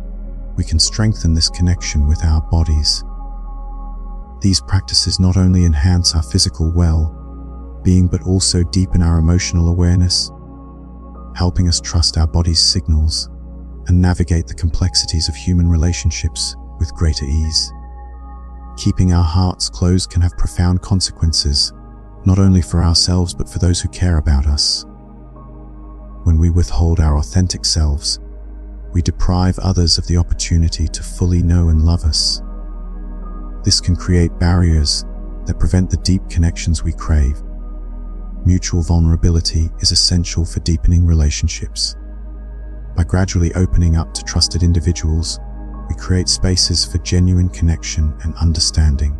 Speaker 1: we can strengthen this connection with our bodies. These practices not only enhance our physical well-being but also deepen our emotional awareness, helping us trust our body's signals and navigate the complexities of human relationships with greater ease. Keeping our hearts closed can have profound consequences, not only for ourselves but for those who care about us. When we withhold our authentic selves, we deprive others of the opportunity to fully know and love us. This can create barriers that prevent the deep connections we crave. Mutual vulnerability is essential for deepening relationships. By gradually opening up to trusted individuals, we create spaces for genuine connection and understanding.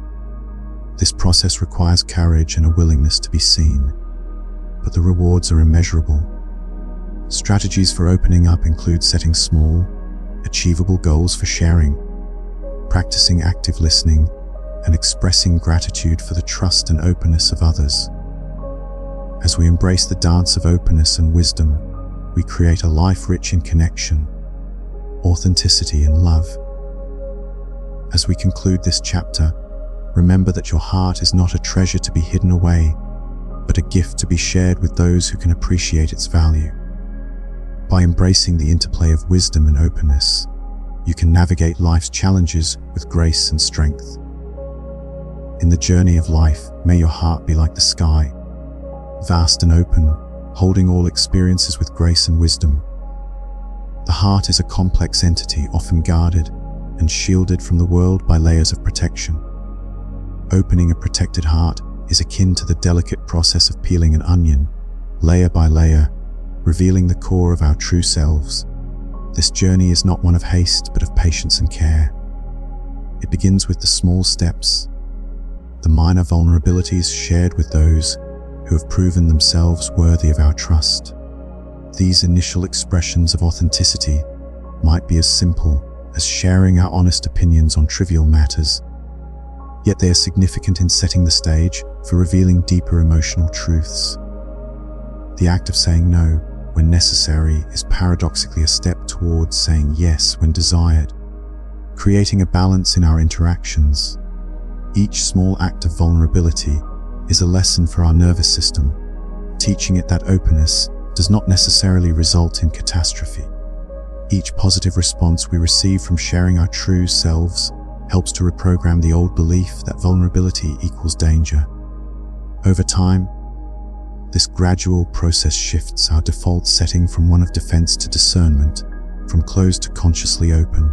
Speaker 1: This process requires courage and a willingness to be seen, but the rewards are immeasurable. Strategies for opening up include setting small, achievable goals for sharing, practicing active listening, and expressing gratitude for the trust and openness of others. As we embrace the dance of openness and wisdom, we create a life rich in connection, authenticity, and love. As we conclude this chapter, remember that your heart is not a treasure to be hidden away, but a gift to be shared with those who can appreciate its value. By embracing the interplay of wisdom and openness, you can navigate life's challenges with grace and strength. In the journey of life, may your heart be like the sky, vast and open, holding all experiences with grace and wisdom. The heart is a complex entity, often guarded and shielded from the world by layers of protection. Opening a protected heart is akin to the delicate process of peeling an onion, layer by layer, revealing the core of our true selves. This journey is not one of haste, but of patience and care. It begins with the small steps, the minor vulnerabilities shared with those who have proven themselves worthy of our trust. These initial expressions of authenticity might be as simple as sharing our honest opinions on trivial matters, yet they are significant in setting the stage for revealing deeper emotional truths. The act of saying no when necessary is paradoxically a step towards saying yes when desired, creating a balance in our interactions. Each small act of vulnerability is a lesson for our nervous system, teaching it that openness does not necessarily result in catastrophe. Each positive response we receive from sharing our true selves helps to reprogram the old belief that vulnerability equals danger. Over time, this gradual process shifts our default setting from one of defense to discernment, from closed to consciously open.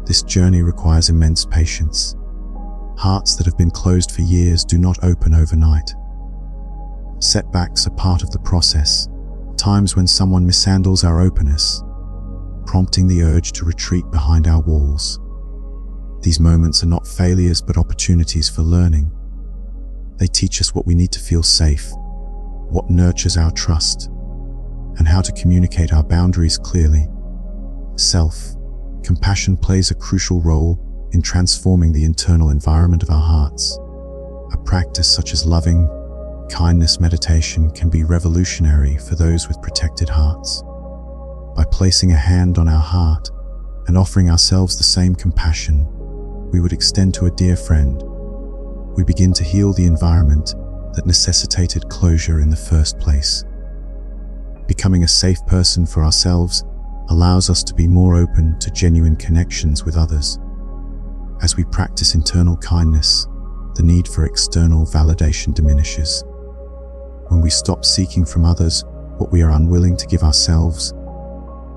Speaker 1: This journey requires immense patience. Hearts that have been closed for years do not open overnight. Setbacks are part of the process, times when someone mishandles our openness, prompting the urge to retreat behind our walls. These moments are not failures but opportunities for learning. They teach us what we need to feel safe, what nurtures our trust, and how to communicate our boundaries clearly. Self-compassion plays a crucial role in transforming the internal environment of our hearts. A practice such as loving kindness meditation can be revolutionary for those with protected hearts. By placing a hand on our heart and offering ourselves the same compassion we would extend to a dear friend, we begin to heal the environment that necessitated closure in the first place. Becoming a safe person for ourselves allows us to be more open to genuine connections with others. As we practice internal kindness, the need for external validation diminishes. When we stop seeking from others what we are unwilling to give ourselves,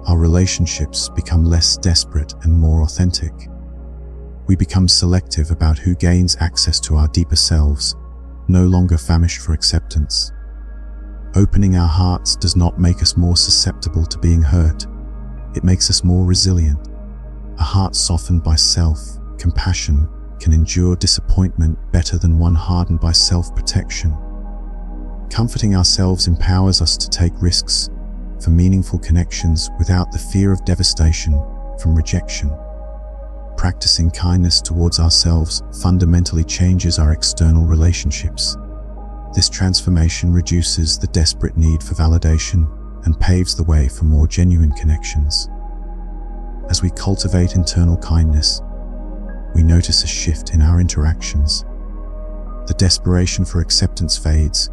Speaker 1: our relationships become less desperate and more authentic. We become selective about who gains access to our deeper selves, no longer famished for acceptance. Opening our hearts does not make us more susceptible to being hurt. It makes us more resilient. A heart softened by self-compassion can endure disappointment better than one hardened by self-protection. Comforting ourselves empowers us to take risks for meaningful connections without the fear of devastation from rejection. Practicing kindness towards ourselves fundamentally changes our external relationships. This transformation reduces the desperate need for validation and paves the way for more genuine connections. As we cultivate internal kindness, we notice a shift in our interactions. The desperation for acceptance fades,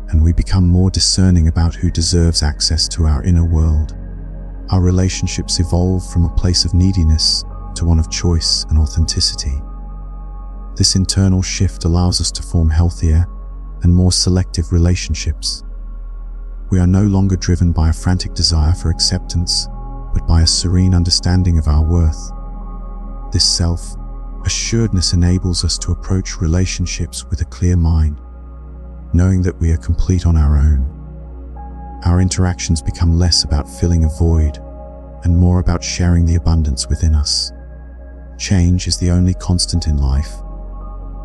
Speaker 1: and we become more discerning about who deserves access to our inner world. Our relationships evolve from a place of neediness to one of choice and authenticity. This internal shift allows us to form healthier and more selective relationships. We are no longer driven by a frantic desire for acceptance, but by a serene understanding of our worth. This self-assuredness enables us to approach relationships with a clear mind, knowing that we are complete on our own. Our interactions become less about filling a void and more about sharing the abundance within us. Change is the only constant in life,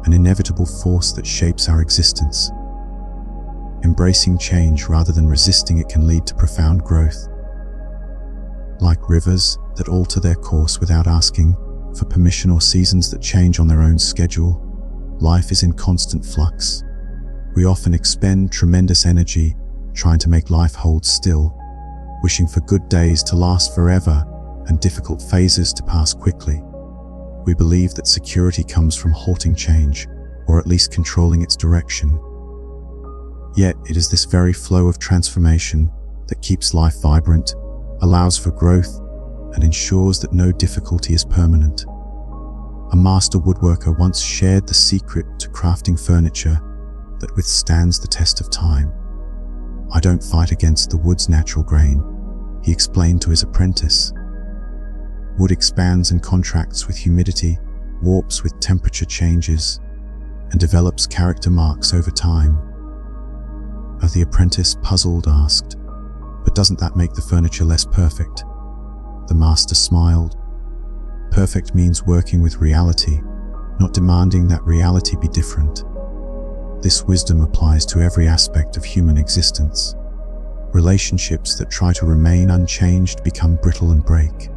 Speaker 1: an inevitable force that shapes our existence. Embracing change rather than resisting it can lead to profound growth. Like rivers that alter their course without asking for permission, or seasons that change on their own schedule, life is in constant flux. We often expend tremendous energy trying to make life hold still, wishing for good days to last forever and difficult phases to pass quickly. We believe that security comes from halting change, or at least controlling its direction. Yet it is this very flow of transformation that keeps life vibrant, allows for growth, and ensures that no difficulty is permanent. A master woodworker once shared the secret to crafting furniture that withstands the test of time. "I don't fight against the wood's natural grain," he explained to his apprentice. Wood expands and contracts with humidity, warps with temperature changes, and develops character marks over time. The apprentice, puzzled, asked, "But doesn't that make the furniture less perfect?" The master smiled. "Perfect means working with reality, not demanding that reality be different." This wisdom applies to every aspect of human existence. Relationships that try to remain unchanged become brittle and break.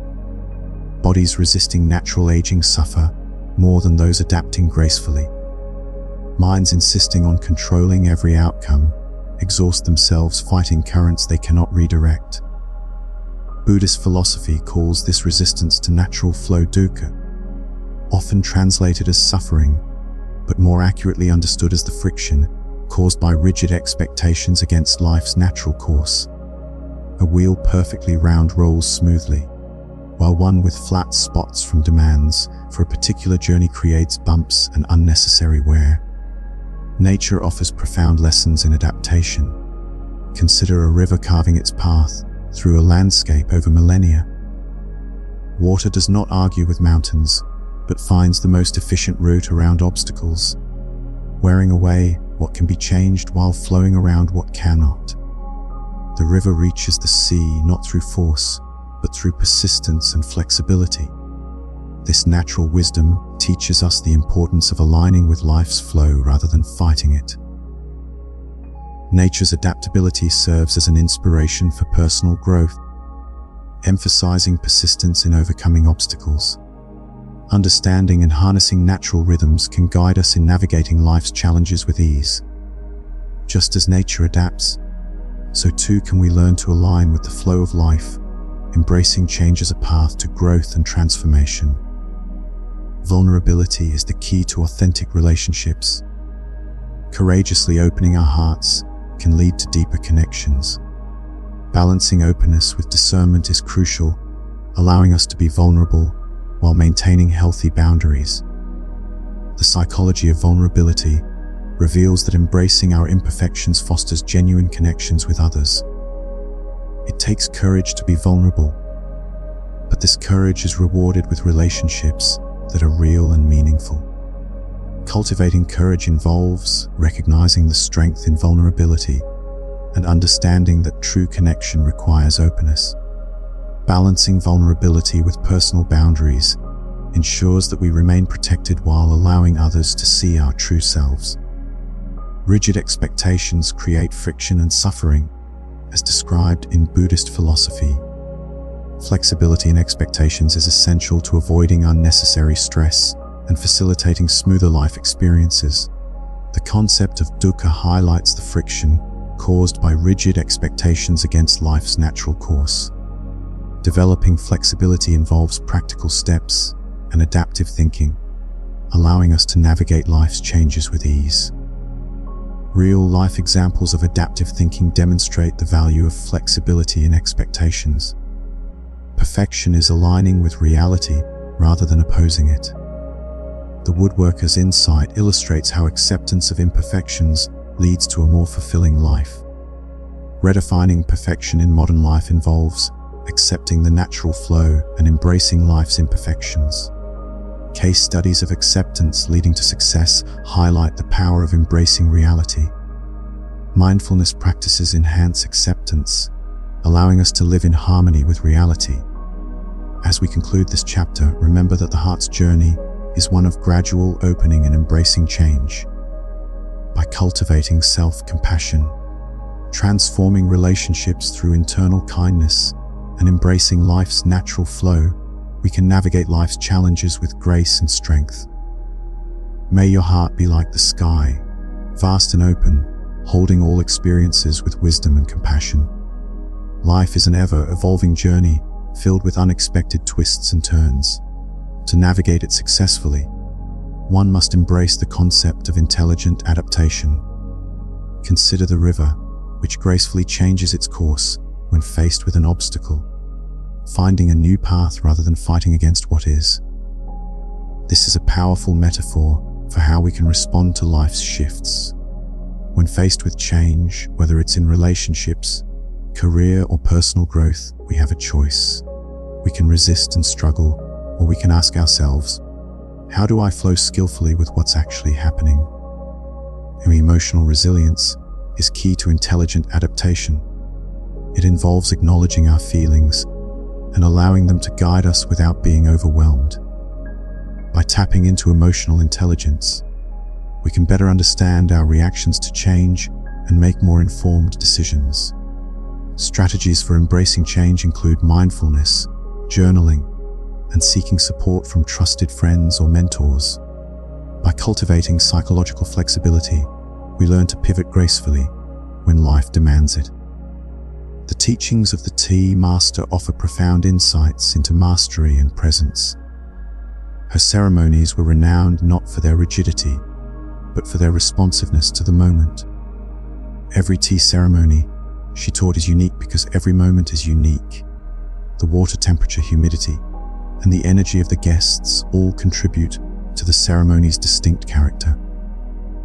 Speaker 1: Bodies resisting natural aging suffer more than those adapting gracefully. Minds insisting on controlling every outcome exhaust themselves fighting currents they cannot redirect. Buddhist philosophy calls this resistance to natural flow dukkha, often translated as suffering, but more accurately understood as the friction caused by rigid expectations against life's natural course. A wheel perfectly round rolls smoothly, while one with flat spots from demands for a particular journey creates bumps and unnecessary wear. Nature offers profound lessons in adaptation. Consider a river carving its path through a landscape over millennia. Water does not argue with mountains, but finds the most efficient route around obstacles, wearing away what can be changed while flowing around what cannot. The river reaches the sea not through force, but through persistence and flexibility. This natural wisdom teaches us the importance of aligning with life's flow rather than fighting it. Nature's adaptability serves as an inspiration for personal growth, emphasizing persistence in overcoming obstacles. Understanding and harnessing natural rhythms can guide us in navigating life's challenges with ease. Just as nature adapts, so too can we learn to align with the flow of life, embracing change as a path to growth and transformation. Vulnerability is the key to authentic relationships. Courageously opening our hearts can lead to deeper connections. Balancing openness with discernment is crucial, allowing us to be vulnerable while maintaining healthy boundaries. The psychology of vulnerability reveals that embracing our imperfections fosters genuine connections with others. It takes courage to be vulnerable, but this courage is rewarded with relationships that are real and meaningful. Cultivating courage involves recognizing the strength in vulnerability and understanding that true connection requires openness. Balancing vulnerability with personal boundaries ensures that we remain protected while allowing others to see our true selves. Rigid expectations create friction and suffering, as described in Buddhist philosophy. Flexibility in expectations is essential to avoiding unnecessary stress and facilitating smoother life experiences. The concept of dukkha highlights the friction caused by rigid expectations against life's natural course. Developing flexibility involves practical steps and adaptive thinking, allowing us to navigate life's changes with ease. Real-life examples of adaptive thinking demonstrate the value of flexibility in expectations. Perfection is aligning with reality rather than opposing it. The woodworker's insight illustrates how acceptance of imperfections leads to a more fulfilling life. Redefining perfection in modern life involves accepting the natural flow and embracing life's imperfections. Case studies of acceptance leading to success highlight the power of embracing reality. Mindfulness practices enhance acceptance, allowing us to live in harmony with reality. As we conclude this chapter, remember that the heart's journey is one of gradual opening and embracing change. By cultivating self-compassion, transforming relationships through internal kindness, and embracing life's natural flow, we can navigate life's challenges with grace and strength. May your heart be like the sky, vast and open, holding all experiences with wisdom and compassion. Life is an ever-evolving journey filled with unexpected twists and turns. To navigate it successfully, one must embrace the concept of intelligent adaptation. Consider the river, which gracefully changes its course when faced with an obstacle, finding a new path rather than fighting against what is. This is a powerful metaphor for how we can respond to life's shifts. When faced with change, whether it's in relationships, career, or personal growth, we have a choice. We can resist and struggle, or we can ask ourselves, how do I flow skillfully with what's actually happening? Emotional resilience is key to intelligent adaptation. It involves acknowledging our feelings and allowing them to guide us without being overwhelmed. By tapping into emotional intelligence, we can better understand our reactions to change and make more informed decisions. Strategies for embracing change include mindfulness, journaling, and seeking support from trusted friends or mentors. By cultivating psychological flexibility, we learn to pivot gracefully when life demands it. The teachings of the Tea Master offer profound insights into mastery and presence. Her ceremonies were renowned not for their rigidity, but for their responsiveness to the moment. Every tea ceremony, she taught, is unique because every moment is unique. The water temperature, humidity, and the energy of the guests all contribute to the ceremony's distinct character.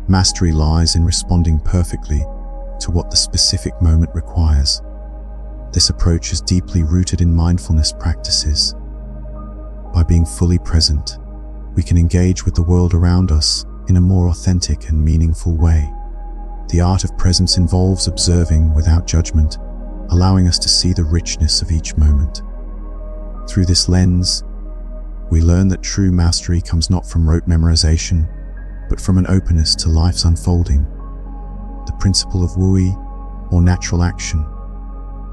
Speaker 1: Mastery lies in responding perfectly to what the specific moment requires. This approach is deeply rooted in mindfulness practices. By being fully present, we can engage with the world around us in a more authentic and meaningful way. The art of presence involves observing without judgment, allowing us to see the richness of each moment. Through this lens, we learn that true mastery comes not from rote memorization, but from an openness to life's unfolding. The principle of Wui, or natural action,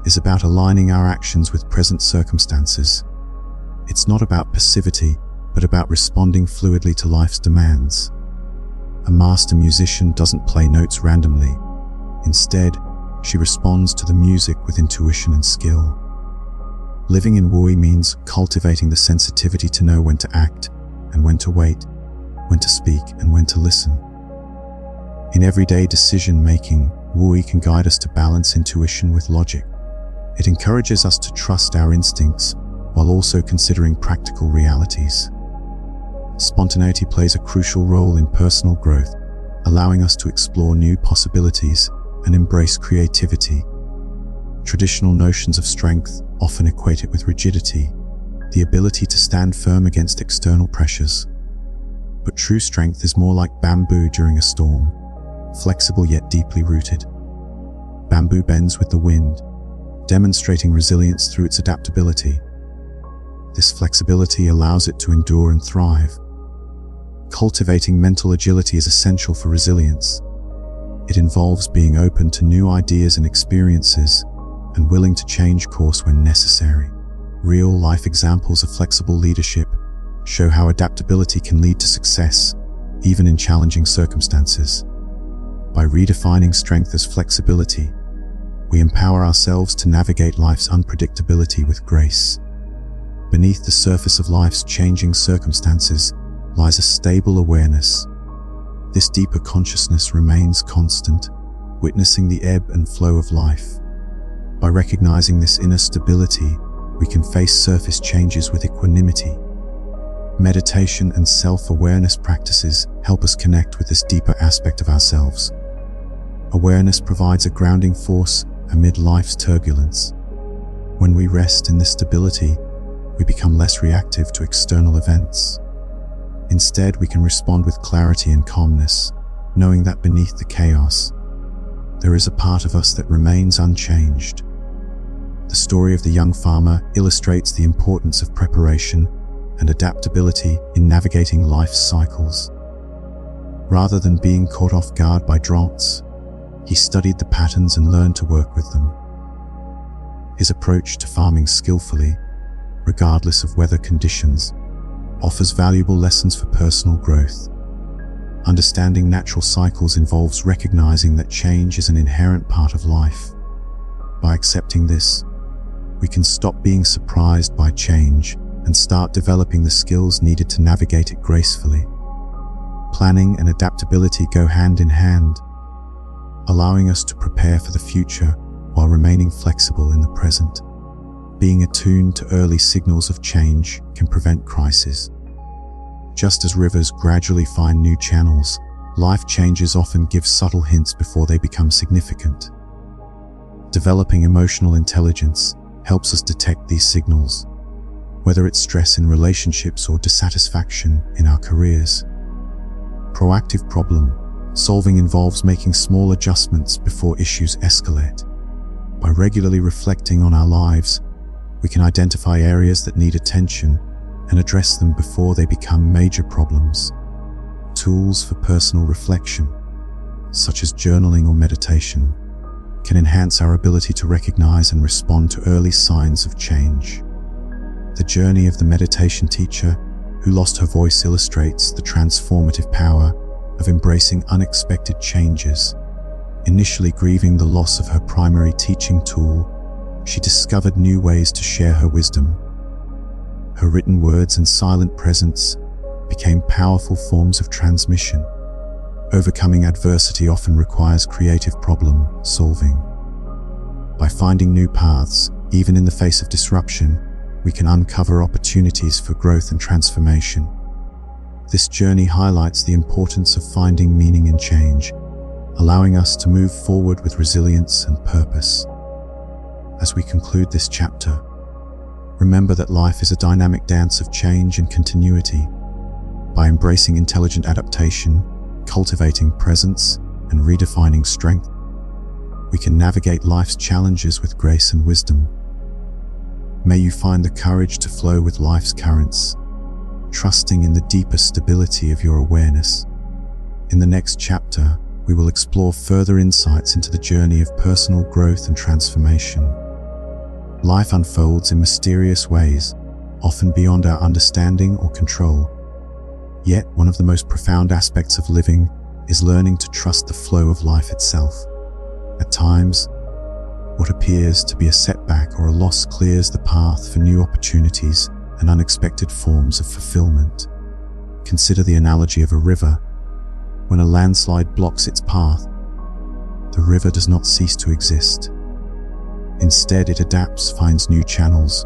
Speaker 1: is about aligning our actions with present circumstances. It's not about passivity, but about responding fluidly to life's demands. A master musician doesn't play notes randomly. Instead, she responds to the music with intuition and skill. Living in Wui means cultivating the sensitivity to know when to act and when to wait, when to speak and when to listen. In everyday decision-making, Wui can guide us to balance intuition with logic. It encourages us to trust our instincts while also considering practical realities. Spontaneity plays a crucial role in personal growth, allowing us to explore new possibilities and embrace creativity. Traditional notions of strength often equate it with rigidity, the ability to stand firm against external pressures. But true strength is more like bamboo during a storm, flexible yet deeply rooted. Bamboo bends with the wind, demonstrating resilience through its adaptability. This flexibility allows it to endure and thrive. Cultivating mental agility is essential for resilience. It involves being open to new ideas and experiences, and willing to change course when necessary. Real-life examples of flexible leadership show how adaptability can lead to success, even in challenging circumstances. By redefining strength as flexibility, we empower ourselves to navigate life's unpredictability with grace. Beneath the surface of life's changing circumstances lies a stable awareness. This deeper consciousness remains constant, witnessing the ebb and flow of life. By recognizing this inner stability, we can face surface changes with equanimity. Meditation and self-awareness practices help us connect with this deeper aspect of ourselves. Awareness provides a grounding force amid life's turbulence. When we rest in this stability, we become less reactive to external events. Instead, we can respond with clarity and calmness, knowing that beneath the chaos, there is a part of us that remains unchanged. The story of the young farmer illustrates the importance of preparation and adaptability in navigating life's cycles. Rather than being caught off guard by droughts, he studied the patterns and learned to work with them. His approach to farming skillfully, regardless of weather conditions, offers valuable lessons for personal growth. Understanding natural cycles involves recognizing that change is an inherent part of life. By accepting this, we can stop being surprised by change and start developing the skills needed to navigate it gracefully. Planning and adaptability go hand in hand, allowing us to prepare for the future while remaining flexible in the present. Being attuned to early signals of change can prevent crises. Just as rivers gradually find new channels, life changes often give subtle hints before they become significant. Developing emotional intelligence helps us detect these signals, whether it's stress in relationships or dissatisfaction in our careers. Proactive problem-solving involves making small adjustments before issues escalate. By regularly reflecting on our lives, we can identify areas that need attention and address them before they become major problems. Tools for personal reflection, such as journaling or meditation, can enhance our ability to recognize and respond to early signs of change. The journey of the meditation teacher who lost her voice illustrates the transformative power of embracing unexpected changes. Initially grieving the loss of her primary teaching tool, she discovered new ways to share her wisdom. Her written words and silent presence became powerful forms of transmission. Overcoming adversity often requires creative problem solving. By finding new paths, even in the face of disruption, we can uncover opportunities for growth and transformation. This journey highlights the importance of finding meaning in change, allowing us to move forward with resilience and purpose. As we conclude this chapter, remember that life is a dynamic dance of change and continuity. By embracing intelligent adaptation, cultivating presence, and redefining strength, we can navigate life's challenges with grace and wisdom. May you find the courage to flow with life's currents, trusting in the deeper stability of your awareness. In the next chapter, we will explore further insights into the journey of personal growth and transformation. Life unfolds in mysterious ways, often beyond our understanding or control. Yet, one of the most profound aspects of living is learning to trust the flow of life itself. At times, what appears to be a setback or a loss clears the path for new opportunities and unexpected forms of fulfillment. Consider the analogy of a river. When a landslide blocks its path, the river does not cease to exist. Instead, it adapts, finds new channels,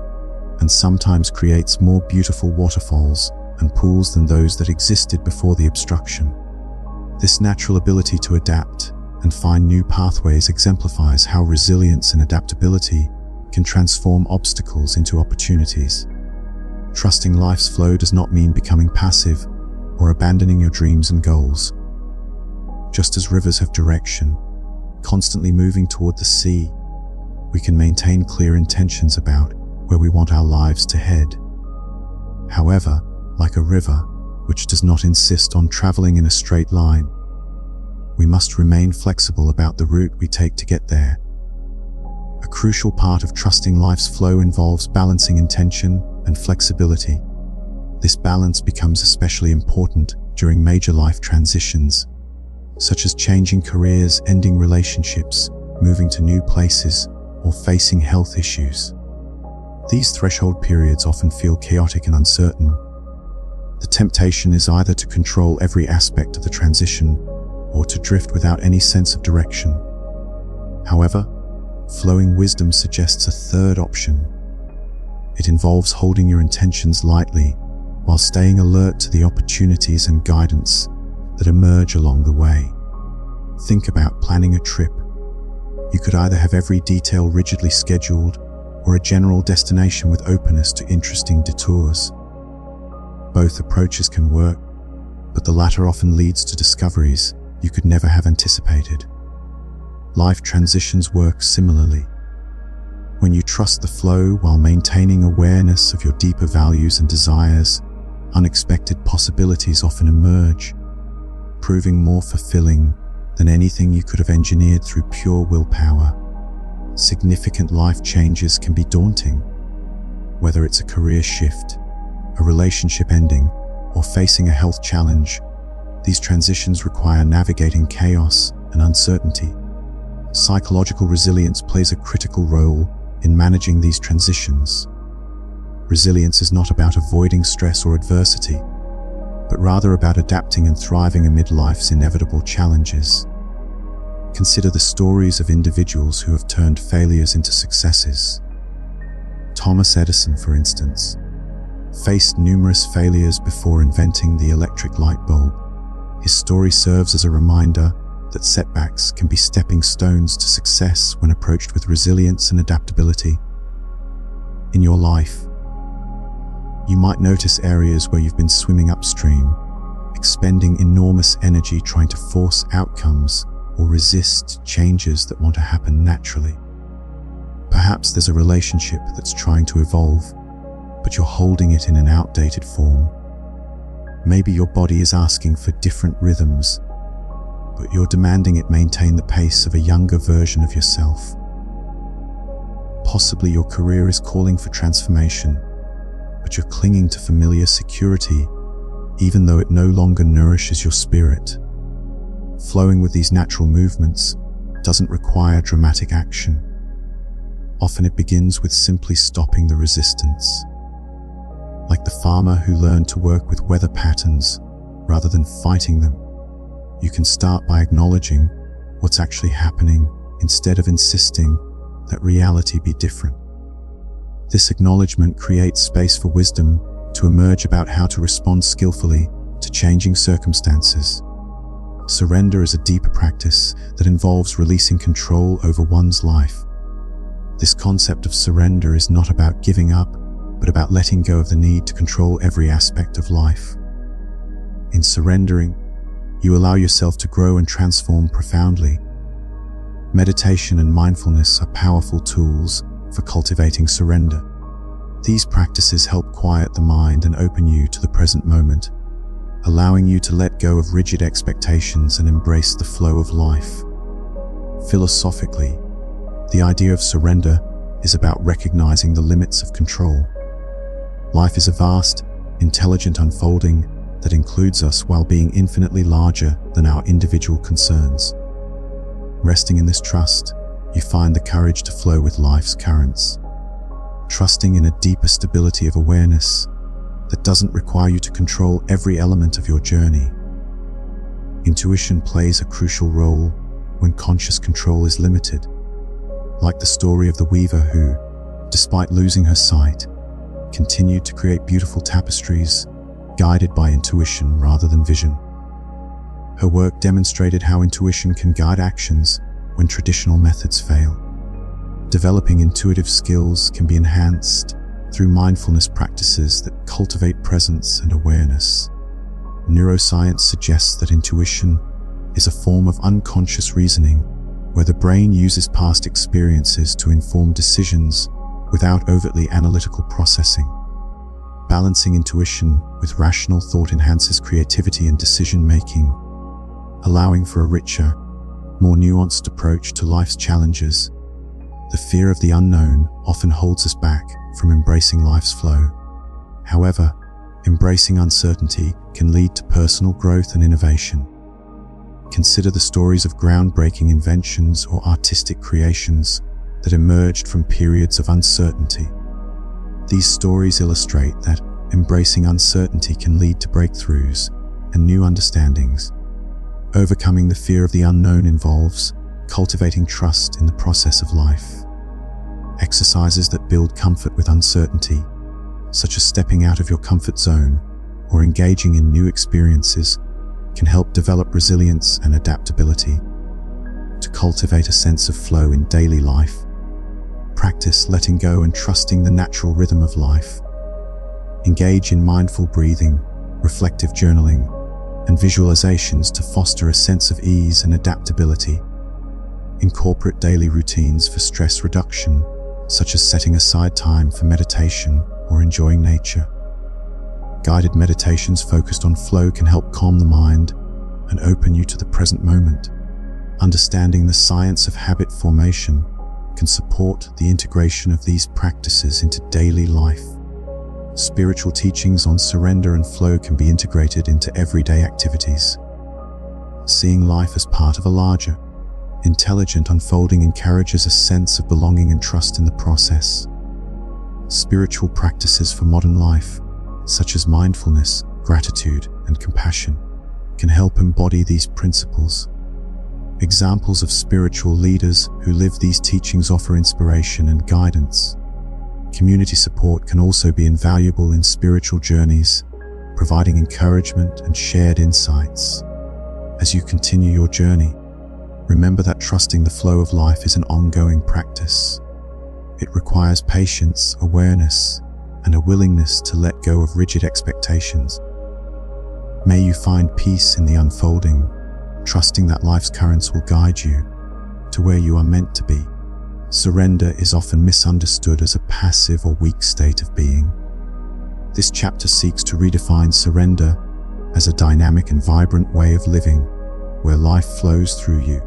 Speaker 1: and sometimes creates more beautiful waterfalls and pools than those that existed before the obstruction. This natural ability to adapt and find new pathways exemplifies how resilience and adaptability can transform obstacles into opportunities. Trusting life's flow does not mean becoming passive or abandoning your dreams and goals. Just as rivers have direction, constantly moving toward the sea, we can maintain clear intentions about where we want our lives to head. However, like a river, which does not insist on traveling in a straight line, we must remain flexible about the route we take to get there. A crucial part of trusting life's flow involves balancing intention and flexibility. This balance becomes especially important during major life transitions, such as changing careers, ending relationships, moving to new places, or facing health issues. These threshold periods often feel chaotic and uncertain. The temptation is either to control every aspect of the transition or to drift without any sense of direction. However, flowing wisdom suggests a third option. It involves holding your intentions lightly while staying alert to the opportunities and guidance that emerge along the way. Think about planning a trip. You could either have every detail rigidly scheduled or a general destination with openness to interesting detours. Both approaches can work, but the latter often leads to discoveries you could never have anticipated. Life transitions work similarly. When you trust the flow while maintaining awareness of your deeper values and desires, unexpected possibilities often emerge, proving more fulfilling than anything you could have engineered through pure willpower. Significant life changes can be daunting. Whether it's a career shift, a relationship ending, or facing a health challenge, these transitions require navigating chaos and uncertainty. Psychological resilience plays a critical role in managing these transitions. Resilience is not about avoiding stress or adversity, but rather about adapting and thriving amid life's inevitable challenges. Consider the stories of individuals who have turned failures into successes. Thomas Edison, for instance, faced numerous failures before inventing the electric light bulb. His story serves as a reminder that setbacks can be stepping stones to success when approached with resilience and adaptability. In your life, you might notice areas where you've been swimming upstream, expending enormous energy trying to force outcomes or resist changes that want to happen naturally. Perhaps there's a relationship that's trying to evolve, but you're holding it in an outdated form. Maybe your body is asking for different rhythms, but you're demanding it maintain the pace of a younger version of yourself. Possibly your career is calling for transformation, but you're clinging to familiar security, even though it no longer nourishes your spirit. Flowing with these natural movements doesn't require dramatic action. Often it begins with simply stopping the resistance. Like the farmer who learned to work with weather patterns rather than fighting them, you can start by acknowledging what's actually happening instead of insisting that reality be different. This acknowledgement creates space for wisdom to emerge about how to respond skillfully to changing circumstances. Surrender is a deeper practice that involves releasing control over one's life. This concept of surrender is not about giving up, but about letting go of the need to control every aspect of life. In surrendering, you allow yourself to grow and transform profoundly. Meditation and mindfulness are powerful tools for cultivating surrender. These practices help quiet the mind and open you to the present moment, allowing you to let go of rigid expectations and embrace the flow of life. Philosophically, the idea of surrender is about recognizing the limits of control. Life is a vast, intelligent unfolding that includes us while being infinitely larger than our individual concerns. Resting in this trust, you find the courage to flow with life's currents, trusting in a deeper stability of awareness that doesn't require you to control every element of your journey. Intuition plays a crucial role when conscious control is limited, like the story of the weaver who, despite losing her sight, continued to create beautiful tapestries, guided by intuition rather than vision. Her work demonstrated how intuition can guide actions when traditional methods fail. Developing intuitive skills can be enhanced through mindfulness practices that cultivate presence and awareness. Neuroscience suggests that intuition is a form of unconscious reasoning where the brain uses past experiences to inform decisions without overtly analytical processing. Balancing intuition with rational thought enhances creativity and decision-making, allowing for a richer, more nuanced approach to life's challenges. The fear of the unknown often holds us back from embracing life's flow. However, embracing uncertainty can lead to personal growth and innovation. Consider the stories of groundbreaking inventions or artistic creations that emerged from periods of uncertainty. These stories illustrate that embracing uncertainty can lead to breakthroughs and new understandings. Overcoming the fear of the unknown involves cultivating trust in the process of life. Exercises that build comfort with uncertainty, such as stepping out of your comfort zone or engaging in new experiences, can help develop resilience and adaptability. To cultivate a sense of flow in daily life, practice letting go and trusting the natural rhythm of life. Engage in mindful breathing, reflective journaling, and visualizations to foster a sense of ease and adaptability. Incorporate daily routines for stress reduction, such as setting aside time for meditation or enjoying nature. Guided meditations focused on flow can help calm the mind and open you to the present moment. Understanding the science of habit formation can support the integration of these practices into daily life. Spiritual teachings on surrender and flow can be integrated into everyday activities. Seeing life as part of a larger, intelligent unfolding encourages a sense of belonging and trust in the process. Spiritual practices for modern life, such as mindfulness, gratitude, and compassion, can help embody these principles. Examples of spiritual leaders who live these teachings offer inspiration and guidance. Community support can also be invaluable in spiritual journeys, providing encouragement and shared insights. As you continue your journey, remember that trusting the flow of life is an ongoing practice. It requires patience, awareness, and a willingness to let go of rigid expectations. May you find peace in the unfolding, trusting that life's currents will guide you to where you are meant to be. Surrender is often misunderstood as a passive or weak state of being. This chapter seeks to redefine surrender as a dynamic and vibrant way of living where life flows through you.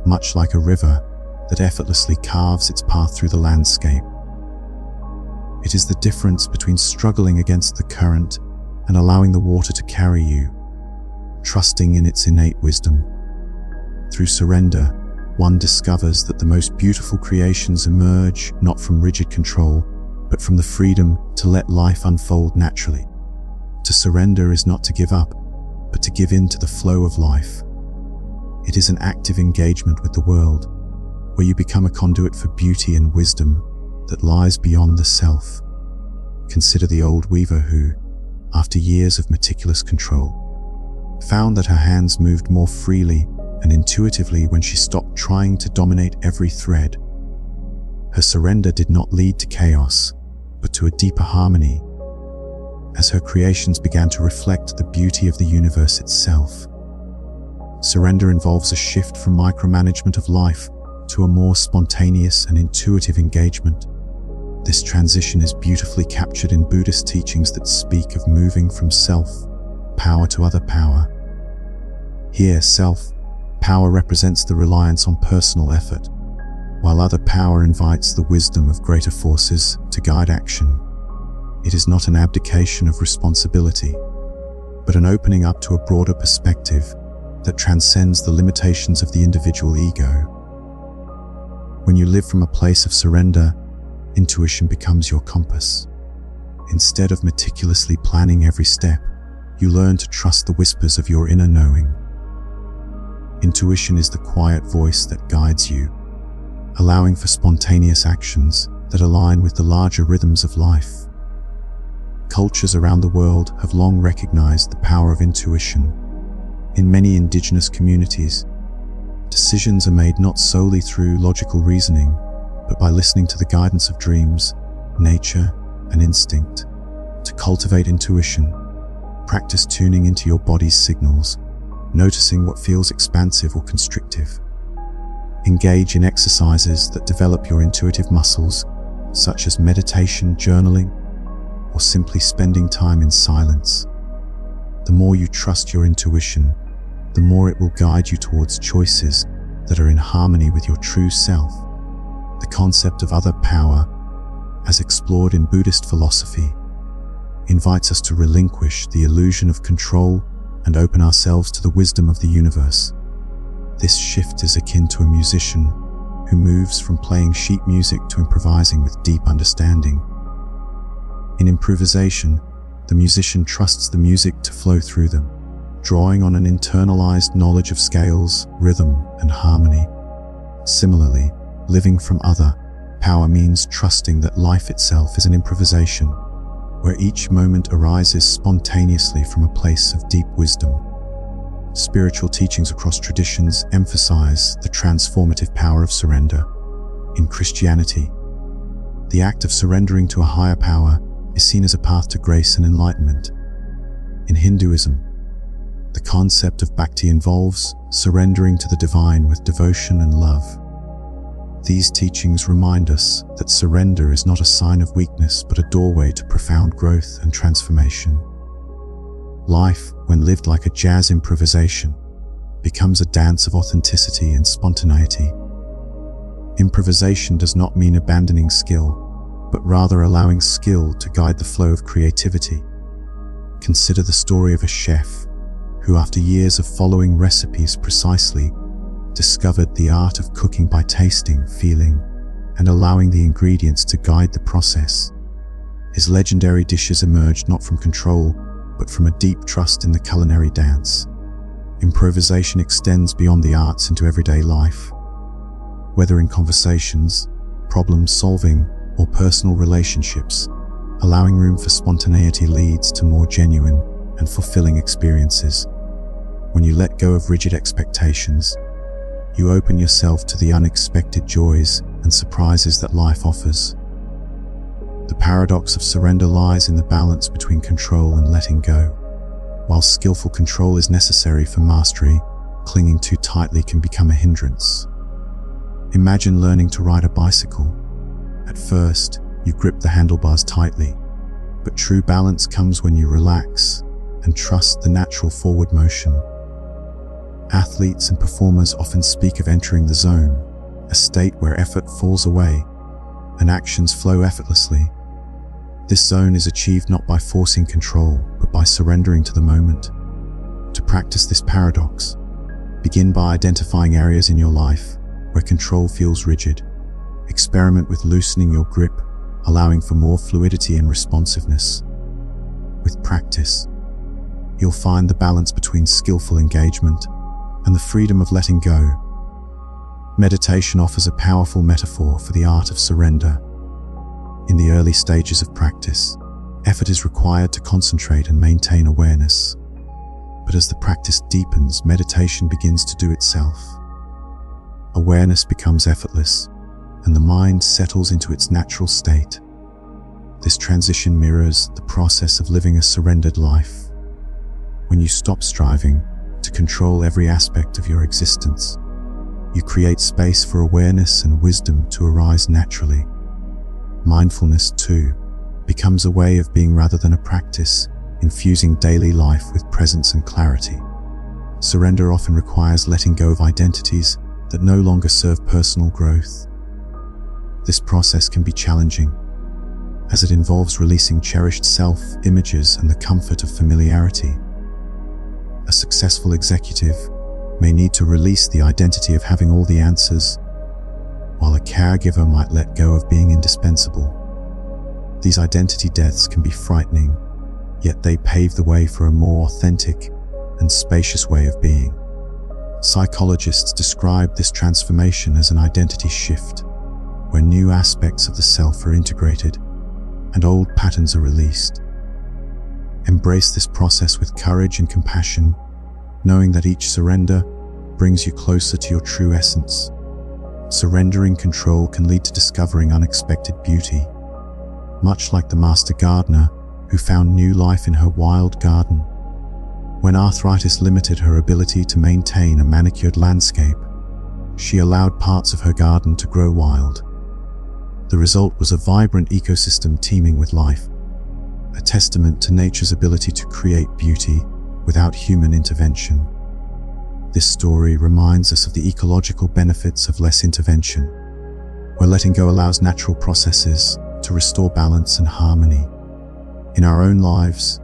Speaker 1: Much like a river that effortlessly carves its path through the landscape. It is the difference between struggling against the current and allowing the water to carry you, trusting in its innate wisdom. Through surrender, one discovers that the most beautiful creations emerge not from rigid control, but from the freedom to let life unfold naturally. To surrender is not to give up, but to give in to the flow of life. It is an active engagement with the world, where you become a conduit for beauty and wisdom that lies beyond the self. Consider the old weaver who, after years of meticulous control, found that her hands moved more freely and intuitively when she stopped trying to dominate every thread. Her surrender did not lead to chaos, but to a deeper harmony, as her creations began to reflect the beauty of the universe itself. Surrender involves a shift from micromanagement of life to a more spontaneous and intuitive engagement. This transition is beautifully captured in Buddhist teachings that speak of moving from self-power to other power. Here, self-power represents the reliance on personal effort, while other power invites the wisdom of greater forces to guide action. It is not an abdication of responsibility, but an opening up to a broader perspective that transcends the limitations of the individual ego. When you live from a place of surrender, intuition becomes your compass. Instead of meticulously planning every step, you learn to trust the whispers of your inner knowing. Intuition is the quiet voice that guides you, allowing for spontaneous actions that align with the larger rhythms of life. Cultures around the world have long recognized the power of intuition. In many indigenous communities, decisions are made not solely through logical reasoning, but by listening to the guidance of dreams, nature, and instinct. To cultivate intuition, practice tuning into your body's signals, noticing what feels expansive or constrictive. Engage in exercises that develop your intuitive muscles, such as meditation, journaling, or simply spending time in silence. The more you trust your intuition, the more it will guide you towards choices that are in harmony with your true self. concept of other power, as explored in Buddhist philosophy, invites us to relinquish the illusion of control and open ourselves to the wisdom of the universe. This shift is akin to a musician who moves from playing sheet music to improvising with deep understanding. In improvisation, the musician trusts the music to flow through them, drawing on an internalized knowledge of scales, rhythm, and harmony. Similarly, living from other power means trusting that life itself is an improvisation, where each moment arises spontaneously from a place of deep wisdom. Spiritual teachings across traditions emphasize the transformative power of surrender. In Christianity, the act of surrendering to a higher power is seen as a path to grace and enlightenment. In Hinduism, the concept of bhakti involves surrendering to the divine with devotion and love. These teachings remind us that surrender is not a sign of weakness, but a doorway to profound growth and transformation. Life, when lived like a jazz improvisation, becomes a dance of authenticity and spontaneity. Improvisation does not mean abandoning skill, but rather allowing skill to guide the flow of creativity. Consider the story of a chef who, after years of following recipes precisely, discovered the art of cooking by tasting, feeling, and allowing the ingredients to guide the process. His legendary dishes emerged not from control, but from a deep trust in the culinary dance. Improvisation extends beyond the arts into everyday life. Whether in conversations, problem solving, or personal relationships, allowing room for spontaneity leads to more genuine and fulfilling experiences. When you let go of rigid expectations, you open yourself to the unexpected joys and surprises that life offers. The paradox of surrender lies in the balance between control and letting go. While skillful control is necessary for mastery, clinging too tightly can become a hindrance. Imagine learning to ride a bicycle. At first, you grip the handlebars tightly, but true balance comes when you relax and trust the natural forward motion. Athletes and performers often speak of entering the zone, a state where effort falls away and actions flow effortlessly. This zone is achieved not by forcing control, but by surrendering to the moment. To practice this paradox, begin by identifying areas in your life where control feels rigid. Experiment with loosening your grip, allowing for more fluidity and responsiveness. With practice, you'll find the balance between skillful engagement and the freedom of letting go. Meditation offers a powerful metaphor for the art of surrender. In the early stages of practice, effort is required to concentrate and maintain awareness. But as the practice deepens, meditation begins to do itself. Awareness becomes effortless, and the mind settles into its natural state. This transition mirrors the process of living a surrendered life. When you stop striving to control every aspect of your existence, you create space for awareness and wisdom to arise naturally. Mindfulness, too, becomes a way of being rather than a practice, infusing daily life with presence and clarity. Surrender often requires letting go of identities that no longer serve personal growth. This process can be challenging, as it involves releasing cherished self-images and the comfort of familiarity. A successful executive may need to release the identity of having all the answers, while a caregiver might let go of being indispensable. These identity deaths can be frightening, yet they pave the way for a more authentic and spacious way of being. Psychologists describe this transformation as an identity shift, where new aspects of the self are integrated and old patterns are released. Embrace this process with courage and compassion, knowing that each surrender brings you closer to your true essence. Surrendering control can lead to discovering unexpected beauty, much like the master gardener who found new life in her wild garden. When arthritis limited her ability to maintain a manicured landscape, she allowed parts of her garden to grow wild. The result was a vibrant ecosystem teeming with life, a testament to nature's ability to create beauty without human intervention. This story reminds us of the ecological benefits of less intervention. where letting go allows natural processes to restore balance and harmony. In our own lives,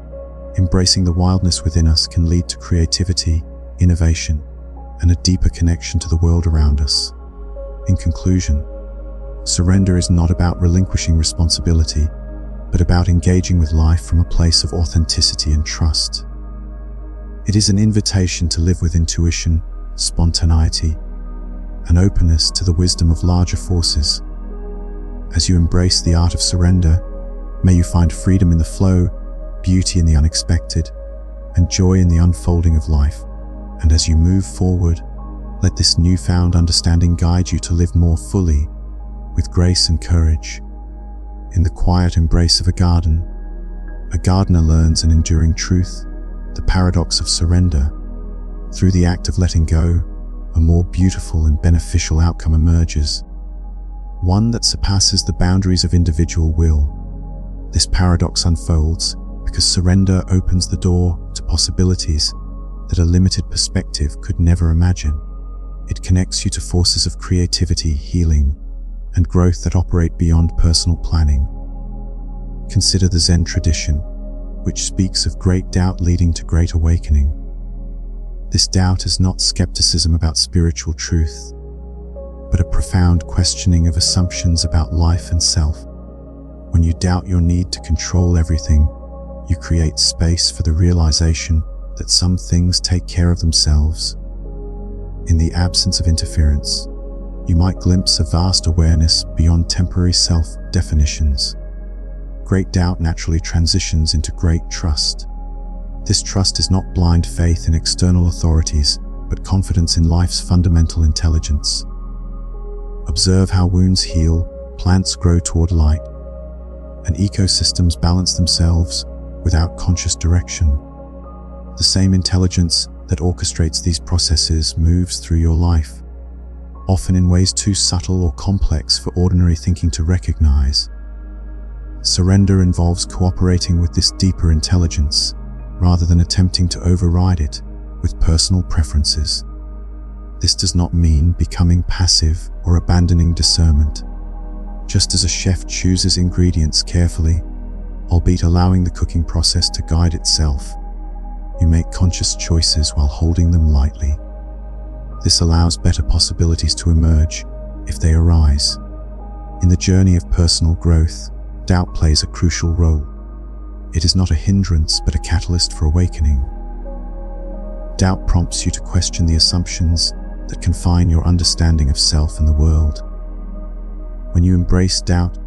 Speaker 1: embracing the wildness within us can lead to creativity, innovation, and a deeper connection to the world around us. In conclusion, surrender is not about relinquishing responsibility, but about engaging with life from a place of authenticity and trust. It is an invitation to live with intuition, spontaneity, and openness to the wisdom of larger forces. As you embrace the art of surrender, may you find freedom in the flow, beauty in the unexpected, and joy in the unfolding of life. And as you move forward, let this newfound understanding guide you to live more fully, with grace and courage. In the quiet embrace of a gardener learns an enduring truth, the paradox of surrender. Through the act of letting go, a more beautiful and beneficial outcome emerges, one that surpasses the boundaries of individual will. This paradox unfolds because surrender opens the door to possibilities that a limited perspective could never imagine. It connects you to forces of creativity, healing, and growth that operate beyond personal planning. Consider the Zen tradition, which speaks of great doubt leading to great awakening. This doubt is not skepticism about spiritual truth, but a profound questioning of assumptions about life and self. When you doubt your need to control everything, you create space for the realization that some things take care of themselves. In the absence of interference, you might glimpse a vast awareness beyond temporary self-definitions. Great doubt naturally transitions into great trust. This trust is not blind faith in external authorities, but confidence in life's fundamental intelligence. Observe how wounds heal, plants grow toward light, and ecosystems balance themselves without conscious direction. The same intelligence that orchestrates these processes moves through your life, often in ways too subtle or complex for ordinary thinking to recognize. Surrender involves cooperating with this deeper intelligence, rather than attempting to override it with personal preferences. This does not mean becoming passive or abandoning discernment. Just as a chef chooses ingredients carefully, albeit allowing the cooking process to guide itself, you make conscious choices while holding them lightly. This allows better possibilities to emerge if they arise. In the journey of personal growth, doubt plays a crucial role. It is not a hindrance, but a catalyst for awakening. Doubt prompts you to question the assumptions that confine your understanding of self and the world. When you embrace doubt,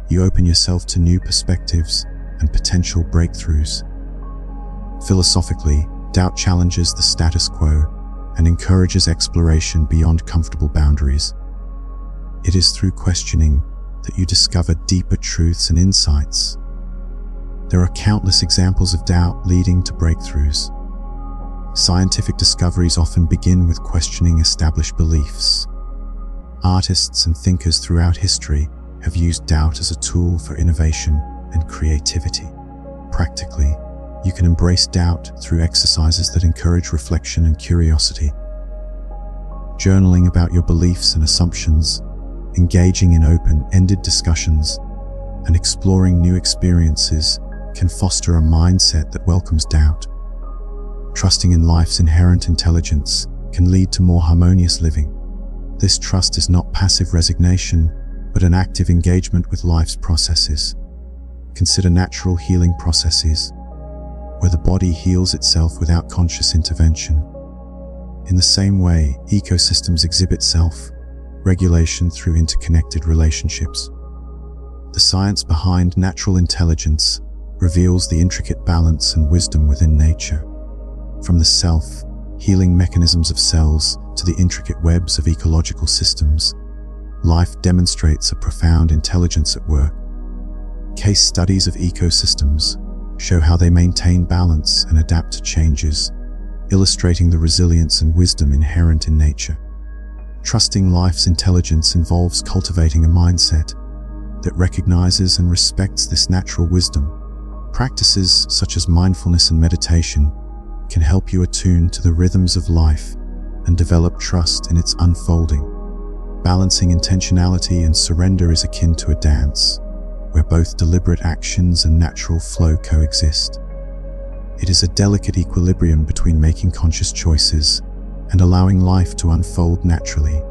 Speaker 1: you open yourself to new perspectives and potential breakthroughs. Philosophically, doubt challenges the status quo and encourages exploration beyond comfortable boundaries. It is through questioning that you discover deeper truths and insights. There are countless examples of doubt leading to breakthroughs. Scientific discoveries often begin with questioning established beliefs. Artists and thinkers throughout history have used doubt as a tool for innovation and creativity. Practically, you can embrace doubt through exercises that encourage reflection and curiosity. Journaling about your beliefs and assumptions, engaging in open-ended discussions, and exploring new experiences can foster a mindset that welcomes doubt. Trusting in life's inherent intelligence can lead to more harmonious living. This trust is not passive resignation, but an active engagement with life's processes. Consider natural healing processes, where the body heals itself without conscious intervention. In the same way, ecosystems exhibit self-regulation through interconnected relationships. The science behind natural intelligence reveals the intricate balance and wisdom within nature. From the self-healing mechanisms of cells to the intricate webs of ecological systems, life demonstrates a profound intelligence at work. Case studies of ecosystems show how they maintain balance and adapt to changes, illustrating the resilience and wisdom inherent in nature. Trusting life's intelligence involves cultivating a mindset that recognizes and respects this natural wisdom. Practices such as mindfulness and meditation can help you attune to the rhythms of life and develop trust in its unfolding. Balancing intentionality and surrender is akin to a dance, where both deliberate actions and natural flow coexist. It is a delicate equilibrium between making conscious choices and allowing life to unfold naturally.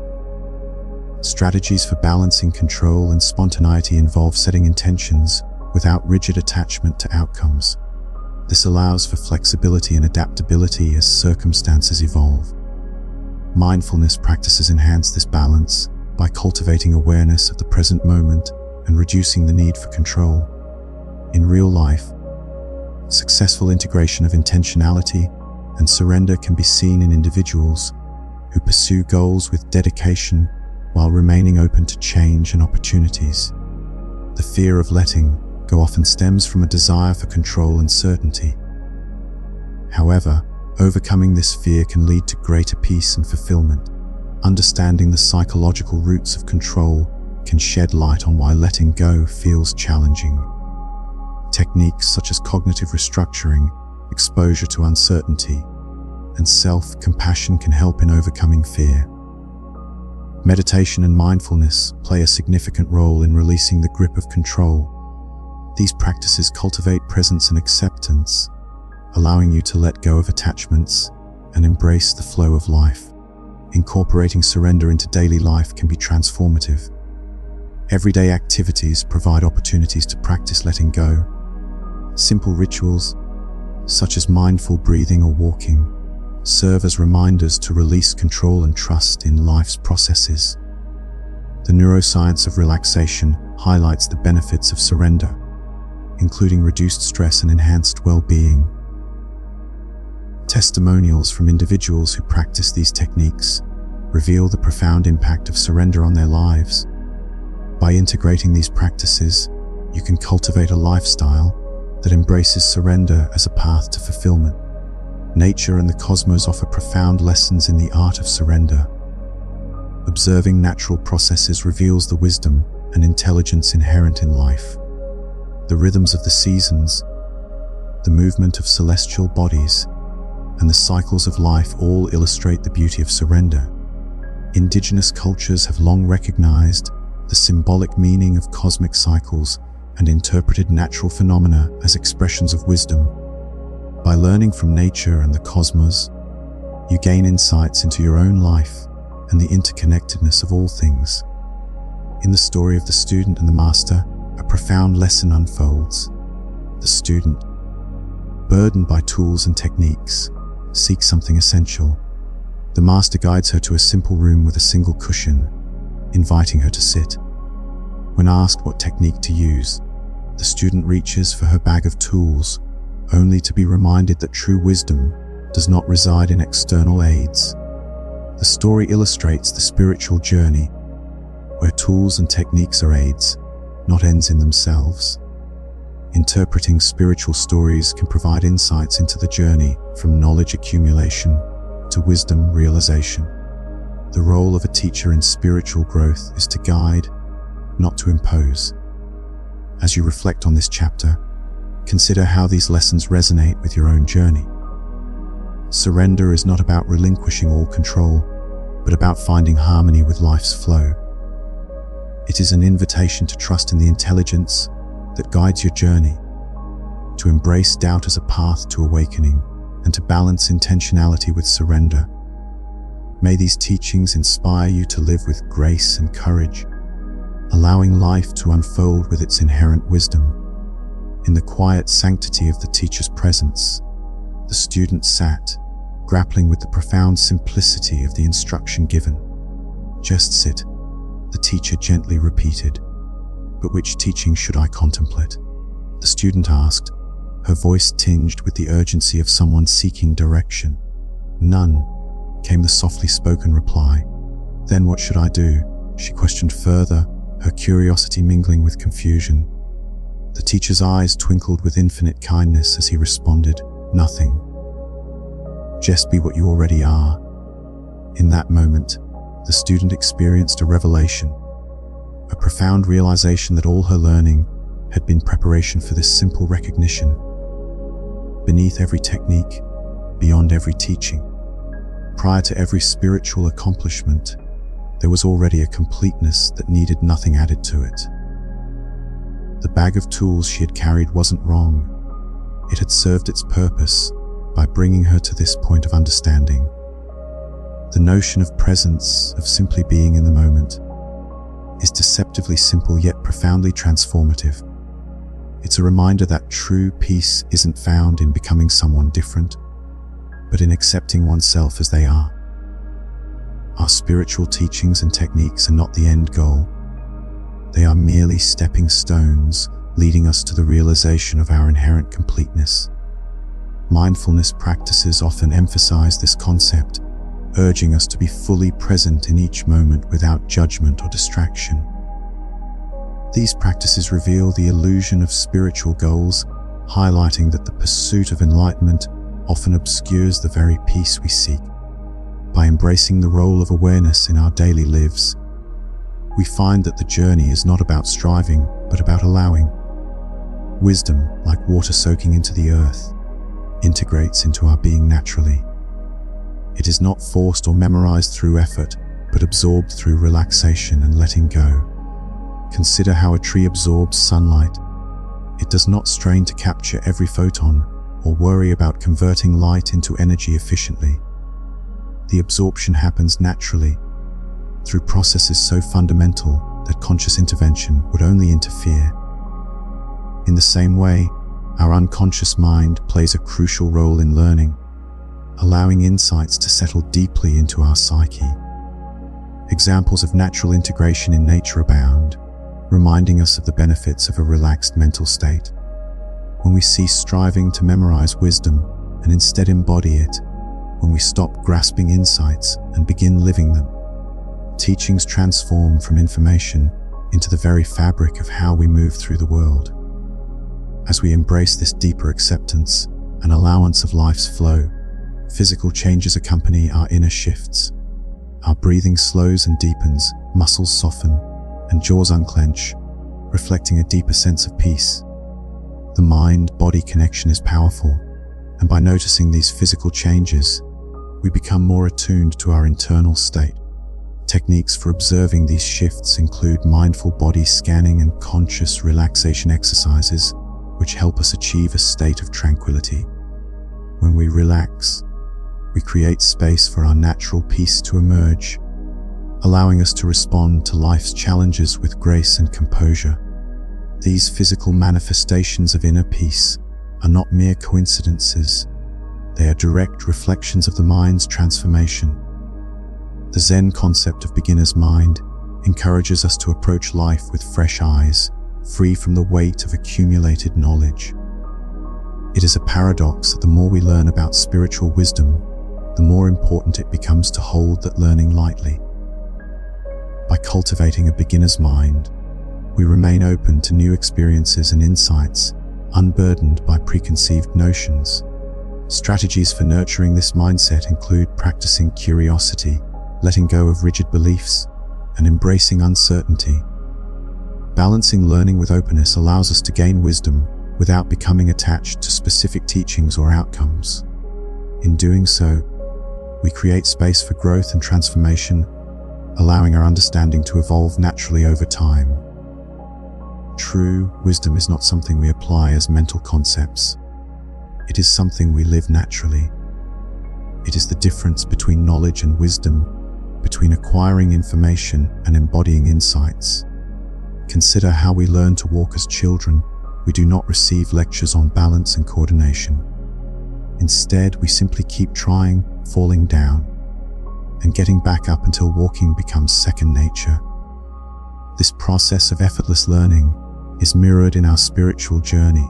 Speaker 1: Strategies for balancing control and spontaneity involve setting intentions without rigid attachment to outcomes. This allows for flexibility and adaptability as circumstances evolve. Mindfulness practices enhance this balance by cultivating awareness of the present moment and reducing the need for control. In real life, successful integration of intentionality and surrender can be seen in individuals who pursue goals with dedication while remaining open to change and opportunities. The fear of letting go often stems from a desire for control and certainty. However, overcoming this fear can lead to greater peace and fulfillment. Understanding the psychological roots of control can shed light on why letting go feels challenging. Techniques such as cognitive restructuring, exposure to uncertainty, and self-compassion can help in overcoming fear. Meditation and mindfulness play a significant role in releasing the grip of control. These practices cultivate presence and acceptance, allowing you to let go of attachments and embrace the flow of life. Incorporating surrender into daily life can be transformative. Everyday activities provide opportunities to practice letting go. Simple rituals, such as mindful breathing or walking, serve as reminders to release control and trust in life's processes. The neuroscience of relaxation highlights the benefits of surrender, including reduced stress and enhanced well-being. Testimonials from individuals who practice these techniques reveal the profound impact of surrender on their lives. By integrating these practices, you can cultivate a lifestyle that embraces surrender as a path to fulfillment. Nature and the cosmos offer profound lessons in the art of surrender. Observing natural processes reveals the wisdom and intelligence inherent in life. The rhythms of the seasons, the movement of celestial bodies, and the cycles of life all illustrate the beauty of surrender. Indigenous cultures have long recognized the symbolic meaning of cosmic cycles and interpreted natural phenomena as expressions of wisdom. By learning from nature and the cosmos, you gain insights into your own life and the interconnectedness of all things. In the story of the student and the master, a profound lesson unfolds. The student, burdened by tools and techniques, seeks something essential. The master guides her to a simple room with a single cushion, inviting her to sit. When asked what technique to use, the student reaches for her bag of tools, only to be reminded that true wisdom does not reside in external aids. The story illustrates the spiritual journey, where tools and techniques are aids, not ends in themselves. Interpreting spiritual stories can provide insights into the journey from knowledge accumulation to wisdom realization. The role of a teacher in spiritual growth is to guide, not to impose. As you reflect on this chapter, consider how these lessons resonate with your own journey. Surrender is not about relinquishing all control, but about finding harmony with life's flow. It is an invitation to trust in the intelligence that guides your journey, to embrace doubt as a path to awakening, and to balance intentionality with surrender. May these teachings inspire you to live with grace and courage, allowing life to unfold with its inherent wisdom. In the quiet sanctity of the teacher's presence, the student sat, grappling with the profound simplicity of the instruction given. "Just sit," the teacher gently repeated. "But which teaching should I contemplate?" the student asked, her voice tinged with the urgency of someone seeking direction. "None," came the softly spoken reply. "Then what should I do?" she questioned further, her curiosity mingling with confusion. The teacher's eyes twinkled with infinite kindness as he responded, "Nothing. Just be what you already are." In that moment, the student experienced a revelation, a profound realization that all her learning had been preparation for this simple recognition. Beneath every technique, beyond every teaching, prior to every spiritual accomplishment, there was already a completeness that needed nothing added to it. The bag of tools she had carried wasn't wrong. It had served its purpose by bringing her to this point of understanding. The notion of presence, of simply being in the moment, is deceptively simple yet profoundly transformative. It's a reminder that true peace isn't found in becoming someone different, but in accepting oneself as they are. Our spiritual teachings and techniques are not the end goal. They are merely stepping stones leading us to the realization of our inherent completeness. Mindfulness practices often emphasize this concept, urging us to be fully present in each moment without judgment or distraction. These practices reveal the illusion of spiritual goals, highlighting that the pursuit of enlightenment often obscures the very peace we seek. By embracing the role of awareness in our daily lives, we find that the journey is not about striving, but about allowing. Wisdom, like water soaking into the earth, integrates into our being naturally. It is not forced or memorized through effort, but absorbed through relaxation and letting go. Consider how a tree absorbs sunlight. It does not strain to capture every photon or worry about converting light into energy efficiently. The absorption happens naturally, through processes so fundamental that conscious intervention would only interfere. In the same way, our unconscious mind plays a crucial role in learning, allowing insights to settle deeply into our psyche. Examples of natural integration in nature abound, reminding us of the benefits of a relaxed mental state. When we cease striving to memorize wisdom and instead embody it, when we stop grasping insights and begin living them, teachings transform from information into the very fabric of how we move through the world. As we embrace this deeper acceptance and allowance of life's flow, physical changes accompany our inner shifts. Our breathing slows and deepens, muscles soften, and jaws unclench, reflecting a deeper sense of peace. The mind-body connection is powerful, and by noticing these physical changes, we become more attuned to our internal state. Techniques for observing these shifts include mindful body scanning and conscious relaxation exercises, which help us achieve a state of tranquility. When we relax, we create space for our natural peace to emerge, allowing us to respond to life's challenges with grace and composure. These physical manifestations of inner peace are not mere coincidences. They are direct reflections of the mind's transformation. The Zen concept of beginner's mind encourages us to approach life with fresh eyes, free from the weight of accumulated knowledge. It is a paradox that the more we learn about spiritual wisdom, the more important it becomes to hold that learning lightly. By cultivating a beginner's mind, we remain open to new experiences and insights, unburdened by preconceived notions. Strategies for nurturing this mindset include practicing curiosity, letting go of rigid beliefs, and embracing uncertainty. Balancing learning with openness allows us to gain wisdom without becoming attached to specific teachings or outcomes. In doing so, we create space for growth and transformation, allowing our understanding to evolve naturally over time. True wisdom is not something we apply as mental concepts. It is something we live naturally. It is the difference between knowledge and wisdom, between acquiring information and embodying insights. Consider how we learn to walk as children. We do not receive lectures on balance and coordination. Instead, we simply keep trying, falling down, and getting back up until walking becomes second nature. This process of effortless learning is mirrored in our spiritual journey,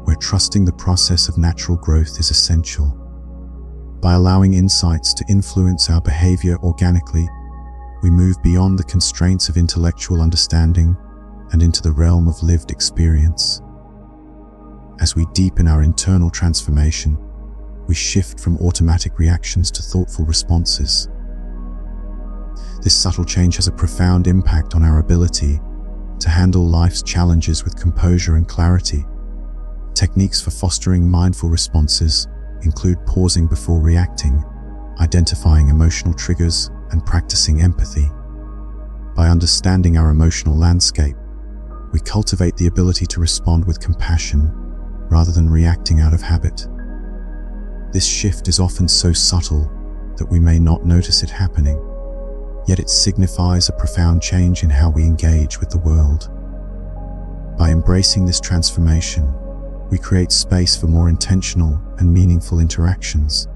Speaker 1: where trusting the process of natural growth is essential. By allowing insights to influence our behavior organically, we move beyond the constraints of intellectual understanding and into the realm of lived experience. As we deepen our internal transformation, we shift from automatic reactions to thoughtful responses. This subtle change has a profound impact on our ability to handle life's challenges with composure and clarity. Techniques for fostering mindful responses include pausing before reacting, identifying emotional triggers, and practicing empathy. By understanding our emotional landscape, we cultivate the ability to respond with compassion rather than reacting out of habit. This shift is often so subtle that we may not notice it happening, yet it signifies a profound change in how we engage with the world. By embracing this transformation, we create space for more intentional and meaningful interactions.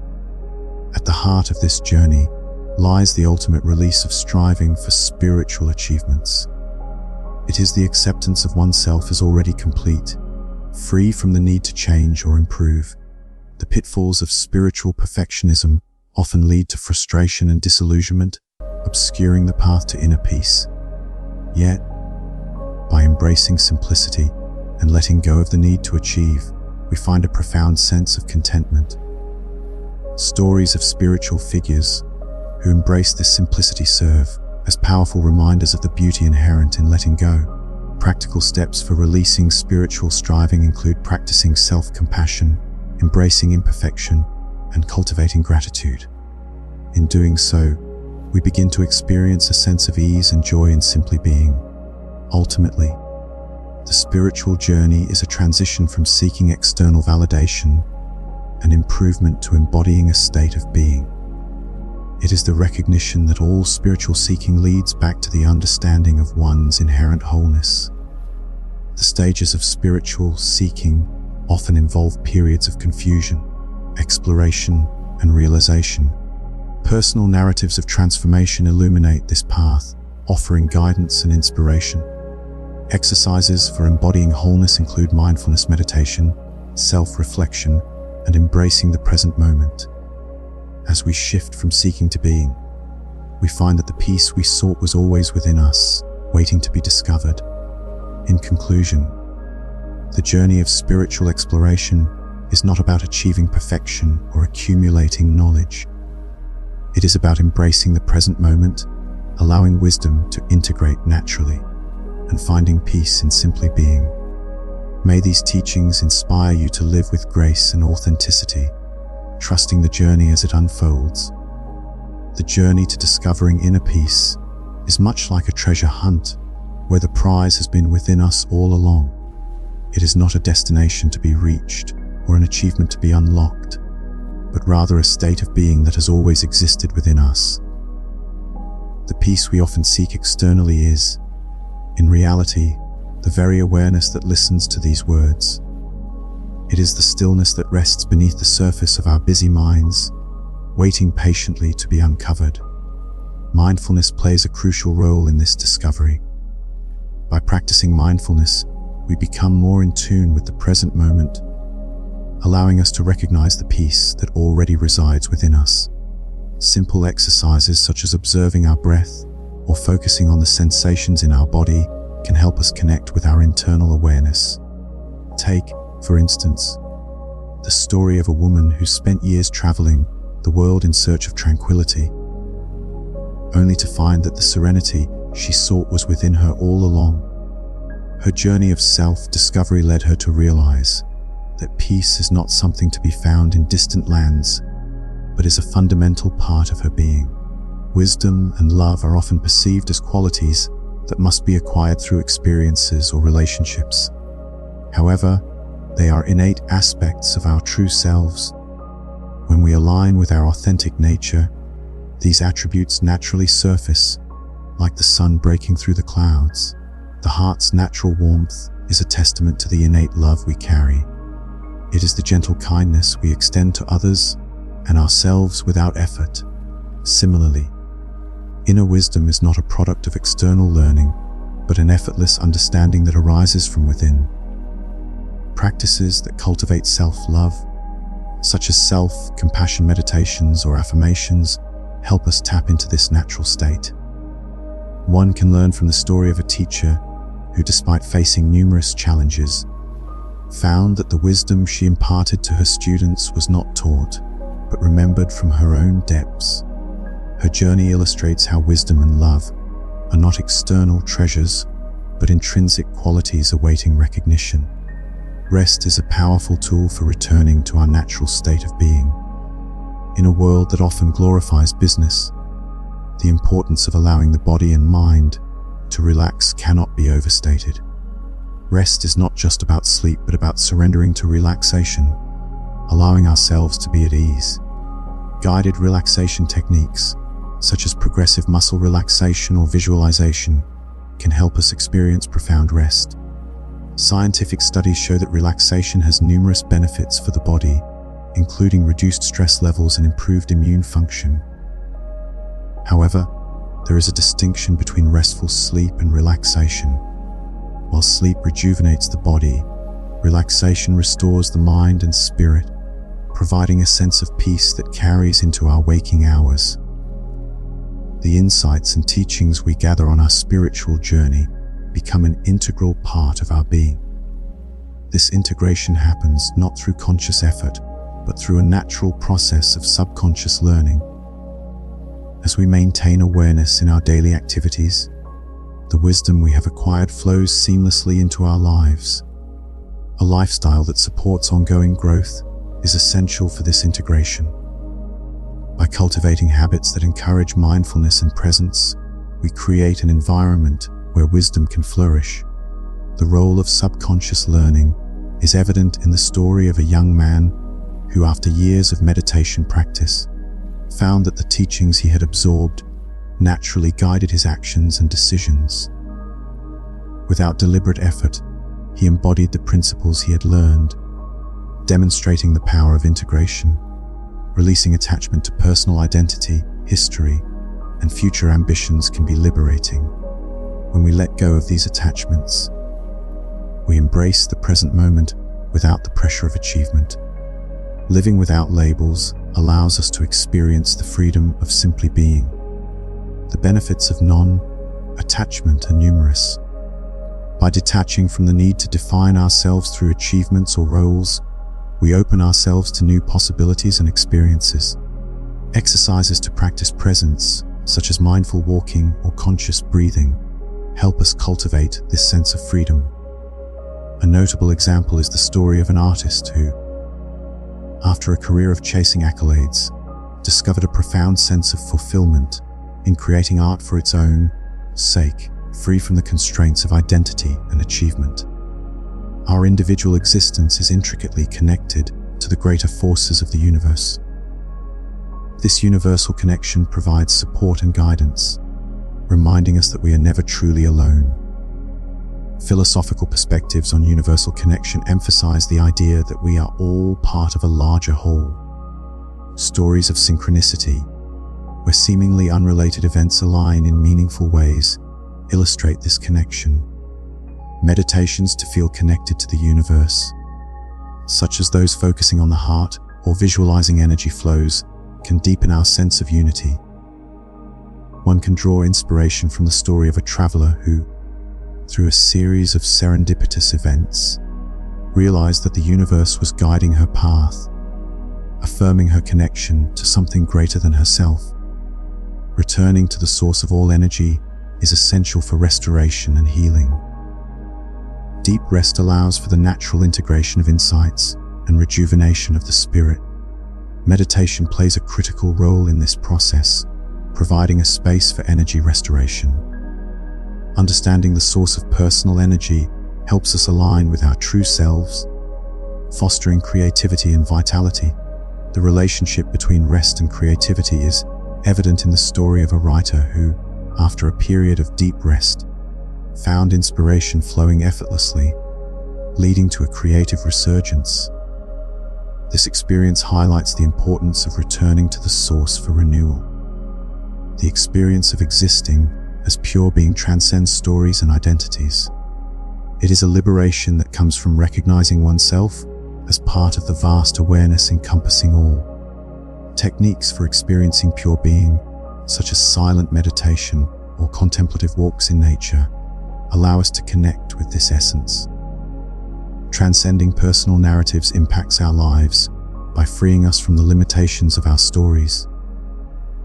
Speaker 1: At the heart of this journey lies the ultimate release of striving for spiritual achievements. It is the acceptance of oneself as already complete, free from the need to change or improve. The pitfalls of spiritual perfectionism often lead to frustration and disillusionment, obscuring the path to inner peace. Yet, by embracing simplicity and letting go of the need to achieve, we find a profound sense of contentment. Stories of spiritual figures who embrace this simplicity serve as powerful reminders of the beauty inherent in letting go. Practical steps for releasing spiritual striving include practicing self-compassion, embracing imperfection, and cultivating gratitude. In doing so, we begin to experience a sense of ease and joy in simply being. Ultimately, the spiritual journey is a transition from seeking external validation and improvement to embodying a state of being. It is the recognition that all spiritual seeking leads back to the understanding of one's inherent wholeness. The stages of spiritual seeking often involve periods of confusion, exploration, and realization. Personal narratives of transformation illuminate this path, offering guidance and inspiration. Exercises for embodying wholeness include mindfulness meditation, self-reflection, and embracing the present moment. As we shift from seeking to being, we find that the peace we sought was always within us, waiting to be discovered. In conclusion, the journey of spiritual exploration is not about achieving perfection or accumulating knowledge. It is about embracing the present moment, allowing wisdom to integrate naturally, and finding peace in simply being. May these teachings inspire you to live with grace and authenticity, trusting the journey as it unfolds. The journey to discovering inner peace is much like a treasure hunt, where the prize has been within us all along. It is not a destination to be reached or an achievement to be unlocked, but rather a state of being that has always existed within us. The peace we often seek externally is, in reality, the very awareness that listens to these words. It is the stillness that rests beneath the surface of our busy minds, waiting patiently to be uncovered. Mindfulness plays a crucial role in this discovery. By practicing mindfulness, we become more in tune with the present moment, allowing us to recognize the peace that already resides within us. Simple exercises such as observing our breath or focusing on the sensations in our body can help us connect with our internal awareness. Take, for instance, the story of a woman who spent years traveling the world in search of tranquility, only to find that the serenity she sought was within her all along. Her journey of self-discovery led her to realize that peace is not something to be found in distant lands, but is a fundamental part of her being. Wisdom and love are often perceived as qualities that must be acquired through experiences or relationships. However, they are innate aspects of our true selves. When we align with our authentic nature, these attributes naturally surface, like the sun breaking through the clouds. The heart's natural warmth is a testament to the innate love we carry. It is the gentle kindness we extend to others and ourselves without effort. Similarly, inner wisdom is not a product of external learning, but an effortless understanding that arises from within. Practices that cultivate self-love, such as self-compassion meditations or affirmations, help us tap into this natural state. One can learn from the story of a teacher who, despite facing numerous challenges, found that the wisdom she imparted to her students was not taught, but remembered from her own depths. Her journey illustrates how wisdom and love are not external treasures, but intrinsic qualities awaiting recognition. Rest is a powerful tool for returning to our natural state of being. In a world that often glorifies business, the importance of allowing the body and mind to relax cannot be overstated. Rest is not just about sleep, but about surrendering to relaxation, allowing ourselves to be at ease. Guided relaxation techniques, such as progressive muscle relaxation or visualization, can help us experience profound rest. Scientific studies show that relaxation has numerous benefits for the body, including reduced stress levels and improved immune function. However, there is a distinction between restful sleep and relaxation. While sleep rejuvenates the body, relaxation restores the mind and spirit, providing a sense of peace that carries into our waking hours. The insights and teachings we gather on our spiritual journey become an integral part of our being. This integration happens not through conscious effort, but through a natural process of subconscious learning. As we maintain awareness in our daily activities, the wisdom we have acquired flows seamlessly into our lives. A lifestyle that supports ongoing growth is essential for this integration. By cultivating habits that encourage mindfulness and presence, we create an environment where wisdom can flourish. The role of subconscious learning is evident in the story of a young man who, after years of meditation practice, found that the teachings he had absorbed naturally guided his actions and decisions. Without deliberate effort, he embodied the principles he had learned, demonstrating the power of integration. Releasing attachment to personal identity, history, and future ambitions can be liberating. When we let go of these attachments, we embrace the present moment without the pressure of achievement. Living without labels allows us to experience the freedom of simply being. The benefits of non-attachment are numerous. By detaching from the need to define ourselves through achievements or roles, we open ourselves to new possibilities and experiences. Exercises to practice presence, such as mindful walking or conscious breathing, help us cultivate this sense of freedom. A notable example is the story of an artist who, after a career of chasing accolades, discovered a profound sense of fulfillment in creating art for its own sake, free from the constraints of identity and achievement. Our individual existence is intricately connected to the greater forces of the universe. This universal connection provides support and guidance, reminding us that we are never truly alone. Philosophical perspectives on universal connection emphasize the idea that we are all part of a larger whole. Stories of synchronicity, where seemingly unrelated events align in meaningful ways, illustrate this connection. Meditations to feel connected to the universe, such as those focusing on the heart or visualizing energy flows, can deepen our sense of unity. One can draw inspiration from the story of a traveler who, through a series of serendipitous events, realized that the universe was guiding her path, affirming her connection to something greater than herself. Returning to the source of all energy is essential for restoration and healing. Deep rest allows for the natural integration of insights and rejuvenation of the spirit. Meditation plays a critical role in this process, providing a space for energy restoration. Understanding the source of personal energy helps us align with our true selves, fostering creativity and vitality. The relationship between rest and creativity is evident in the story of a writer who, after a period of deep rest, found inspiration flowing effortlessly, leading to a creative resurgence. This experience highlights the importance of returning to the source for renewal. The experience of existing as pure being transcends stories and identities. It is a liberation that comes from recognizing oneself as part of the vast awareness encompassing all. Techniques for experiencing pure being, such as silent meditation or contemplative walks in nature, allow us to connect with this essence. Transcending personal narratives impacts our lives by freeing us from the limitations of our stories.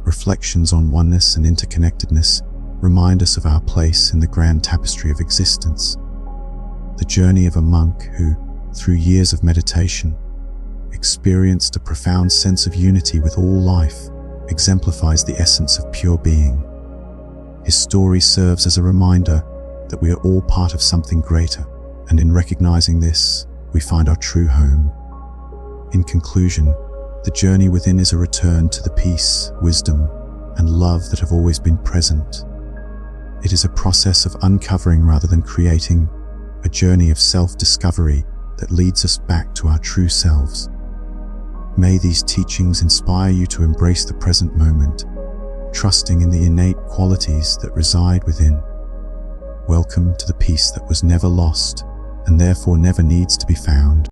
Speaker 1: Reflections on oneness and interconnectedness remind us of our place in the grand tapestry of existence. The journey of a monk who, through years of meditation, experienced a profound sense of unity with all life, exemplifies the essence of pure being. His story serves as a reminder that we are all part of something greater, and in recognizing this, we find our true home. In conclusion, the journey within is a return to the peace, wisdom, and love that have always been present. It is a process of uncovering rather than creating, a journey of self-discovery that leads us back to our true selves. May these teachings inspire you to embrace the present moment, trusting in the innate qualities that reside within. Welcome to the peace that was never lost and therefore never needs to be found.